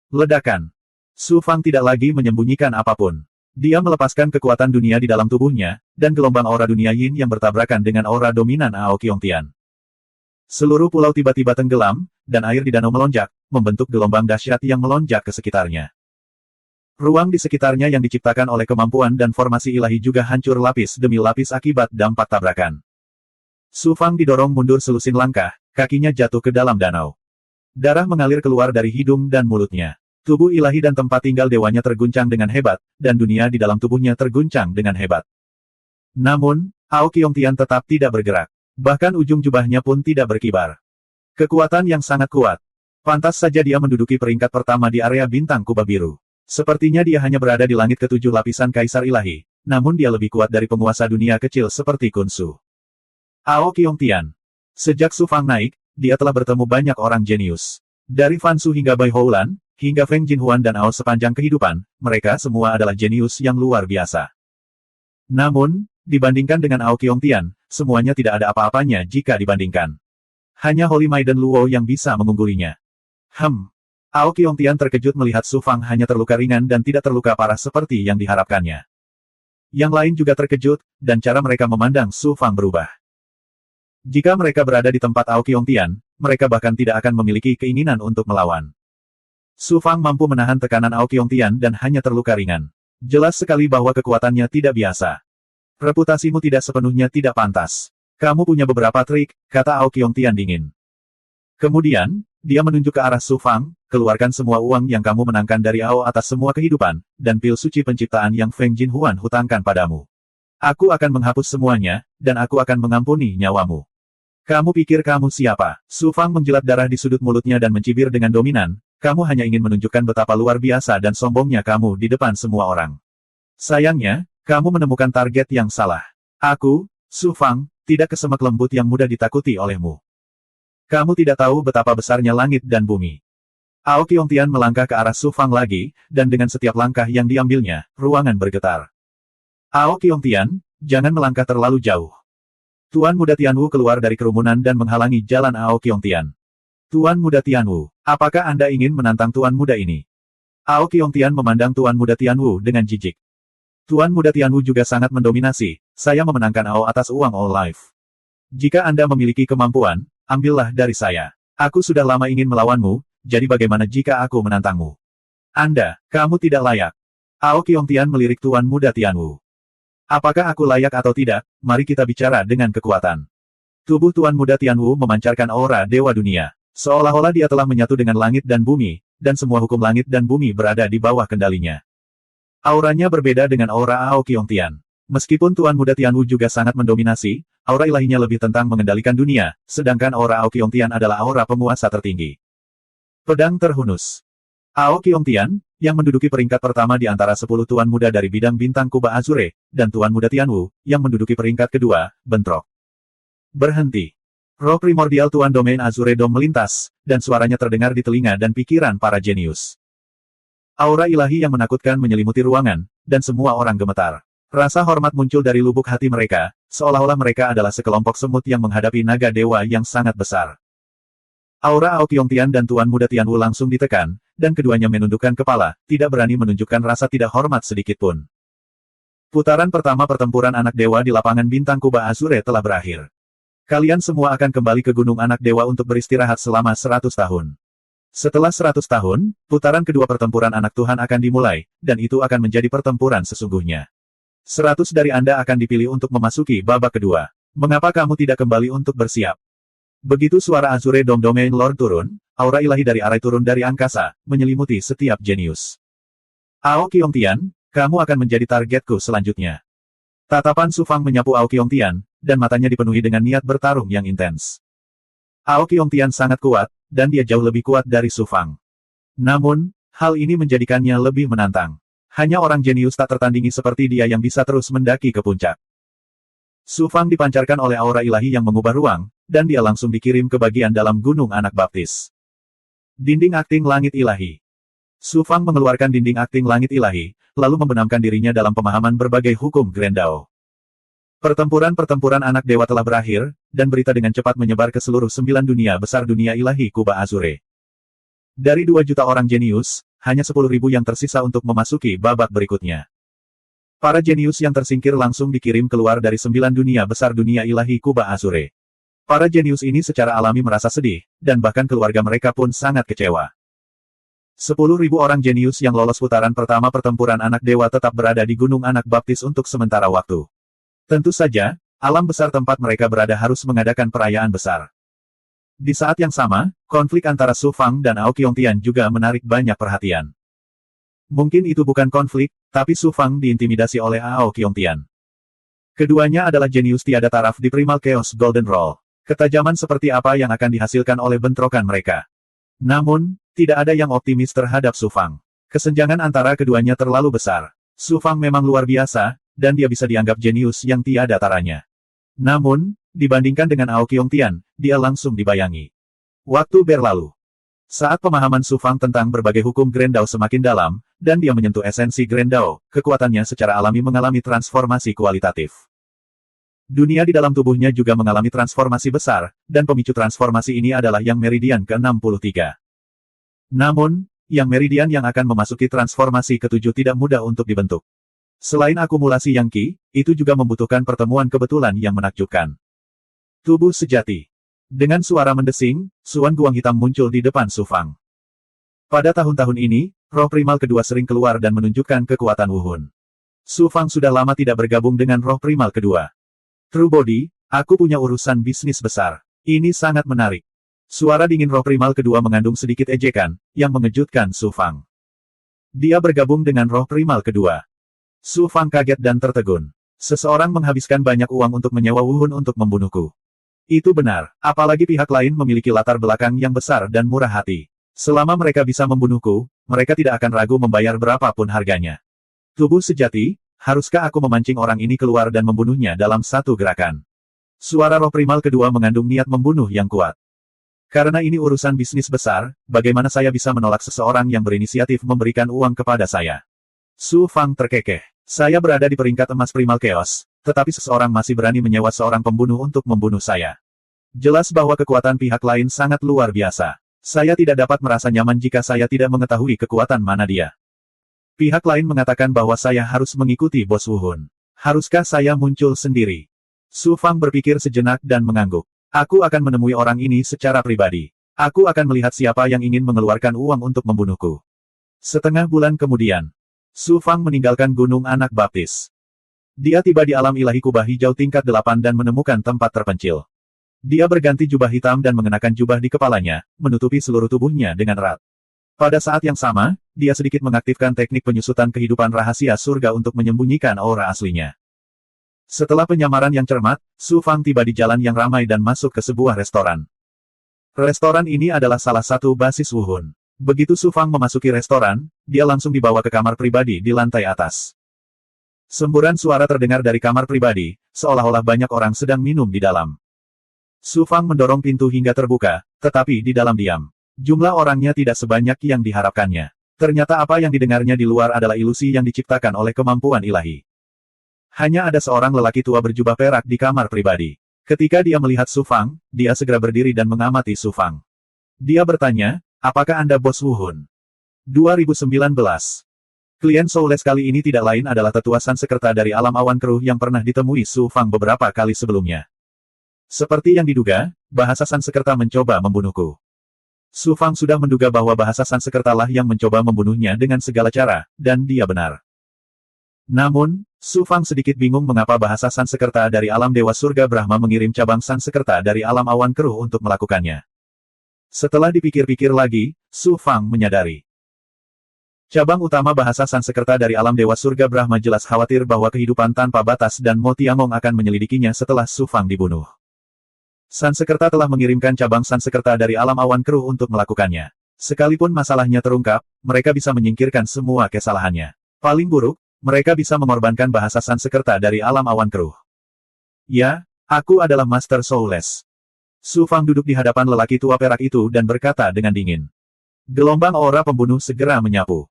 Ledakan. Su Fang tidak lagi menyembunyikan apapun. Dia melepaskan kekuatan dunia di dalam tubuhnya, dan gelombang aura dunia yin yang bertabrakan dengan aura dominan Aoqiong Tian. Seluruh pulau tiba-tiba tenggelam, dan air di danau melonjak, membentuk gelombang dahsyat yang melonjak ke sekitarnya. Ruang di sekitarnya yang diciptakan oleh kemampuan dan formasi ilahi juga hancur lapis demi lapis akibat dampak tabrakan. Su Fang didorong mundur selusin langkah, kakinya jatuh ke dalam danau. Darah mengalir keluar dari hidung dan mulutnya. Tubuh ilahi dan tempat tinggal dewanya terguncang dengan hebat, dan dunia di dalam tubuhnya terguncang dengan hebat. Namun, Aoqiong Tian tetap tidak bergerak. Bahkan ujung jubahnya pun tidak berkibar. Kekuatan yang sangat kuat. Pantas saja dia menduduki peringkat pertama di area bintang kubah biru. Sepertinya dia hanya berada di langit ketujuh lapisan kaisar ilahi, namun dia lebih kuat dari penguasa dunia kecil seperti Kun Su. Aoqiong Tian. Sejak Su Fang naik, dia telah bertemu banyak orang jenius. Dari Fan Su hingga Bai Houlan, hingga Feng Jinhuan dan Ao sepanjang kehidupan, mereka semua adalah jenius yang luar biasa. Namun, dibandingkan dengan Aoqiong Tian, semuanya tidak ada apa-apanya jika dibandingkan. Hanya Holy Maiden Luo yang bisa mengunggulinya. Aoqiong Tian terkejut melihat Su Fang hanya terluka ringan dan tidak terluka parah seperti yang diharapkannya. Yang lain juga terkejut, dan cara mereka memandang Su Fang berubah. Jika mereka berada di tempat Aoqiong Tian, mereka bahkan tidak akan memiliki keinginan untuk melawan. Su Fang mampu menahan tekanan Aoqiong Tian dan hanya terluka ringan. Jelas sekali bahwa kekuatannya tidak biasa. Reputasimu tidak sepenuhnya tidak pantas. Kamu punya beberapa trik, kata Aoqiong Tian dingin. Kemudian, dia menunjuk ke arah Su Fang, keluarkan semua uang yang kamu menangkan dari Ao atas semua kehidupan, dan pil suci penciptaan yang Feng Jinhuan hutangkan padamu. Aku akan menghapus semuanya, dan aku akan mengampuni nyawamu. Kamu pikir kamu siapa? Su Fang menjilat darah di sudut mulutnya dan mencibir dengan dominan. Kamu hanya ingin menunjukkan betapa luar biasa dan sombongnya kamu di depan semua orang. Sayangnya, kamu menemukan target yang salah. Aku, Su Fang, tidak kesemek lembut yang mudah ditakuti olehmu. Kamu tidak tahu betapa besarnya langit dan bumi. Aoqiong Tian melangkah ke arah Su Fang lagi, dan dengan setiap langkah yang diambilnya, ruangan bergetar. Aoqiong Tian, jangan melangkah terlalu jauh. Tuan Muda Tianwu keluar dari kerumunan dan menghalangi jalan Aoqiong Tian. Tuan Muda Tianwu, apakah Anda ingin menantang Tuan Muda ini? Aoqiong Tian memandang Tuan Muda Tianwu dengan jijik. Tuan Muda Tianwu juga sangat mendominasi, saya memenangkan Ao atas uang All Life. Jika Anda memiliki kemampuan, ambillah dari saya. Aku sudah lama ingin melawanmu, jadi bagaimana jika aku menantangmu? Kamu tidak layak. Aoqiong Tian melirik Tuan Muda Tianwu. Apakah aku layak atau tidak, mari kita bicara dengan kekuatan. Tubuh Tuan Muda Tianwu memancarkan aura Dewa Dunia. Seolah-olah dia telah menyatu dengan langit dan bumi, dan semua hukum langit dan bumi berada di bawah kendalinya. Auranya berbeda dengan aura Aoqiong Tian. Meskipun Tuan Muda Tianwu juga sangat mendominasi, aura ilahinya lebih tentang mengendalikan dunia, sedangkan aura Aoqiong Tian adalah aura penguasa tertinggi. Pedang terhunus. Aoqiong Tian, yang menduduki peringkat pertama di antara 10 Tuan Muda dari bidang bintang Kuba Azure, dan Tuan Muda Tianwu, yang menduduki peringkat kedua, bentrok. Berhenti. Roh primordial Tuan Domain Azure Dome melintas, dan suaranya terdengar di telinga dan pikiran para jenius. Aura ilahi yang menakutkan menyelimuti ruangan, dan semua orang gemetar. Rasa hormat muncul dari lubuk hati mereka, seolah-olah mereka adalah sekelompok semut yang menghadapi naga dewa yang sangat besar. Aura Ao Qiongtian dan Tuan Muda Tianwu langsung ditekan, dan keduanya menundukkan kepala, tidak berani menunjukkan rasa tidak hormat sedikitpun. Putaran pertama pertempuran anak dewa di lapangan bintang Kuba Azure telah berakhir. Kalian semua akan kembali ke Gunung Anak Dewa untuk beristirahat selama 100 tahun. Setelah 100 tahun, putaran kedua pertempuran anak Tuhan akan dimulai, dan itu akan menjadi pertempuran sesungguhnya. 100 dari Anda akan dipilih untuk memasuki babak kedua. Mengapa kamu tidak kembali untuk bersiap? Begitu suara Azure Dome Domain Lord turun, aura ilahi dari Arai turun dari angkasa, menyelimuti setiap jenius. Ao Qiongtian, kamu akan menjadi targetku selanjutnya. Tatapan Su Fang menyapu Ao Qiongtian, dan matanya dipenuhi dengan niat bertarung yang intens. Ao Qiongtian sangat kuat, dan dia jauh lebih kuat dari Su Fang. Namun, hal ini menjadikannya lebih menantang. Hanya orang jenius tak tertandingi seperti dia yang bisa terus mendaki ke puncak. Su Fang dipancarkan oleh aura ilahi yang mengubah ruang, dan dia langsung dikirim ke bagian dalam Gunung Anak Baptis. Dinding akting langit ilahi. Su Fang mengeluarkan dinding akting langit ilahi, lalu membenamkan dirinya dalam pemahaman berbagai hukum Grendao. Pertempuran-pertempuran anak dewa telah berakhir, dan berita dengan cepat menyebar ke seluruh 9 dunia besar dunia ilahi Kuba Azure. Dari 2 juta orang jenius, hanya 10.000 yang tersisa untuk memasuki babak berikutnya. Para jenius yang tersingkir langsung dikirim keluar dari 9 dunia besar dunia ilahi Kuba Azure. Para jenius ini secara alami merasa sedih, dan bahkan keluarga mereka pun sangat kecewa. 10.000 orang jenius yang lolos putaran pertama pertempuran anak dewa tetap berada di Gunung Anak Baptis untuk sementara waktu. Tentu saja, alam besar tempat mereka berada harus mengadakan perayaan besar. Di saat yang sama, konflik antara Su Fang dan Ao Qiongtian juga menarik banyak perhatian. Mungkin itu bukan konflik, tapi Su Fang diintimidasi oleh Ao Qiongtian. Keduanya adalah jenius tiada taraf di Primal Chaos Golden Roll. Ketajaman seperti apa yang akan dihasilkan oleh bentrokan mereka. Namun, tidak ada yang optimis terhadap Su Fang. Kesenjangan antara keduanya terlalu besar. Su Fang memang luar biasa, dan dia bisa dianggap jenius yang tiada taranya. Namun, dibandingkan dengan Ao Qiongtian, dia langsung dibayangi. Waktu berlalu. Saat pemahaman Su Fang tentang berbagai hukum Grendao semakin dalam, dan dia menyentuh esensi Grendao, kekuatannya secara alami mengalami transformasi kualitatif. Dunia di dalam tubuhnya juga mengalami transformasi besar, dan pemicu transformasi ini adalah yang meridian ke-63. Namun, yang meridian yang akan memasuki transformasi ke-7 tidak mudah untuk dibentuk. Selain akumulasi yang Qi, itu juga membutuhkan pertemuan kebetulan yang menakjubkan. Tubuh sejati. Dengan suara mendesing, Suan Guang hitam muncul di depan Su Fang. Pada tahun-tahun ini, roh primal kedua sering keluar dan menunjukkan kekuatan Wuhun. Su Fang sudah lama tidak bergabung dengan roh primal kedua. True Body, aku punya urusan bisnis besar. Ini sangat menarik. Suara dingin roh primal kedua mengandung sedikit ejekan, yang mengejutkan Su Fang. Dia bergabung dengan roh primal kedua. Su Fang kaget dan tertegun. Seseorang menghabiskan banyak uang untuk menyewa Wuhun untuk membunuhku. Itu benar, apalagi pihak lain memiliki latar belakang yang besar dan murah hati. Selama mereka bisa membunuhku, mereka tidak akan ragu membayar berapapun harganya. Tubuh sejati, haruskah aku memancing orang ini keluar dan membunuhnya dalam satu gerakan? Suara roh primal kedua mengandung niat membunuh yang kuat. Karena ini urusan bisnis besar, bagaimana saya bisa menolak seseorang yang berinisiatif memberikan uang kepada saya? Su Fang terkekeh. Saya berada di peringkat emas Primal Chaos, tetapi seseorang masih berani menyewa seorang pembunuh untuk membunuh saya. Jelas bahwa kekuatan pihak lain sangat luar biasa. Saya tidak dapat merasa nyaman jika saya tidak mengetahui kekuatan mana dia. Pihak lain mengatakan bahwa saya harus mengikuti Bos Wuhun. Haruskah saya muncul sendiri? Su Fang berpikir sejenak dan mengangguk. Aku akan menemui orang ini secara pribadi. Aku akan melihat siapa yang ingin mengeluarkan uang untuk membunuhku. Setengah bulan kemudian, Su Fang meninggalkan Gunung Anak Baptis. Dia tiba di alam ilahi kubah hijau tingkat 8 dan menemukan tempat terpencil. Dia berganti jubah hitam dan mengenakan jubah di kepalanya, menutupi seluruh tubuhnya dengan erat. Pada saat yang sama, dia sedikit mengaktifkan teknik penyusutan kehidupan rahasia surga untuk menyembunyikan aura aslinya. Setelah penyamaran yang cermat, Su Fang tiba di jalan yang ramai dan masuk ke sebuah restoran. Restoran ini adalah salah satu basis Wuhun. Begitu Su Fang memasuki restoran, dia langsung dibawa ke kamar pribadi di lantai atas. Semburan suara terdengar dari kamar pribadi, seolah-olah banyak orang sedang minum di dalam. Su Fang mendorong pintu hingga terbuka, tetapi di dalam diam. Jumlah orangnya tidak sebanyak yang diharapkannya. Ternyata apa yang didengarnya di luar adalah ilusi yang diciptakan oleh kemampuan ilahi. Hanya ada seorang lelaki tua berjubah perak di kamar pribadi. Ketika dia melihat Su Fang, dia segera berdiri dan mengamati Su Fang. Dia bertanya, apakah Anda Bos Wu Hun? 2019. Klien Soulless kali ini tidak lain adalah tetua San Sekerta dari alam awan keruh yang pernah ditemui Su Fang beberapa kali sebelumnya. Seperti yang diduga, bahasa San Sekerta mencoba membunuhku. Su Fang sudah menduga bahwa bahasa San Sekerta lah yang mencoba membunuhnya dengan segala cara, dan dia benar. Namun, Su Fang sedikit bingung mengapa bahasa San Sekerta dari alam Dewa Surga Brahma mengirim cabang San Sekerta dari alam awan keruh untuk melakukannya. Setelah dipikir-pikir lagi, Su Fang menyadari. Cabang utama bahasa San Sekerta dari alam Dewa Surga Brahma jelas khawatir bahwa kehidupan tanpa batas dan Mo Tiangong akan menyelidikinya setelah Su Fang dibunuh. San Sekerta telah mengirimkan cabang San Sekerta dari alam awan keruh untuk melakukannya. Sekalipun masalahnya terungkap, mereka bisa menyingkirkan semua kesalahannya. Paling buruk, mereka bisa mengorbankan bahasa San Sekerta dari alam awan keruh. Ya, aku adalah Master Soulless. Su Fang duduk di hadapan lelaki tua perak itu dan berkata dengan dingin. Gelombang aura pembunuh segera menyapu.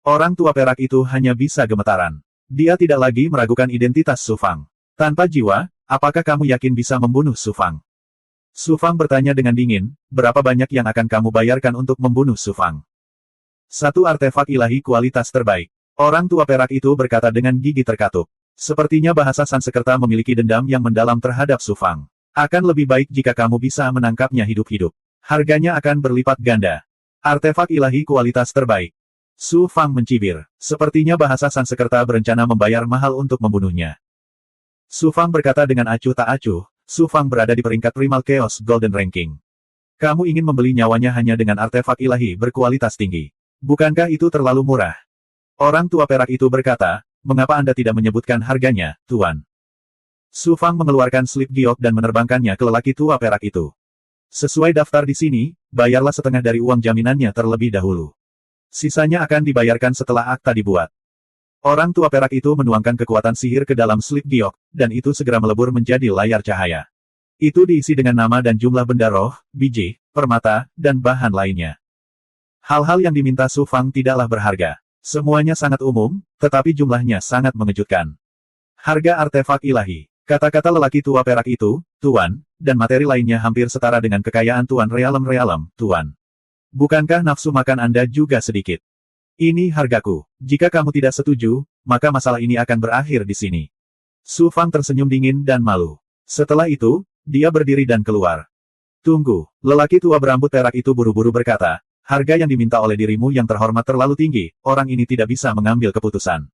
Orang tua perak itu hanya bisa gemetaran. Dia tidak lagi meragukan identitas Su Fang. Tanpa jiwa, apakah kamu yakin bisa membunuh Su Fang? Su Fang bertanya dengan dingin, berapa banyak yang akan kamu bayarkan untuk membunuh Su Fang? 1 artefak ilahi kualitas terbaik. Orang tua perak itu berkata dengan gigi terkatup. Sepertinya bahasa San Sekerta memiliki dendam yang mendalam terhadap Su Fang. Akan lebih baik jika kamu bisa menangkapnya hidup-hidup. Harganya akan berlipat ganda. Artefak ilahi kualitas terbaik. Su Fang mencibir. Sepertinya bahasa San Sekerta berencana membayar mahal untuk membunuhnya. Su Fang berkata dengan acuh tak acuh, Su Fang berada di peringkat Primal Chaos Golden Ranking. Kamu ingin membeli nyawanya hanya dengan artefak ilahi berkualitas tinggi. Bukankah itu terlalu murah? Orang tua perak itu berkata, mengapa Anda tidak menyebutkan harganya, Tuan? Su Fang mengeluarkan slip giok dan menerbangkannya ke lelaki tua perak itu. Sesuai daftar di sini, bayarlah setengah dari uang jaminannya terlebih dahulu. Sisanya akan dibayarkan setelah akta dibuat. Orang tua perak itu menuangkan kekuatan sihir ke dalam slip giok, dan itu segera melebur menjadi layar cahaya. Itu diisi dengan nama dan jumlah benda roh, biji, permata, dan bahan lainnya. Hal-hal yang diminta Su Fang tidaklah berharga. Semuanya sangat umum, tetapi jumlahnya sangat mengejutkan. Harga artefak ilahi. Kata-kata lelaki tua perak itu, Tuan, dan materi lainnya hampir setara dengan kekayaan Tuan Realem, Tuan. Bukankah nafsu makan Anda juga sedikit? Ini hargaku. Jika kamu tidak setuju, maka masalah ini akan berakhir di sini. Su Fang tersenyum dingin dan malu. Setelah itu, dia berdiri dan keluar. Tunggu, lelaki tua berambut perak itu buru-buru berkata, harga yang diminta oleh dirimu yang terhormat terlalu tinggi, orang ini tidak bisa mengambil keputusan.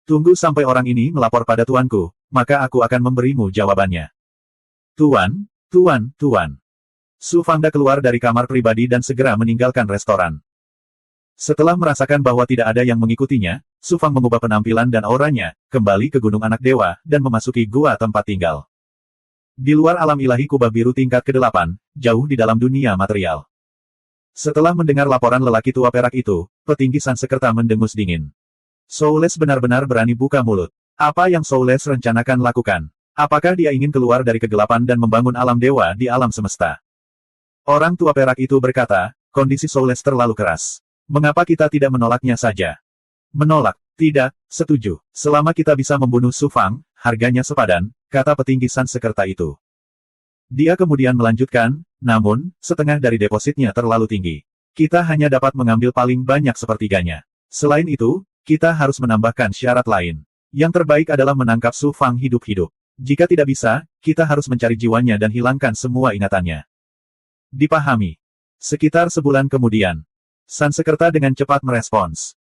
Tunggu sampai orang ini melapor pada tuanku, maka aku akan memberimu jawabannya. Tuan, Tuan. Su Fangda keluar dari kamar pribadi dan segera meninggalkan restoran. Setelah merasakan bahwa tidak ada yang mengikutinya, Su Fang mengubah penampilan dan auranya, kembali ke Gunung Anak Dewa, dan memasuki gua tempat tinggal. Di luar alam ilahi kubah biru tingkat ke-8, jauh di dalam dunia material. Setelah mendengar laporan lelaki tua perak itu, petinggi San Sekerta mendengus dingin. Soulless benar-benar berani buka mulut. Apa yang Soulless rencanakan lakukan? Apakah dia ingin keluar dari kegelapan dan membangun alam dewa di alam semesta? Orang tua perak itu berkata, kondisi Soulless terlalu keras. Mengapa kita tidak menolaknya saja? Menolak? Tidak, setuju. Selama kita bisa membunuh Su Fang, harganya sepadan, kata petinggi San Sekerta itu. Dia kemudian melanjutkan, namun, setengah dari depositnya terlalu tinggi. Kita hanya dapat mengambil paling banyak sepertiganya. Selain itu, kita harus menambahkan syarat lain. Yang terbaik adalah menangkap Su Fang hidup-hidup. Jika tidak bisa, kita harus mencari jiwanya dan hilangkan semua ingatannya. Dipahami. Sekitar sebulan kemudian, San Sekerta dengan cepat merespons.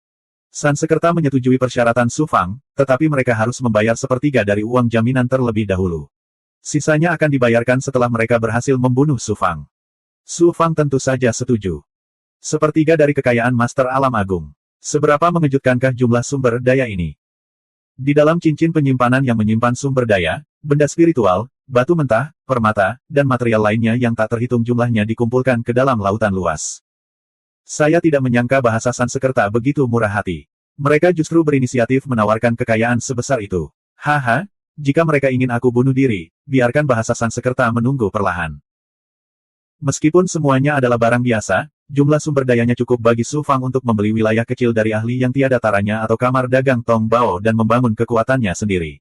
San Sekerta menyetujui persyaratan Su Fang, tetapi mereka harus membayar sepertiga dari uang jaminan terlebih dahulu. Sisanya akan dibayarkan setelah mereka berhasil membunuh Su Fang. Su Fang tentu saja setuju. Sepertiga dari kekayaan Master Alam Agung. Seberapa mengejutkankah jumlah sumber daya ini? Di dalam cincin penyimpanan yang menyimpan sumber daya, benda spiritual, batu mentah, permata, dan material lainnya yang tak terhitung jumlahnya dikumpulkan ke dalam lautan luas. Saya tidak menyangka bahasa San Sekerta begitu murah hati. Mereka justru berinisiatif menawarkan kekayaan sebesar itu. Haha, jika mereka ingin aku bunuh diri, biarkan bahasa San Sekerta menunggu perlahan. Meskipun semuanya adalah barang biasa, jumlah sumber dayanya cukup bagi Su Fang untuk membeli wilayah kecil dari ahli yang tiada taranya atau kamar dagang Tong Bao dan membangun kekuatannya sendiri.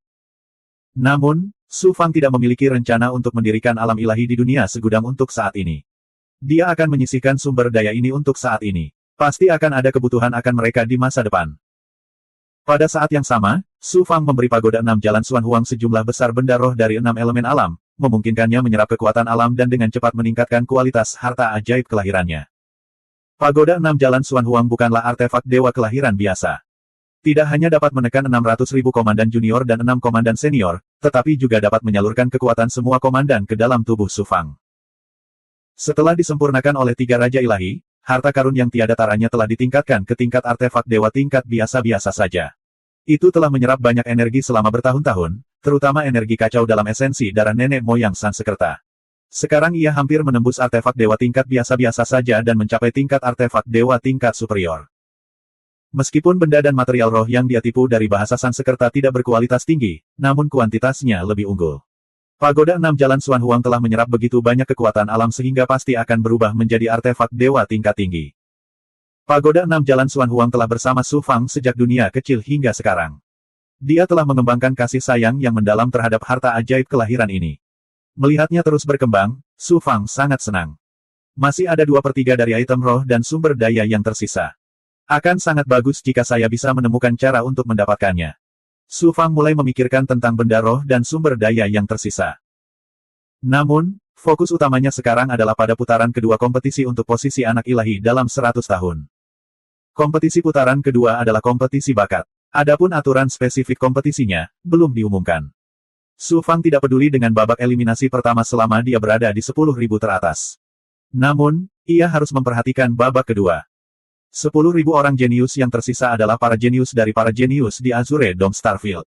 Namun, Su Fang tidak memiliki rencana untuk mendirikan alam ilahi di dunia segudang untuk saat ini. Dia akan menyisihkan sumber daya ini untuk saat ini. Pasti akan ada kebutuhan akan mereka di masa depan. Pada saat yang sama, Su Fang memberi pagoda 6 jalan Xuan Huang sejumlah besar benda roh dari 6 elemen alam, memungkinkannya menyerap kekuatan alam dan dengan cepat meningkatkan kualitas harta ajaib kelahirannya. Pagoda 6 jalan Xuan Huang bukanlah artefak dewa kelahiran biasa. Tidak hanya dapat menekan 600.000 komandan junior dan 6 komandan senior, tetapi juga dapat menyalurkan kekuatan semua komandan ke dalam tubuh Su Fang. Setelah disempurnakan oleh 3 Raja Ilahi, harta karun yang tiada taranya telah ditingkatkan ke tingkat artefak dewa tingkat biasa-biasa saja. Itu telah menyerap banyak energi selama bertahun-tahun, terutama energi kacau dalam esensi darah nenek moyang Sanskerta. Sekarang ia hampir menembus artefak dewa tingkat biasa-biasa saja dan mencapai tingkat artefak dewa tingkat superior. Meskipun benda dan material roh yang dia tipu dari bahasa Sanskerta tidak berkualitas tinggi, namun kuantitasnya lebih unggul. Pagoda 6 jalan Xuan Huang telah menyerap begitu banyak kekuatan alam sehingga pasti akan berubah menjadi artefak dewa tingkat tinggi. Pagoda 6 jalan Xuan Huang telah bersama Su Fang sejak dunia kecil hingga sekarang. Dia telah mengembangkan kasih sayang yang mendalam terhadap harta ajaib kelahiran ini. Melihatnya terus berkembang, Su Fang sangat senang. Masih ada 2/3 dari item roh dan sumber daya yang tersisa. Akan sangat bagus jika saya bisa menemukan cara untuk mendapatkannya. Su Fang mulai memikirkan tentang benda roh dan sumber daya yang tersisa. Namun, fokus utamanya sekarang adalah pada putaran kedua kompetisi untuk posisi anak ilahi dalam 100 tahun. Kompetisi putaran kedua adalah kompetisi bakat. Adapun aturan spesifik kompetisinya, belum diumumkan. Su Fang tidak peduli dengan babak eliminasi pertama selama dia berada di 10.000 teratas. Namun, ia harus memperhatikan babak kedua. 10.000 orang jenius yang tersisa adalah para jenius dari para jenius di Azure Dome Starfield.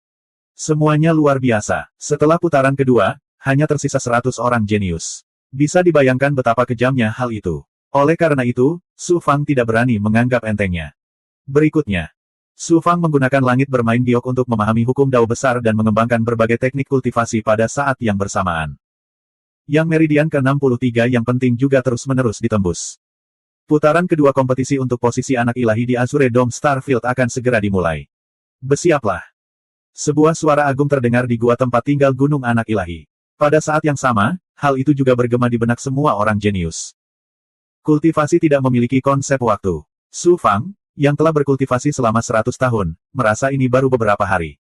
Semuanya luar biasa. Setelah putaran kedua, hanya tersisa 100 orang jenius. Bisa dibayangkan betapa kejamnya hal itu. Oleh karena itu, Su Fang tidak berani menganggap entengnya. Berikutnya, Su Fang menggunakan langit bermain giok untuk memahami hukum Dao besar dan mengembangkan berbagai teknik kultivasi pada saat yang bersamaan. Yang meridian ke-63 yang penting juga terus-menerus ditembus. Putaran kedua kompetisi untuk posisi anak ilahi di Azure Dome Starfield akan segera dimulai. Bersiaplah. Sebuah suara agung terdengar di gua tempat tinggal gunung anak ilahi. Pada saat yang sama, hal itu juga bergema di benak semua orang jenius. Kultivasi tidak memiliki konsep waktu. Su Fang, yang telah berkultivasi selama 100 tahun, merasa ini baru beberapa hari.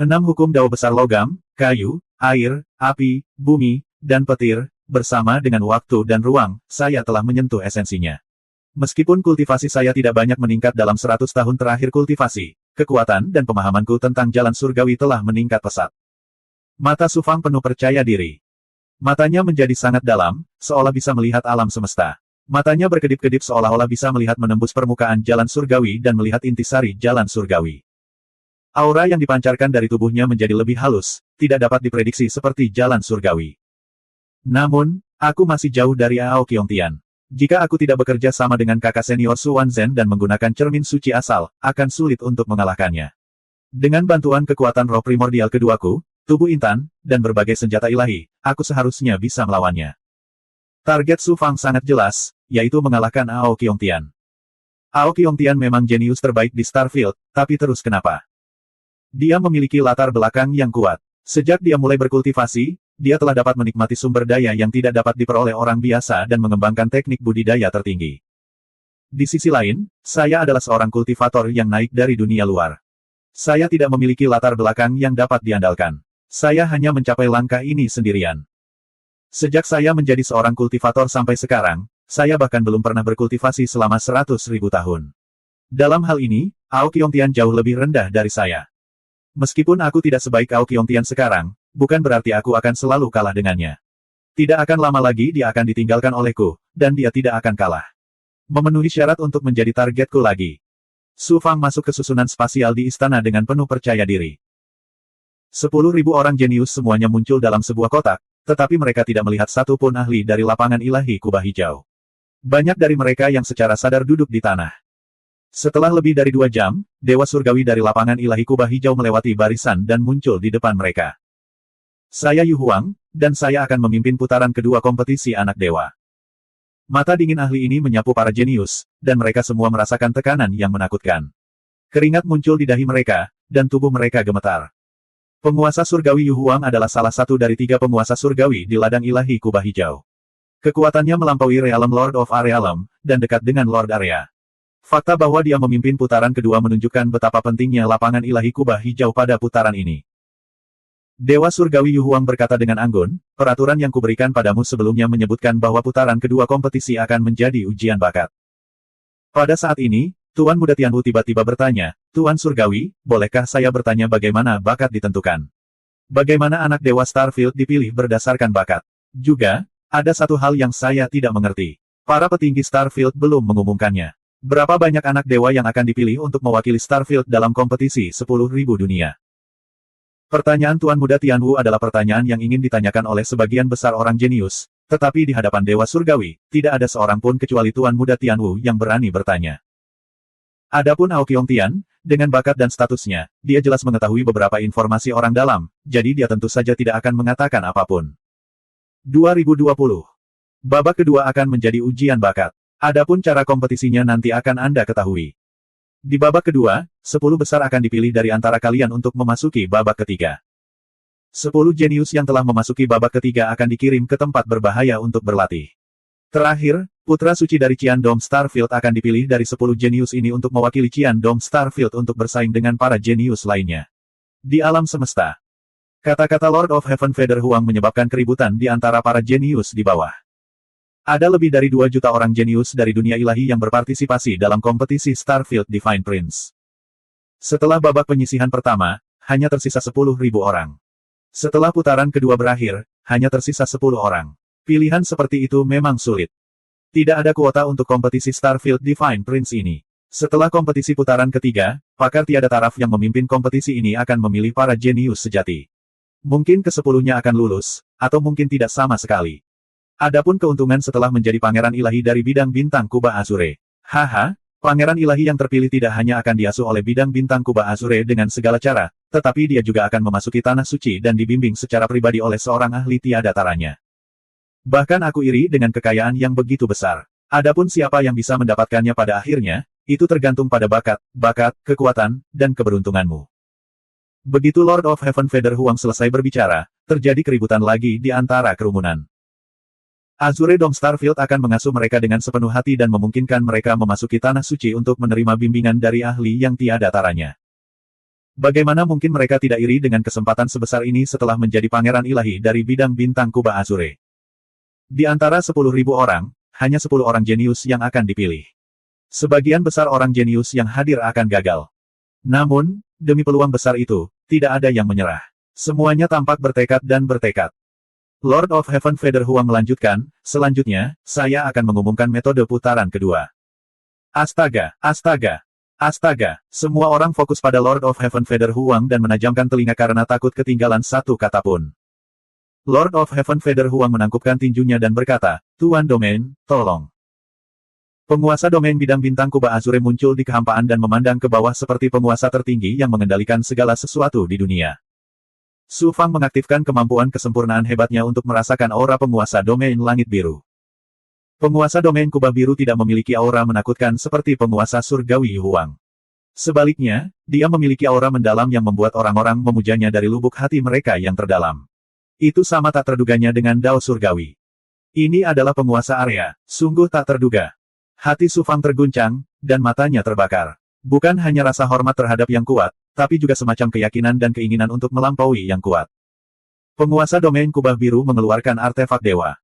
6 hukum Dao besar logam, kayu, air, api, bumi, dan petir, bersama dengan waktu dan ruang, saya telah menyentuh esensinya. Meskipun kultivasi saya tidak banyak meningkat dalam 100 tahun terakhir kultivasi, kekuatan dan pemahamanku tentang jalan surgawi telah meningkat pesat. Mata Su Fang penuh percaya diri. Matanya menjadi sangat dalam, seolah bisa melihat alam semesta. Matanya berkedip-kedip seolah-olah bisa melihat menembus permukaan jalan surgawi dan melihat intisari jalan surgawi. Aura yang dipancarkan dari tubuhnya menjadi lebih halus, tidak dapat diprediksi seperti jalan surgawi. Namun, aku masih jauh dari Ao Qiongtian. Jika aku tidak bekerja sama dengan kakak senior Su Wanzhen dan menggunakan cermin suci asal, akan sulit untuk mengalahkannya. Dengan bantuan kekuatan roh primordial keduaku, tubuh intan, dan berbagai senjata ilahi, aku seharusnya bisa melawannya. Target Su Fang sangat jelas, yaitu mengalahkan Ao Qiongtian. Ao Qiongtian memang jenius terbaik di Starfield, tapi terus kenapa? Dia memiliki latar belakang yang kuat. Sejak dia mulai berkultivasi, dia telah dapat menikmati sumber daya yang tidak dapat diperoleh orang biasa dan mengembangkan teknik budidaya tertinggi. Di sisi lain, saya adalah seorang kultivator yang naik dari dunia luar. Saya tidak memiliki latar belakang yang dapat diandalkan. Saya hanya mencapai langkah ini sendirian. Sejak saya menjadi seorang kultivator sampai sekarang, saya bahkan belum pernah berkultivasi selama 100.000 tahun. Dalam hal ini, Ao Qiongtian jauh lebih rendah dari saya. Meskipun aku tidak sebaik Ao Qiongtian sekarang, bukan berarti aku akan selalu kalah dengannya. Tidak akan lama lagi dia akan ditinggalkan olehku, dan dia tidak akan kalah. Memenuhi syarat untuk menjadi targetku lagi. Su Fang masuk ke susunan spasial di istana dengan penuh percaya diri. 10.000 orang jenius semuanya muncul dalam sebuah kotak, tetapi mereka tidak melihat satu pun ahli dari lapangan ilahi kubah hijau. Banyak dari mereka yang secara sadar duduk di tanah. Setelah lebih dari 2 jam, Dewa Surgawi dari lapangan ilahi kubah hijau melewati barisan dan muncul di depan mereka. Saya Yu Huang, dan saya akan memimpin putaran kedua kompetisi anak dewa. Mata dingin ahli ini menyapu para jenius, dan mereka semua merasakan tekanan yang menakutkan. Keringat muncul di dahi mereka, dan tubuh mereka gemetar. Penguasa surgawi Yu Huang adalah salah satu dari 3 penguasa surgawi di ladang ilahi kubah hijau. Kekuatannya melampaui Realm Lord of Arealm, dan dekat dengan Lord Area. Fakta bahwa dia memimpin putaran kedua menunjukkan betapa pentingnya lapangan ilahi kubah hijau pada putaran ini. Dewa surgawi Yu Huang berkata dengan anggun, peraturan yang kuberikan padamu sebelumnya menyebutkan bahwa putaran kedua kompetisi akan menjadi ujian bakat. Pada saat ini, Tuan Muda Tianwu tiba-tiba bertanya, Tuan Surgawi, bolehkah saya bertanya bagaimana bakat ditentukan? Bagaimana anak Dewa Starfield dipilih berdasarkan bakat? Juga, ada satu hal yang saya tidak mengerti. Para petinggi Starfield belum mengumumkannya. Berapa banyak anak dewa yang akan dipilih untuk mewakili Starfield dalam kompetisi 10.000 dunia? Pertanyaan Tuan Muda Tianwu adalah pertanyaan yang ingin ditanyakan oleh sebagian besar orang jenius, tetapi di hadapan Dewa Surgawi, tidak ada seorang pun kecuali Tuan Muda Tianwu yang berani bertanya. Adapun Ao Qiongtian, dengan bakat dan statusnya, dia jelas mengetahui beberapa informasi orang dalam, jadi dia tentu saja tidak akan mengatakan apapun. 2020. Babak kedua akan menjadi ujian bakat. Adapun cara kompetisinya nanti akan Anda ketahui. Di babak kedua, 10 besar akan dipilih dari antara kalian untuk memasuki babak ketiga. 10 jenius yang telah memasuki babak ketiga akan dikirim ke tempat berbahaya untuk berlatih. Terakhir, putra suci dari Qiandom Starfield akan dipilih dari 10 jenius ini untuk mewakili Qiandom Starfield untuk bersaing dengan para jenius lainnya. Di alam semesta. Kata-kata Lord of Heaven Feather Huang menyebabkan keributan di antara para jenius di bawah. Ada lebih dari 2 juta orang jenius dari dunia ilahi yang berpartisipasi dalam kompetisi Starfield Divine Prince. Setelah babak penyisihan pertama, hanya tersisa 10.000 orang. Setelah putaran kedua berakhir, hanya tersisa 10 orang. Pilihan seperti itu memang sulit. Tidak ada kuota untuk kompetisi Starfield Divine Prince ini. Setelah kompetisi putaran ketiga, pakar tiada taraf yang memimpin kompetisi ini akan memilih para jenius sejati. Mungkin ke-10-nya akan lulus, atau mungkin tidak sama sekali. Adapun keuntungan setelah menjadi pangeran ilahi dari bidang bintang Kubah Azure. Haha, pangeran ilahi yang terpilih tidak hanya akan diasuh oleh bidang bintang Kubah Azure dengan segala cara, tetapi dia juga akan memasuki tanah suci dan dibimbing secara pribadi oleh seorang ahli tiada taranya. Bahkan aku iri dengan kekayaan yang begitu besar. Adapun siapa yang bisa mendapatkannya pada akhirnya, itu tergantung pada bakat, kekuatan, dan keberuntunganmu. Begitu Lord of Heaven Feather Huang selesai berbicara, terjadi keributan lagi di antara kerumunan. Azure Dome Starfield akan mengasuh mereka dengan sepenuh hati dan memungkinkan mereka memasuki tanah suci untuk menerima bimbingan dari ahli yang tiada taranya. Bagaimana mungkin mereka tidak iri dengan kesempatan sebesar ini setelah menjadi pangeran ilahi dari bidang bintang Kubah Azure? Di antara 10.000 orang, hanya 10 orang jenius yang akan dipilih. Sebagian besar orang jenius yang hadir akan gagal. Namun, demi peluang besar itu, tidak ada yang menyerah. Semuanya tampak bertekad dan bertekad. Lord of Heaven Feather Huang melanjutkan, selanjutnya, saya akan mengumumkan metode putaran kedua. Astaga, astaga, astaga, semua orang fokus pada Lord of Heaven Feather Huang dan menajamkan telinga karena takut ketinggalan satu kata pun. Lord of Heaven Feather Huang menangkupkan tinjunya dan berkata, Tuan Domain, tolong. Penguasa domain bidang bintang Kubah Azure muncul di kehampaan dan memandang ke bawah seperti penguasa tertinggi yang mengendalikan segala sesuatu di dunia. Su Fang mengaktifkan kemampuan kesempurnaan hebatnya untuk merasakan aura penguasa domain langit biru. Penguasa domain Kubah Biru tidak memiliki aura menakutkan seperti penguasa surgawi Yu Huang. Sebaliknya, dia memiliki aura mendalam yang membuat orang-orang memujanya dari lubuk hati mereka yang terdalam. Itu sama tak terduganya dengan Dao Surgawi. Ini adalah penguasa area, sungguh tak terduga. Hati Su Fang terguncang, dan matanya terbakar. Bukan hanya rasa hormat terhadap yang kuat, tapi juga semacam keyakinan dan keinginan untuk melampaui yang kuat. Penguasa domain Kubah Biru mengeluarkan artefak dewa.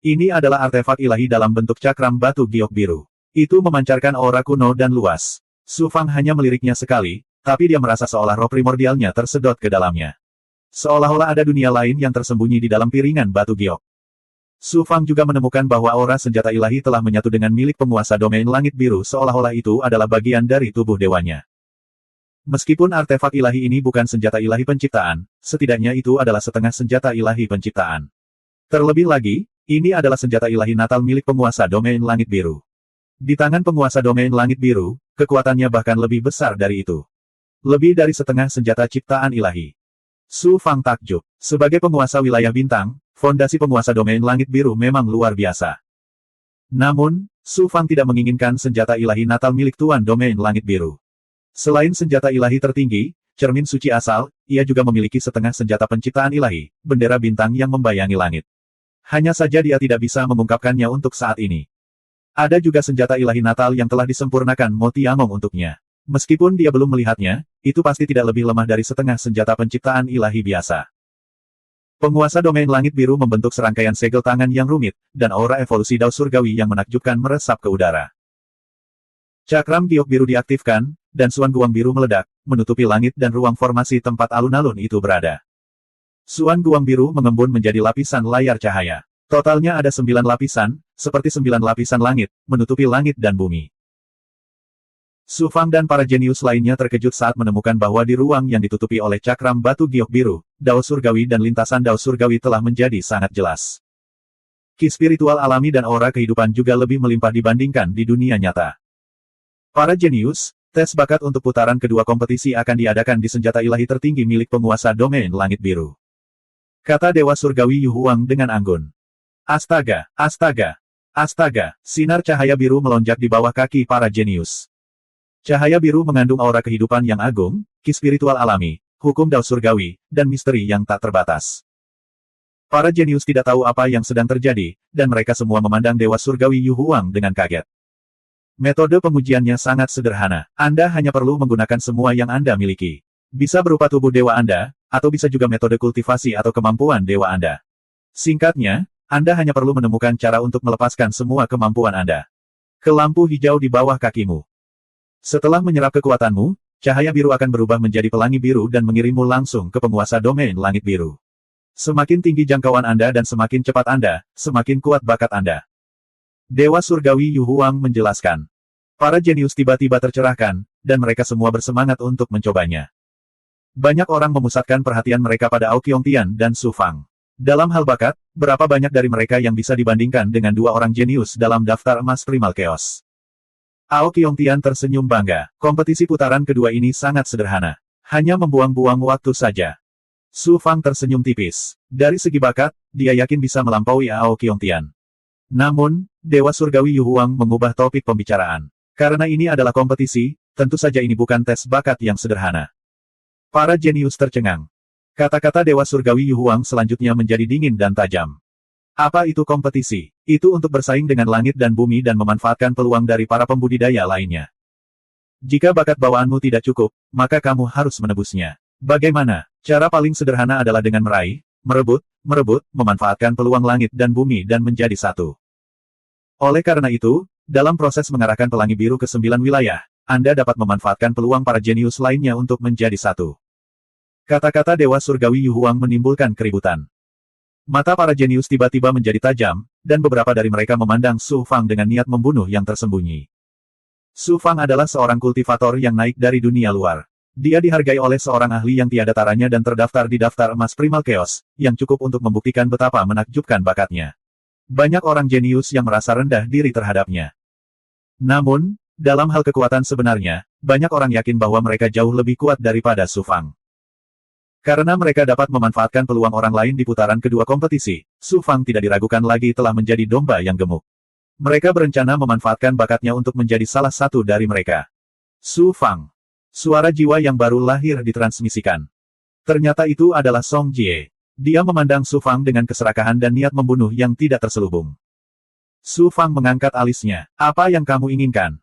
Ini adalah artefak ilahi dalam bentuk cakram batu giok biru. Itu memancarkan aura kuno dan luas. Su Fang hanya meliriknya sekali, tapi dia merasa seolah roh primordialnya tersedot ke dalamnya. Seolah-olah ada dunia lain yang tersembunyi di dalam piringan batu giok. Su Fang juga menemukan bahwa aura senjata ilahi telah menyatu dengan milik penguasa domain langit biru seolah-olah itu adalah bagian dari tubuh dewanya. Meskipun artefak ilahi ini bukan senjata ilahi penciptaan, setidaknya itu adalah setengah senjata ilahi penciptaan. Terlebih lagi, ini adalah senjata ilahi natal milik penguasa domain langit biru. Di tangan penguasa domain langit biru, kekuatannya bahkan lebih besar dari itu. Lebih dari setengah senjata ciptaan ilahi. Su Fang takjub. Sebagai penguasa wilayah bintang, fondasi penguasa domain langit biru memang luar biasa. Namun, Su Fang tidak menginginkan senjata ilahi natal milik Tuan domain langit biru. Selain senjata ilahi tertinggi, cermin suci asal, ia juga memiliki setengah senjata penciptaan ilahi, bendera bintang yang membayangi langit. Hanya saja dia tidak bisa mengungkapkannya untuk saat ini. Ada juga senjata ilahi Natal yang telah disempurnakan Mo Tiamong untuknya. Meskipun dia belum melihatnya, itu pasti tidak lebih lemah dari setengah senjata penciptaan ilahi biasa. Penguasa domain langit biru membentuk serangkaian segel tangan yang rumit, dan aura evolusi Dao Surgawi yang menakjubkan meresap ke udara. Cakram giok biru diaktifkan, dan Suan Guang biru meledak, menutupi langit dan ruang formasi tempat alun-alun itu berada. Suan Guang biru mengembun menjadi lapisan layar cahaya. Totalnya ada 9 lapisan, seperti 9 lapisan langit, menutupi langit dan bumi. Su Fang dan para jenius lainnya terkejut saat menemukan bahwa di ruang yang ditutupi oleh cakram batu giok biru, Dao Surgawi dan lintasan Dao Surgawi telah menjadi sangat jelas. Ki spiritual alami dan aura kehidupan juga lebih melimpah dibandingkan di dunia nyata. Para jenius, tes bakat untuk putaran kedua kompetisi akan diadakan di senjata ilahi tertinggi milik penguasa domain langit biru. Kata Dewa Surgawi Yu Huang dengan anggun. Astaga, astaga, astaga, sinar cahaya biru melonjak di bawah kaki para jenius. Cahaya biru mengandung aura kehidupan yang agung, ki spiritual alami, hukum Dao Surgawi, dan misteri yang tak terbatas. Para jenius tidak tahu apa yang sedang terjadi, dan mereka semua memandang Dewa Surgawi Yu Huang dengan kaget. Metode pengujiannya sangat sederhana. Anda hanya perlu menggunakan semua yang Anda miliki. Bisa berupa tubuh dewa Anda, atau bisa juga metode kultivasi atau kemampuan dewa Anda. Singkatnya, Anda hanya perlu menemukan cara untuk melepaskan semua kemampuan Anda. Ke lampu hijau di bawah kakimu. Setelah menyerap kekuatanmu, cahaya biru akan berubah menjadi pelangi biru dan mengirimmu langsung ke penguasa domain langit biru. Semakin tinggi jangkauan Anda dan semakin cepat Anda, semakin kuat bakat Anda. Dewa Surgawi Yu Huang menjelaskan. Para jenius tiba-tiba tercerahkan, dan mereka semua bersemangat untuk mencobanya. Banyak orang memusatkan perhatian mereka pada Ao Qiongtian dan Su Fang. Dalam hal bakat, berapa banyak dari mereka yang bisa dibandingkan dengan dua orang jenius dalam daftar emas Primal Chaos? Ao Qiongtian tersenyum bangga. Kompetisi putaran kedua ini sangat sederhana. Hanya membuang-buang waktu saja. Su Fang tersenyum tipis. Dari segi bakat, dia yakin bisa melampaui Ao Qiongtian. Namun, Dewa Surgawi Yu Huang mengubah topik pembicaraan. Karena ini adalah kompetisi, tentu saja ini bukan tes bakat yang sederhana. Para jenius tercengang. Kata-kata Dewa Surgawi Yu Huang selanjutnya menjadi dingin dan tajam. Apa itu kompetisi? Itu untuk bersaing dengan langit dan bumi dan memanfaatkan peluang dari para pembudidaya lainnya. Jika bakat bawaanmu tidak cukup, maka kamu harus menebusnya. Bagaimana? Cara paling sederhana adalah dengan meraih, merebut, memanfaatkan peluang langit dan bumi dan menjadi satu. Oleh karena itu, dalam proses mengarahkan pelangi biru ke 9 wilayah, Anda dapat memanfaatkan peluang para jenius lainnya untuk menjadi satu. Kata-kata Dewa Surgawi Yu Huang menimbulkan keributan. Mata para jenius tiba-tiba menjadi tajam, dan beberapa dari mereka memandang Su Fang dengan niat membunuh yang tersembunyi. Su Fang adalah seorang kultivator yang naik dari dunia luar. Dia dihargai oleh seorang ahli yang tiada taranya dan terdaftar di daftar emas Primal Chaos, yang cukup untuk membuktikan betapa menakjubkan bakatnya. Banyak orang jenius yang merasa rendah diri terhadapnya. Namun, dalam hal kekuatan sebenarnya, banyak orang yakin bahwa mereka jauh lebih kuat daripada Su Fang. Karena mereka dapat memanfaatkan peluang orang lain di putaran kedua kompetisi, Su Fang tidak diragukan lagi telah menjadi domba yang gemuk. Mereka berencana memanfaatkan bakatnya untuk menjadi salah satu dari mereka. Su Fang. Suara jiwa yang baru lahir ditransmisikan. Ternyata itu adalah Song Jie. Dia memandang Su Fang dengan keserakahan dan niat membunuh yang tidak terselubung. Su Fang mengangkat alisnya. Apa yang kamu inginkan?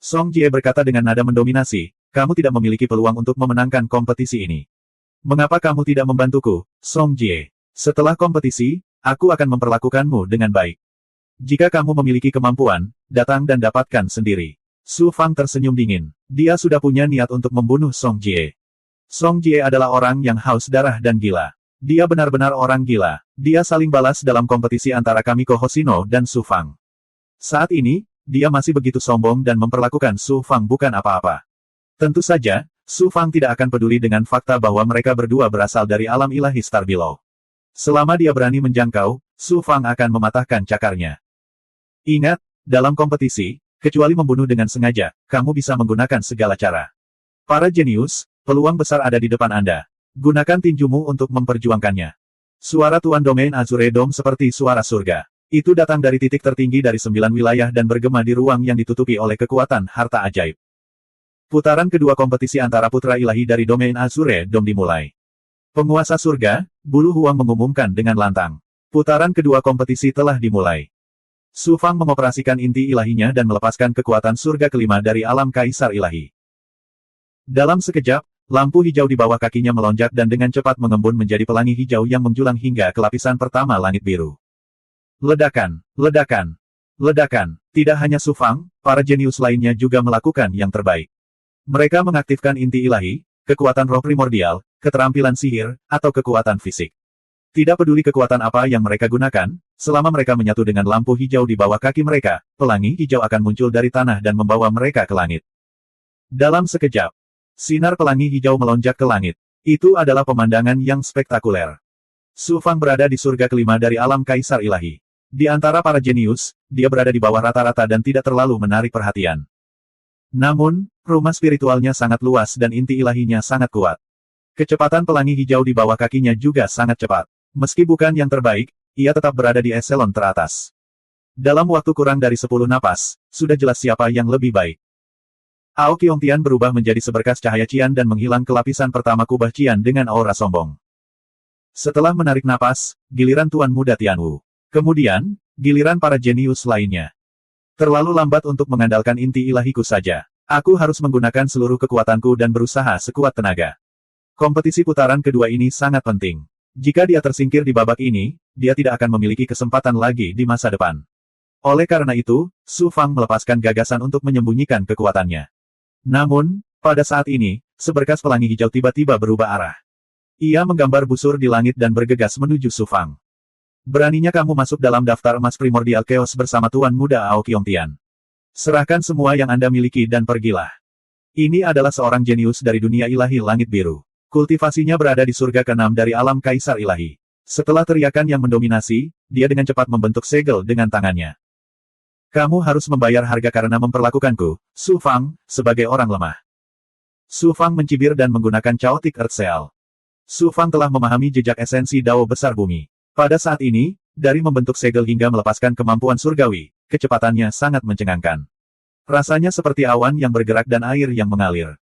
Song Jie berkata dengan nada mendominasi, kamu tidak memiliki peluang untuk memenangkan kompetisi ini. Mengapa kamu tidak membantuku, Song Jie? Setelah kompetisi, aku akan memperlakukanmu dengan baik. Jika kamu memiliki kemampuan, datang dan dapatkan sendiri. Su Fang tersenyum dingin. Dia sudah punya niat untuk membunuh Song Jie. Song Jie adalah orang yang haus darah dan gila. Dia benar-benar orang gila. Dia saling balas dalam kompetisi antara Kamiko Hoshino dan Su Fang. Saat ini, dia masih begitu sombong dan memperlakukan Su Fang bukan apa-apa. Tentu saja, Su Fang tidak akan peduli dengan fakta bahwa mereka berdua berasal dari alam ilahi Star Below. Selama dia berani menjangkau, Su Fang akan mematahkan cakarnya. Ingat, dalam kompetisi, kecuali membunuh dengan sengaja, kamu bisa menggunakan segala cara. Para jenius, peluang besar ada di depan Anda. Gunakan tinjumu untuk memperjuangkannya. Suara Tuan Domain Azure Dome seperti suara surga. Itu datang dari titik tertinggi dari 9 wilayah dan bergema di ruang yang ditutupi oleh kekuatan harta ajaib. Putaran kedua kompetisi antara putra ilahi dari domain Azure Dome dimulai. Penguasa surga, Bulu Huang mengumumkan dengan lantang. Putaran kedua kompetisi telah dimulai. Su Fang mengoperasikan inti ilahinya dan melepaskan kekuatan surga kelima dari alam kaisar ilahi. Dalam sekejap, lampu hijau di bawah kakinya melonjak dan dengan cepat mengembun menjadi pelangi hijau yang menjulang hingga ke lapisan pertama langit biru. Ledakan, ledakan, ledakan. Tidak hanya Su Fang, para jenius lainnya juga melakukan yang terbaik. Mereka mengaktifkan inti ilahi, kekuatan roh primordial, keterampilan sihir, atau kekuatan fisik. Tidak peduli kekuatan apa yang mereka gunakan, selama mereka menyatu dengan lampu hijau di bawah kaki mereka, pelangi hijau akan muncul dari tanah dan membawa mereka ke langit. Dalam sekejap, sinar pelangi hijau melonjak ke langit. Itu adalah pemandangan yang spektakuler. Su Fang berada di surga kelima dari alam kaisar ilahi. Di antara para jenius, dia berada di bawah rata-rata dan tidak terlalu menarik perhatian. Namun, rumah spiritualnya sangat luas dan inti ilahinya sangat kuat. Kecepatan pelangi hijau di bawah kakinya juga sangat cepat. Meski bukan yang terbaik, ia tetap berada di eselon teratas. Dalam waktu kurang dari 10 napas, sudah jelas siapa yang lebih baik. Ao Qiongtian berubah menjadi seberkas cahaya Qian dan menghilang ke lapisan pertama kubah Qian dengan aura sombong. Setelah menarik napas, giliran Tuan Muda Tianwu. Kemudian, giliran para jenius lainnya. Terlalu lambat untuk mengandalkan inti ilahiku saja. Aku harus menggunakan seluruh kekuatanku dan berusaha sekuat tenaga. Kompetisi putaran kedua ini sangat penting. Jika dia tersingkir di babak ini, dia tidak akan memiliki kesempatan lagi di masa depan. Oleh karena itu, Su Fang melepaskan gagasan untuk menyembunyikan kekuatannya. Namun, pada saat ini, seberkas pelangi hijau tiba-tiba berubah arah. Ia menggambar busur di langit dan bergegas menuju Su Fang. Beraninya kamu masuk dalam daftar emas primordial chaos bersama Tuan Muda Ao Qiongtian. Serahkan semua yang Anda miliki dan pergilah. Ini adalah seorang jenius dari dunia ilahi langit biru. Kultivasinya berada di surga ke-6 dari alam kaisar ilahi. Setelah teriakan yang mendominasi, dia dengan cepat membentuk segel dengan tangannya. Kamu harus membayar harga karena memperlakukanku, Su Fang, sebagai orang lemah. Su Fang mencibir dan menggunakan Chaotic Earth Seal. Su Fang telah memahami jejak esensi Dao besar bumi. Pada saat ini, dari membentuk segel hingga melepaskan kemampuan surgawi, kecepatannya sangat mencengangkan. Rasanya seperti awan yang bergerak dan air yang mengalir.